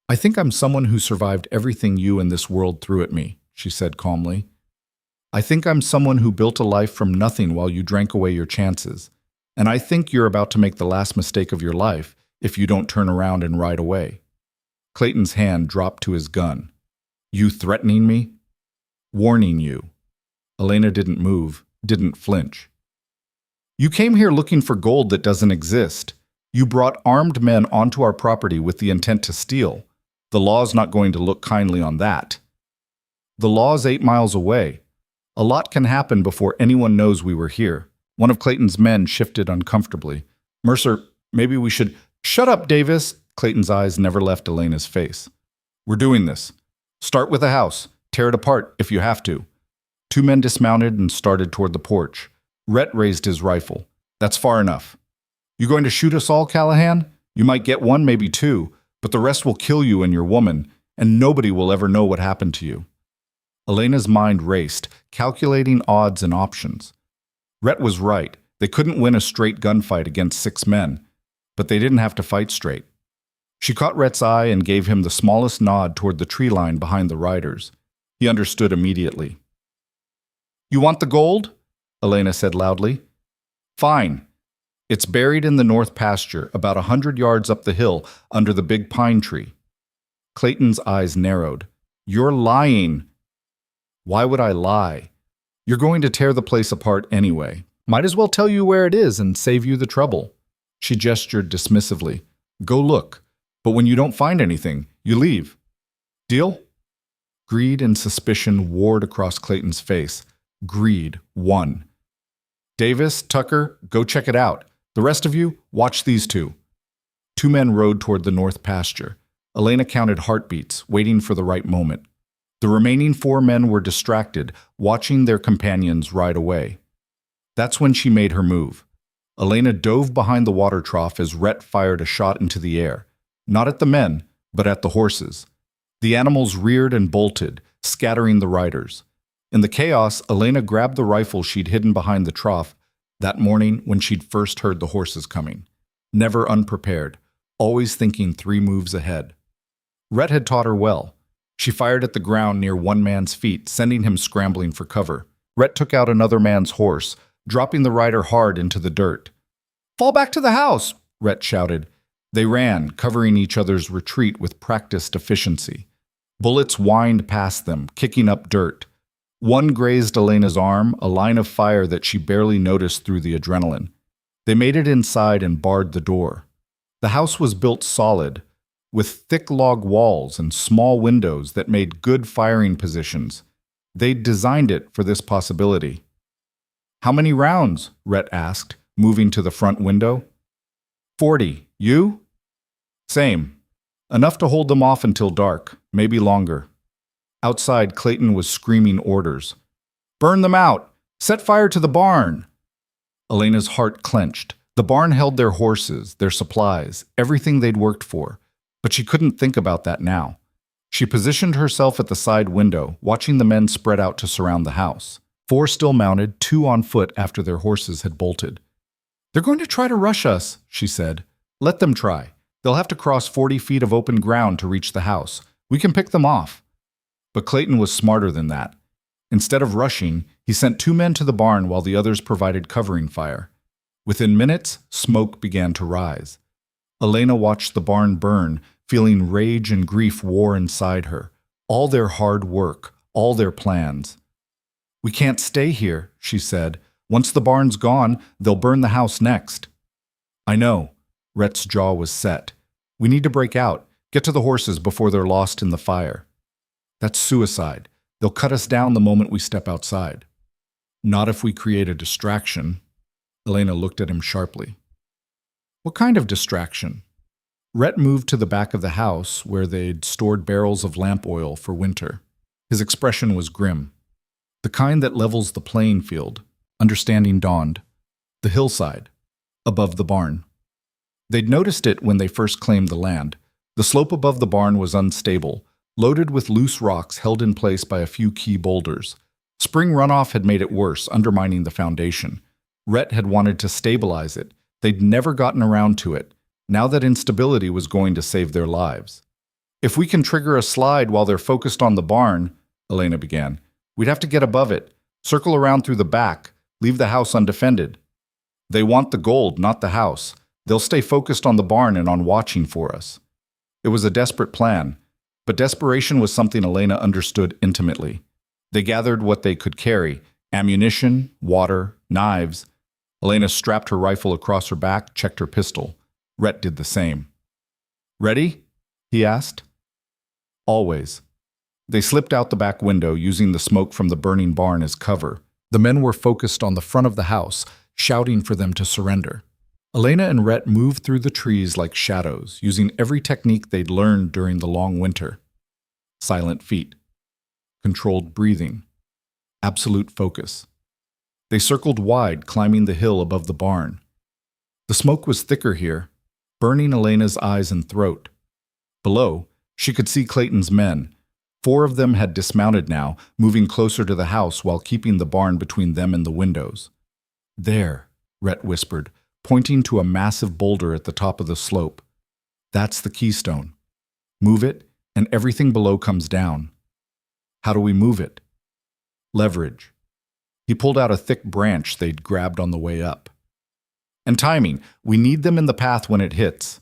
"I think I'm someone who survived everything you and this world threw at me," she said calmly. "I think I'm someone who built a life from nothing while you drank away your chances. And I think you're about to make the last mistake of your life if you don't turn around and ride away." Clayton's hand dropped to his gun. "You threatening me?" "Warning you." Elena didn't move, didn't flinch. "You came here looking for gold that doesn't exist. You brought armed men onto our property with the intent to steal. The law's not going to look kindly on that." "The law's 8 miles away. A lot can happen before anyone knows we were here." One of Clayton's men shifted uncomfortably. "Mercer, maybe we should—" "Shut up, Davis!" Clayton's eyes never left Elena's face. "We're doing this. Start with the house. Tear it apart if you have to." 2 men dismounted and started toward the porch. Rhett raised his rifle. "That's far enough." "You going to shoot us all, Callahan? You might get 1, maybe 2, but the rest will kill you and your woman, and nobody will ever know what happened to you." Elena's mind raced, calculating odds and options. Rhett was right. They couldn't win a straight gunfight against 6 men, but they didn't have to fight straight. She caught Rhett's eye and gave him the smallest nod toward the tree line behind the riders. He understood immediately. "You want the gold?" Elena said loudly. "Fine. It's buried in the north pasture, about 100 yards up the hill, under the big pine tree." Clayton's eyes narrowed. "You're lying." "Why would I lie? You're going to tear the place apart anyway. Might as well tell you where it is and save you the trouble." She gestured dismissively. "Go look. But when you don't find anything, you leave. Deal?" Greed and suspicion warred across Clayton's face. Greed won. "Davis, Tucker, go check it out. The rest of you, watch these 2. Two men rode toward the north pasture. Elena counted heartbeats, waiting for the right moment. The remaining four men were distracted, watching their companions ride away. That's when she made her move. Elena dove behind the water trough as Rhett fired a shot into the air, not at the men, but at the horses. The animals reared and bolted, scattering the riders. In the chaos, Elena grabbed the rifle she'd hidden behind the trough that morning when she'd first heard the horses coming. Never unprepared, always thinking 3 moves ahead. Rhett had taught her well. She fired at the ground near one man's feet, sending him scrambling for cover. Rhett took out another man's horse, dropping the rider hard into the dirt. "Fall back to the house!" Rhett shouted. They ran, covering each other's retreat with practiced efficiency. Bullets whined past them, kicking up dirt. One grazed Elena's arm, a line of fire that she barely noticed through the adrenaline. They made it inside and barred the door. The house was built solid, with thick log walls and small windows that made good firing positions. They'd designed it for this possibility. "How many rounds?" Rhett asked, moving to the front window. 40. You?" "Same. Enough to hold them off until dark, maybe longer." Outside, Clayton was screaming orders. "Burn them out! Set fire to the barn!" Elena's heart clenched. The barn held their horses, their supplies, everything they'd worked for. But she couldn't think about that now. She positioned herself at the side window, watching the men spread out to surround the house. 4 still mounted, 2 on foot after their horses had bolted. "They're going to try to rush us," she said. "Let them try. They'll have to cross 40 feet of open ground to reach the house. We can pick them off." But Clayton was smarter than that. Instead of rushing, he sent 2 men to the barn while the others provided covering fire. Within minutes, smoke began to rise. Elena watched the barn burn, feeling rage and grief war inside her. All their hard work, all their plans. "We can't stay here," she said. "Once the barn's gone, they'll burn the house next." "I know." Rhett's jaw was set. "We need to break out, get to the horses before they're lost in the fire." "That's suicide. They'll cut us down the moment we step outside." "Not if we create a distraction." Elena looked at him sharply. "What kind of distraction?" Rhett moved to the back of the house where they'd stored barrels of lamp oil for winter. His expression was grim. "The kind that levels the playing field." Understanding dawned. "The hillside, above the barn." They'd noticed it when they first claimed the land. The slope above the barn was unstable, loaded with loose rocks held in place by a few key boulders. Spring runoff had made it worse, undermining the foundation. Rhett had wanted to stabilize it. They'd never gotten around to it. Now that instability was going to save their lives. "If we can trigger a slide while they're focused on the barn," Elena began, "we'd have to get above it, circle around through the back, leave the house undefended." "They want the gold, not the house. They'll stay focused on the barn and on watching for us." It was a desperate plan, but desperation was something Elena understood intimately. They gathered what they could carry: ammunition, water, knives. Elena strapped her rifle across her back, checked her pistol. Rhett did the same. "Ready?" he asked. "Always." They slipped out the back window, using the smoke from the burning barn as cover. The men were focused on the front of the house, shouting for them to surrender. Elena and Rhett moved through the trees like shadows, using every technique they'd learned during the long winter. Silent feet. Controlled breathing. Absolute focus. They circled wide, climbing the hill above the barn. The smoke was thicker here, burning Elena's eyes and throat. Below, she could see Clayton's men. 4 of them had dismounted now, moving closer to the house while keeping the barn between them and the windows. "There," Rhett whispered, pointing to a massive boulder at the top of the slope. "That's the keystone. Move it, and everything below comes down." "How do we move it?" "Leverage." He pulled out a thick branch they'd grabbed on the way up. "And timing. We need them in the path when it hits."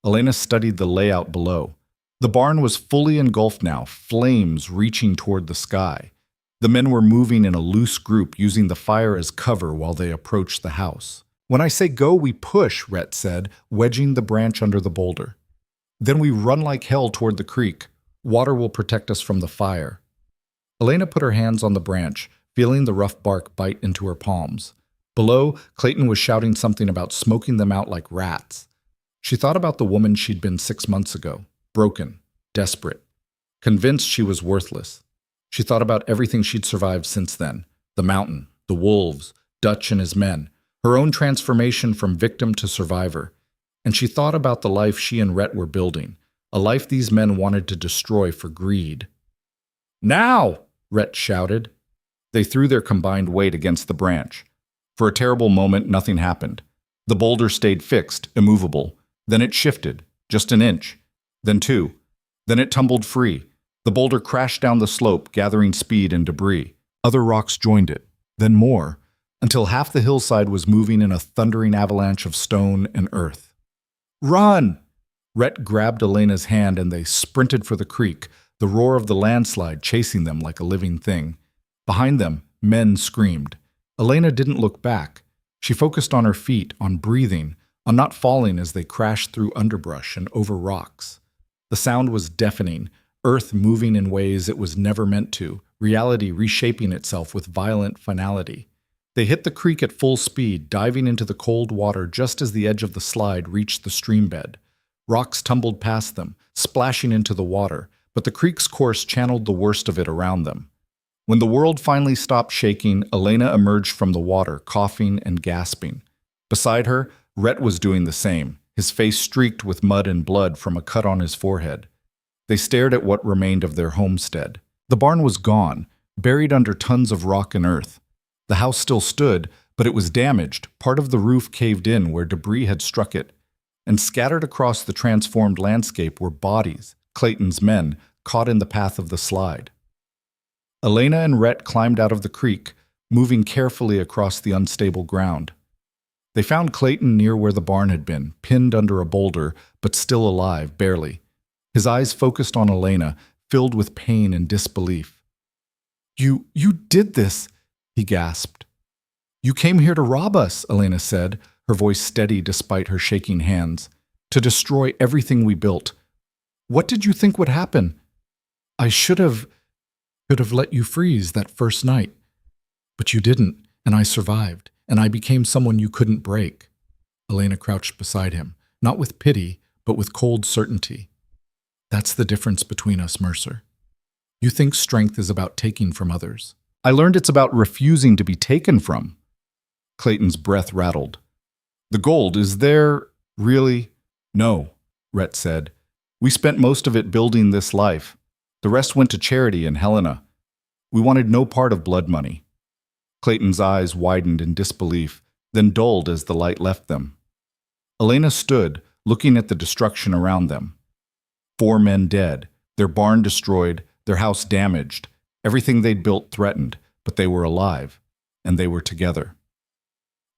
Elena studied the layout below. The barn was fully engulfed now, flames reaching toward the sky. The men were moving in a loose group, using the fire as cover while they approached the house. "When I say go, we push," Rhett said, wedging the branch under the boulder. "Then we run like hell toward the creek. Water will protect us from the fire." Elena put her hands on the branch, feeling the rough bark bite into her palms. Below, Clayton was shouting something about smoking them out like rats. She thought about the woman she'd been 6 months ago, broken, desperate, convinced she was worthless. She thought about everything she'd survived since then, the mountain, the wolves, Dutch and his men, her own transformation from victim to survivor. And she thought about the life she and Rhett were building, a life these men wanted to destroy for greed. "Now!" Rhett shouted. They threw their combined weight against the branch. For a terrible moment, nothing happened. The boulder stayed fixed, immovable. Then it shifted, just an inch, then two. Then it tumbled free. The boulder crashed down the slope, gathering speed and debris. Other rocks joined it, then more, until half the hillside was moving in a thundering avalanche of stone and earth. "Run!" Rhett grabbed Elena's hand and they sprinted for the creek, the roar of the landslide chasing them like a living thing. Behind them, men screamed. Elena didn't look back. She focused on her feet, on breathing, on not falling as they crashed through underbrush and over rocks. The sound was deafening, earth moving in ways it was never meant to, reality reshaping itself with violent finality. They hit the creek at full speed, diving into the cold water just as the edge of the slide reached the stream bed. Rocks tumbled past them, splashing into the water, but the creek's course channeled the worst of it around them. When the world finally stopped shaking, Elena emerged from the water, coughing and gasping. Beside her, Rhett was doing the same, his face streaked with mud and blood from a cut on his forehead. They stared at what remained of their homestead. The barn was gone, buried under tons of rock and earth. The house still stood, but it was damaged, part of the roof caved in where debris had struck it. And scattered across the transformed landscape were bodies, Clayton's men, caught in the path of the slide. Elena and Rhett climbed out of the creek, moving carefully across the unstable ground. They found Clayton near where the barn had been, pinned under a boulder, but still alive, barely. His eyes focused on Elena, filled with pain and disbelief. You did this," he gasped. "You came here to rob us," Elena said, her voice steady despite her shaking hands, "to destroy everything we built. What did you think would happen? I should have let you freeze that first night. But you didn't, and I survived, and I became someone you couldn't break." Elena crouched beside him, not with pity, but with cold certainty. "That's the difference between us, Mercer. You think strength is about taking from others. I learned it's about refusing to be taken from." Clayton's breath rattled. "The gold, is there really?" "No," Rhett said. "We spent most of it building this life. The rest went to charity and Helena. We wanted no part of blood money." Clayton's eyes widened in disbelief, then dulled as the light left them. Elena stood, looking at the destruction around them. 4 men dead, their barn destroyed, their house damaged, everything they'd built threatened, but they were alive, and they were together.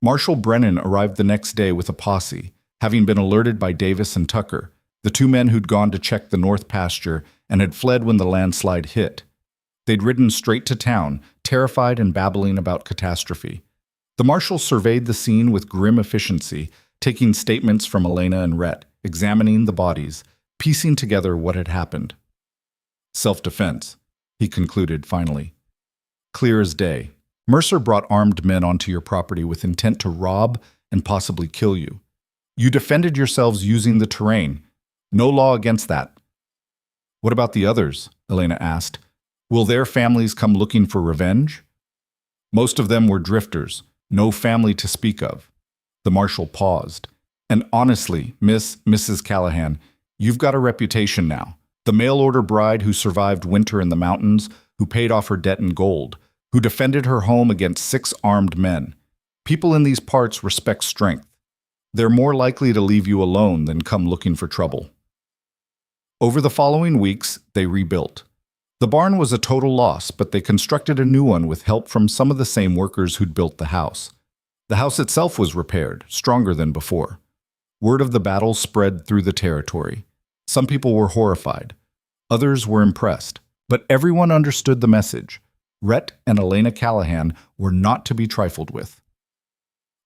Marshal Brennan arrived the next day with a posse, having been alerted by Davis and Tucker, the 2 men who'd gone to check the north pasture and had fled when the landslide hit. They'd ridden straight to town, terrified and babbling about catastrophe. The marshal surveyed the scene with grim efficiency, taking statements from Elena and Rhett, examining the bodies, piecing together what had happened. "Self-defense," he concluded finally. "Clear as day. Mercer brought armed men onto your property with intent to rob and possibly kill you. You defended yourselves using the terrain. No law against that." "What about the others?" Elena asked. "Will their families come looking for revenge?" "Most of them were drifters, no family to speak of." The marshal paused. "And honestly, Mrs. Callahan, you've got a reputation now. The mail-order bride who survived winter in the mountains, who paid off her debt in gold, who defended her home against 6 armed men. People in these parts respect strength. They're more likely to leave you alone than come looking for trouble." Over the following weeks, they rebuilt. The barn was a total loss, but they constructed a new one with help from some of the same workers who'd built the house. The house itself was repaired, stronger than before. Word of the battle spread through the territory. Some people were horrified. Others were impressed. But everyone understood the message. Rhett and Elena Callahan were not to be trifled with.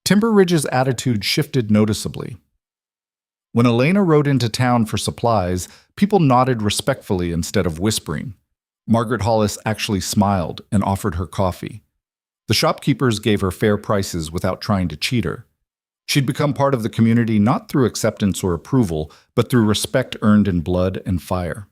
Timber Ridge's attitude shifted noticeably. When Elena rode into town for supplies, people nodded respectfully instead of whispering. Margaret Hollis actually smiled and offered her coffee. The shopkeepers gave her fair prices without trying to cheat her. She'd become part of the community not through acceptance or approval, but through respect earned in blood and fire.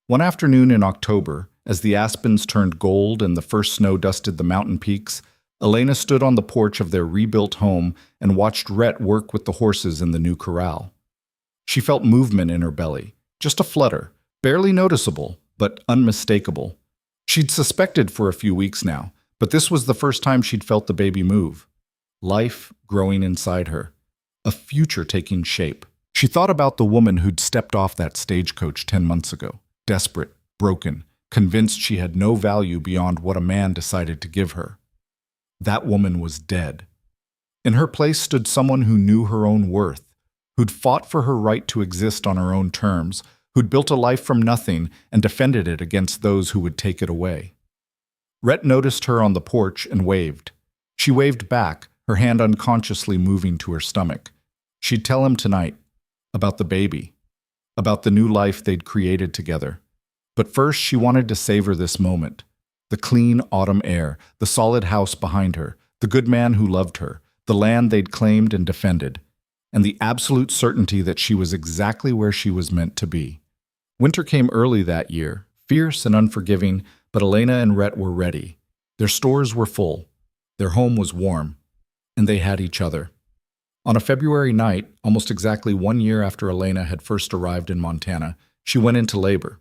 One afternoon in October, as the aspens turned gold and the first snow dusted the mountain peaks, Elena stood on the porch of their rebuilt home and watched Rhett work with the horses in the new corral. She felt movement in her belly, just a flutter, barely noticeable, but unmistakable. She'd suspected for a few weeks now, but this was the first time she'd felt the baby move. Life growing inside her, a future taking shape. She thought about the woman who'd stepped off that stagecoach 10 months ago, desperate, broken, convinced she had no value beyond what a man decided to give her. That woman was dead. In her place stood someone who knew her own worth, who'd fought for her right to exist on her own terms, who'd built a life from nothing and defended it against those who would take it away. Rhett noticed her on the porch and waved. She waved back, her hand unconsciously moving to her stomach. She'd tell him tonight about the baby, about the new life they'd created together. But first she wanted to savor this moment. The clean autumn air, the solid house behind her, the good man who loved her, the land they'd claimed and defended, and the absolute certainty that she was exactly where she was meant to be. Winter came early that year, fierce and unforgiving, but Elena and Rhett were ready. Their stores were full, their home was warm, and they had each other. On a February night, almost exactly 1 year after Elena had first arrived in Montana, she went into labor.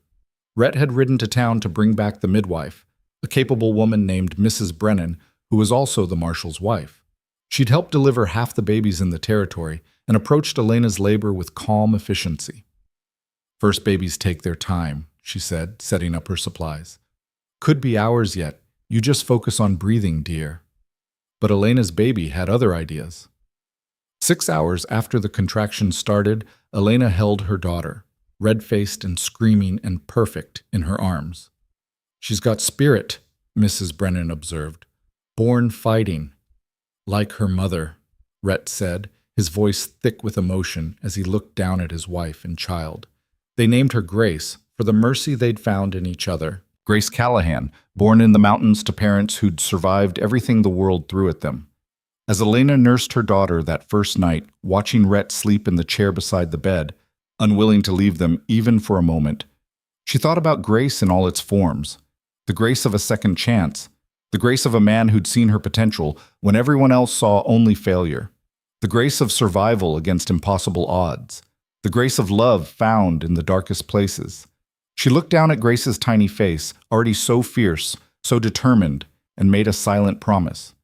Rhett had ridden to town to bring back the midwife, a capable woman named Mrs. Brennan, who was also the marshal's wife. She'd helped deliver half the babies in the territory and approached Elena's labor with calm efficiency. "First babies take their time," she said, setting up her supplies. "Could be hours yet. You just focus on breathing, dear." But Elena's baby had other ideas. 6 hours after the contraction started, Elena held her daughter, red-faced and screaming and perfect, in her arms. "She's got spirit," Mrs. Brennan observed. "Born fighting." "Like her mother," Rhett said, his voice thick with emotion as he looked down at his wife and child. They named her Grace for the mercy they'd found in each other. Grace Callahan, born in the mountains to parents who'd survived everything the world threw at them. As Elena nursed her daughter that first night, watching Rhett sleep in the chair beside the bed, unwilling to leave them even for a moment, she thought about grace in all its forms. The grace of a second chance, the grace of a man who'd seen her potential when everyone else saw only failure, the grace of survival against impossible odds, the grace of love found in the darkest places. She looked down at Grace's tiny face, already so fierce, so determined, and made a silent promise.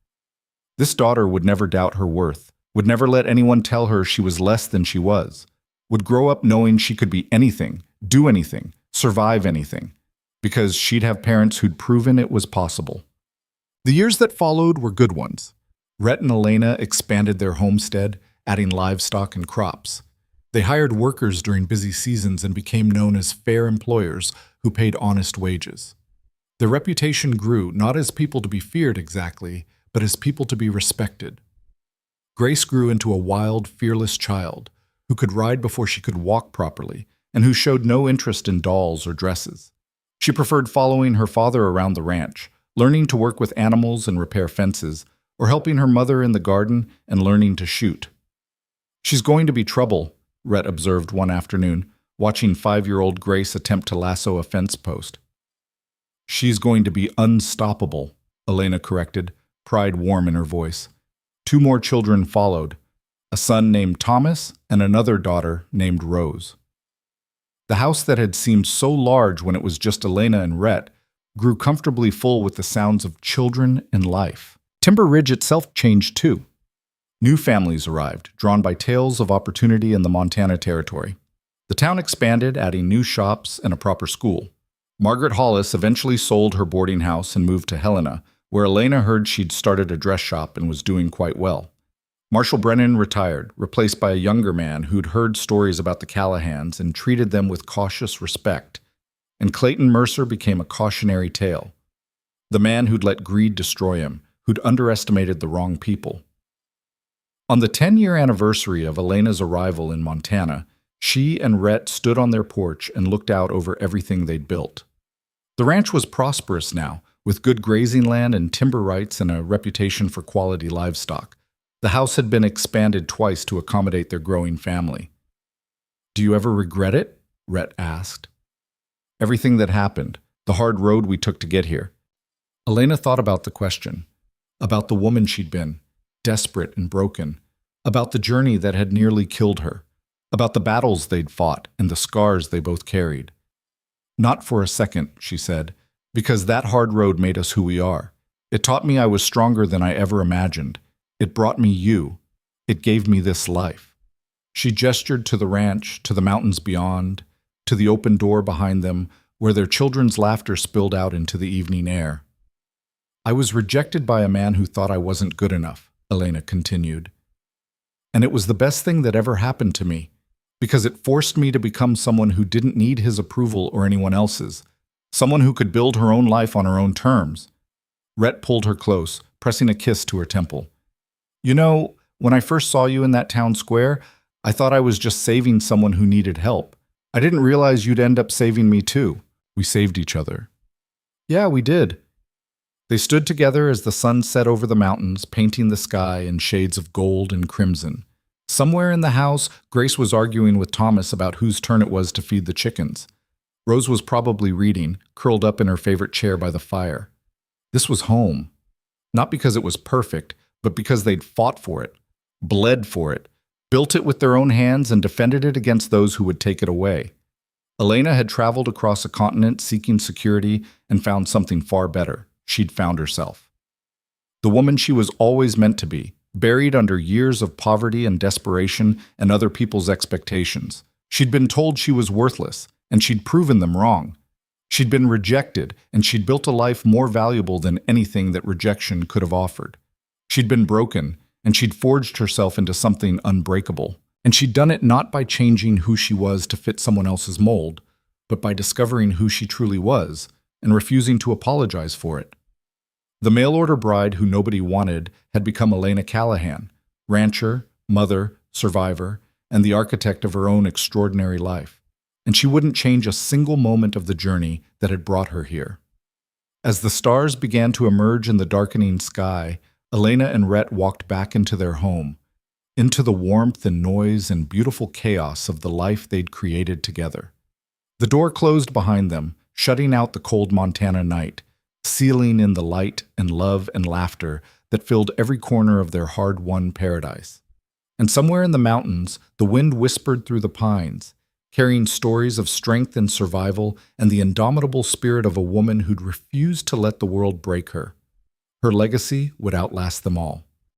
This daughter would never doubt her worth, would never let anyone tell her she was less than she was, would grow up knowing she could be anything, do anything, survive anything, because she'd have parents who'd proven it was possible. The years that followed were good ones. Rhett and Elena expanded their homestead, adding livestock and crops. They hired workers during busy seasons and became known as fair employers who paid honest wages. Their reputation grew not as people to be feared exactly, but as people to be respected. Grace grew into a wild, fearless child who could ride before she could walk properly and who showed no interest in dolls or dresses. She preferred following her father around the ranch, learning to work with animals and repair fences, or helping her mother in the garden and learning to shoot. "She's going to be trouble," Rhett observed one afternoon, watching 5-year-old Grace attempt to lasso a fence post. "She's going to be unstoppable," Elena corrected, pride warm in her voice. 2 more children followed, a son named Thomas and another daughter named Rose. The house that had seemed so large when it was just Elena and Rhett grew comfortably full with the sounds of children and life. Timber Ridge itself changed too. New families arrived, drawn by tales of opportunity in the Montana Territory. The town expanded, adding new shops and a proper school. Margaret Hollis eventually sold her boarding house and moved to Helena, where Elena heard she'd started a dress shop and was doing quite well. Marshal Brennan retired, replaced by a younger man who'd heard stories about the Callahans and treated them with cautious respect. And Clayton Mercer became a cautionary tale. The man who'd let greed destroy him, who'd underestimated the wrong people. On the 10-year anniversary of Elena's arrival in Montana, she and Rhett stood on their porch and looked out over everything they'd built. The ranch was prosperous now, with good grazing land and timber rights and a reputation for quality livestock. The house had been expanded twice to accommodate their growing family. "Do you ever regret it?" Rhett asked. "Everything that happened, the hard road we took to get here." Elena thought about the question, about the woman she'd been, desperate and broken, about the journey that had nearly killed her, about the battles they'd fought and the scars they both carried. "Not for a second," she said, "because that hard road made us who we are. It taught me I was stronger than I ever imagined. It brought me you. It gave me this life." She gestured to the ranch, to the mountains beyond, to the open door behind them, where their children's laughter spilled out into the evening air. "I was rejected by a man who thought I wasn't good enough," Elena continued. "And it was the best thing that ever happened to me, because it forced me to become someone who didn't need his approval or anyone else's, someone who could build her own life on her own terms." Rhett pulled her close, pressing a kiss to her temple. "You know, when I first saw you in that town square, I thought I was just saving someone who needed help. I didn't realize you'd end up saving me too. We saved each other." "Yeah, we did." They stood together as the sun set over the mountains, painting the sky in shades of gold and crimson. Somewhere in the house, Grace was arguing with Thomas about whose turn it was to feed the chickens. Rose was probably reading, curled up in her favorite chair by the fire. This was home. Not because it was perfect, but because they'd fought for it, bled for it, built it with their own hands and defended it against those who would take it away. Elena had traveled across a continent seeking security and found something far better. She'd found herself. The woman she was always meant to be, buried under years of poverty and desperation and other people's expectations. She'd been told she was worthless, and she'd proven them wrong. She'd been rejected, and she'd built a life more valuable than anything that rejection could have offered. She'd been broken, and she'd forged herself into something unbreakable. And she'd done it not by changing who she was to fit someone else's mold, but by discovering who she truly was and refusing to apologize for it. The mail-order bride who nobody wanted had become Elena Callahan, rancher, mother, survivor, and the architect of her own extraordinary life. And she wouldn't change a single moment of the journey that had brought her here. As the stars began to emerge in the darkening sky, Elena and Rhett walked back into their home, into the warmth and noise and beautiful chaos of the life they'd created together. The door closed behind them, shutting out the cold Montana night, sealing in the light and love and laughter that filled every corner of their hard-won paradise. And somewhere in the mountains, the wind whispered through the pines, carrying stories of strength and survival and the indomitable spirit of a woman who'd refused to let the world break her. Her legacy would outlast them all.